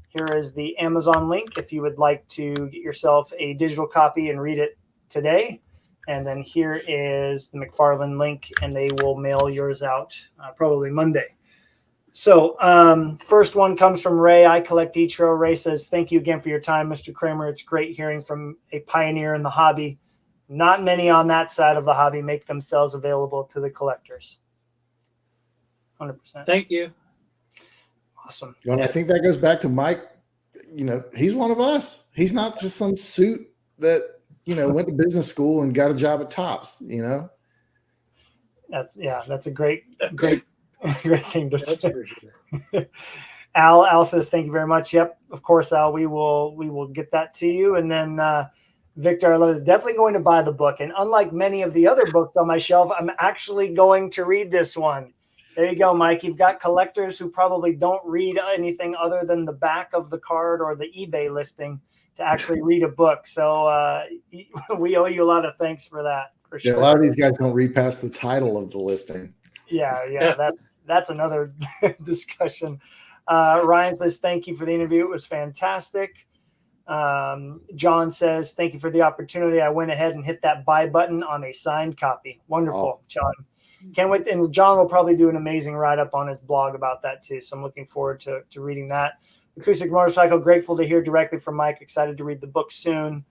Here is the Amazon link if you would like to get yourself a digital copy and read it today. And then here is the McFarland link, and they will mail yours out probably Monday. So first one comes from Ray. I collect Etro. Ray says, thank you again for your time, Mr. Cramer. It's great hearing from a pioneer in the hobby. Not many on that side of the hobby make themselves available to the collectors. 100%. Thank you. Awesome. And I think that goes back to Mike he's one of us. He's not just some suit that, went to business school and got a job at Tops, That's a great great thing to That's say. for sure. Al says, thank you very much. Yep, of course, Al, we will get that to you. And then Victor, I love it. Definitely going to buy the book. And unlike many of the other books on my shelf, I'm actually going to read this one. There you go, Mike. You've got collectors who probably don't read anything other than the back of the card or the eBay listing to actually read a book. So we owe you a lot of thanks for that, for sure. Yeah, a lot of these guys don't read past the title of the listing. Yeah, that's another discussion. Ryan says, thank you for the interview. It was fantastic. John says, thank you for the opportunity. I went ahead and hit that buy button on a signed copy. Wonderful, Awesome. John. Can't wait. And John will probably do an amazing write-up on his blog about that too. So I'm looking forward to reading that. Acoustic Motorcycle, grateful to hear directly from Mike. Excited to read the book soon.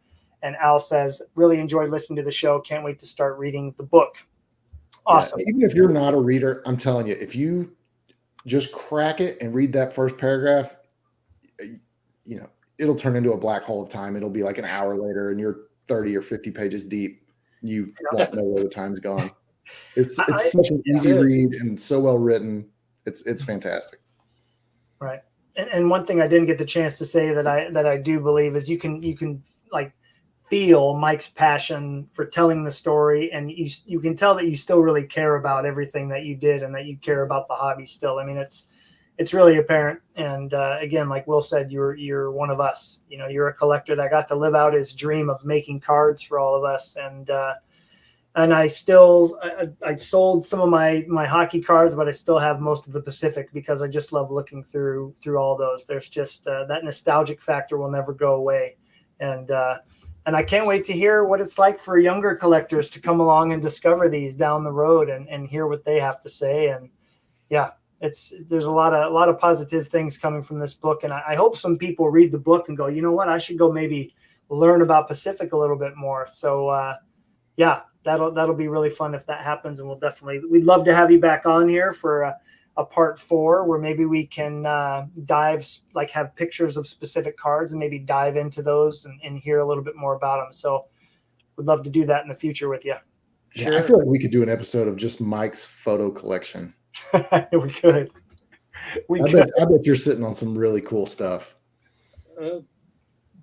And Al says, really enjoyed listening to the show. Can't wait to start reading the book. Awesome. Yeah, even if you're not a reader, I'm telling you, if you just crack it and read that first paragraph, it'll turn into a black hole of time. It'll be like an hour later and you're 30 or 50 pages deep. You won't know where the time's gone. It's such an easy read and so well written. It's fantastic. Right. And one thing I didn't get the chance to say that I do believe is you can like feel Mike's passion for telling the story, and you can tell that you still really care about everything that you did and that you care about the hobby still. I mean, it's really apparent. And again, like Will said, you're one of us. You're a collector that got to live out his dream of making cards for all of us. And I still I sold some of my hockey cards, but I still have most of the Pacific because I just love looking through all those. There's just that nostalgic factor will never go away. And I can't wait to hear what it's like for younger collectors to come along and discover these down the road and hear what they have to say. And yeah, there's a lot of positive things coming from this book. And I hope some people read the book and go, you know what, I should go maybe learn about Pacific a little bit more. So yeah, that'll be really fun if that happens. And we'd love to have you back on here for a part 4 where maybe we can have pictures of specific cards and maybe dive into those and hear a little bit more about them. So we'd love to do that in the future with you. Sure. Yeah, I feel like we could do an episode of just Mike's photo collection. We could. I bet you're sitting on some really cool stuff.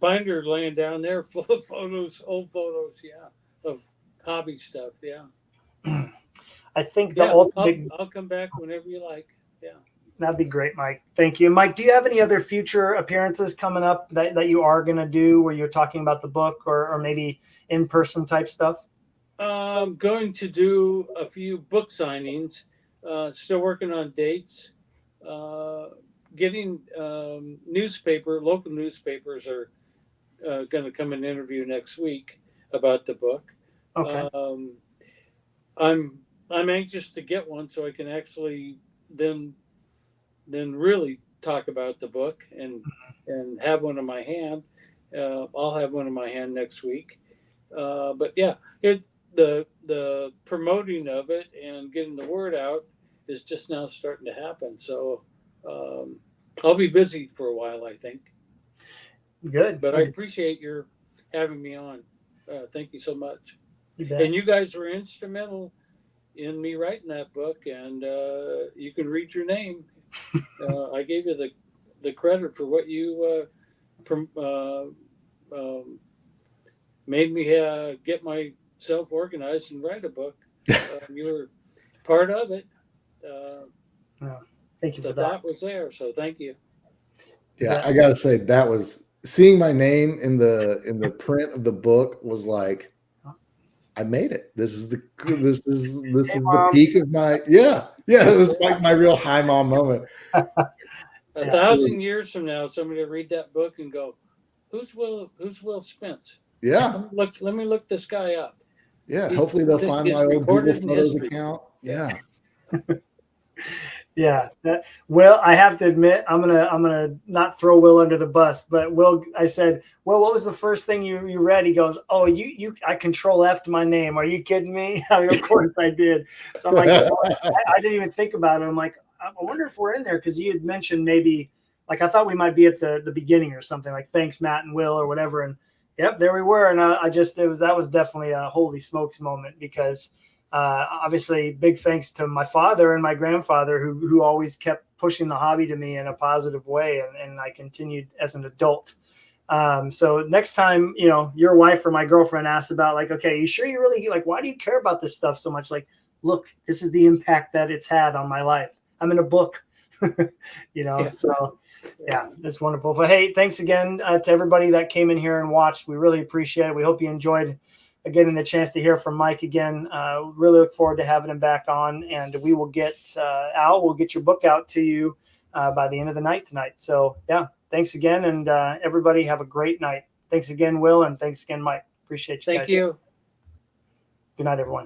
Binder laying down there full of photos, old photos, yeah, of hobby stuff, yeah. I think I'll come back whenever you like. Yeah. That'd be great, Mike. Thank you. Mike, do you have any other future appearances coming up that you are going to do where you're talking about the book or maybe in-person type stuff? I'm going to do a few book signings. Still working on dates. Getting local newspapers are going to come and interview next week about the book. Okay. I'm anxious to get one so I can actually then really talk about the book and have one in my hand. I'll have one in my hand next week. But yeah, the promoting of it and getting the word out is just now starting to happen. So I'll be busy for a while, I think. Good. But I appreciate your having me on. Thank you so much. And you guys were instrumental in me writing that book, and you can read your name. I gave you the credit for what you made me get myself organized and write a book. You were part of it. Thank you for the that. thought was there, so thank you. Yeah, I gotta say that was seeing my name in the print of the book was like, I made it. This is the peak of my it was like my real high mom moment. 1,000 years from now, somebody will read that book and go, "Who's Will Spence?" Yeah. Let me look this guy up. Yeah. Hopefully they'll find my old Google Photos account. Yeah. Yeah. Will, I have to admit, I'm gonna not throw Will under the bus, but Will, I said, well, what was the first thing you read? He goes, oh, I control F'd my name. Are you kidding me? I mean, of course I did. So I'm like, I didn't even think about it. I'm like, I wonder if we're in there because you had mentioned maybe like I thought we might be at the beginning or something, like thanks Matt and Will or whatever. And yep, there we were. And that was definitely a holy smokes moment, because obviously big thanks to my father and my grandfather who always kept pushing the hobby to me in a positive way. And I continued as an adult. So next time, your wife or my girlfriend asks about like, okay, you sure you really like, why do you care about this stuff so much? Like, look, this is the impact that it's had on my life. I'm in a book, Yeah. So yeah, it's wonderful. But hey, thanks again to everybody that came in here and watched. We really appreciate it. We hope you enjoyed getting the chance to hear from Mike again. Really look forward to having him back on, and we will get Al, we'll get your book out to you by the end of the night tonight. So yeah, thanks again. And everybody have a great night. Thanks again, Will. And thanks again, Mike. Appreciate you guys. Thank you. Good night, everyone.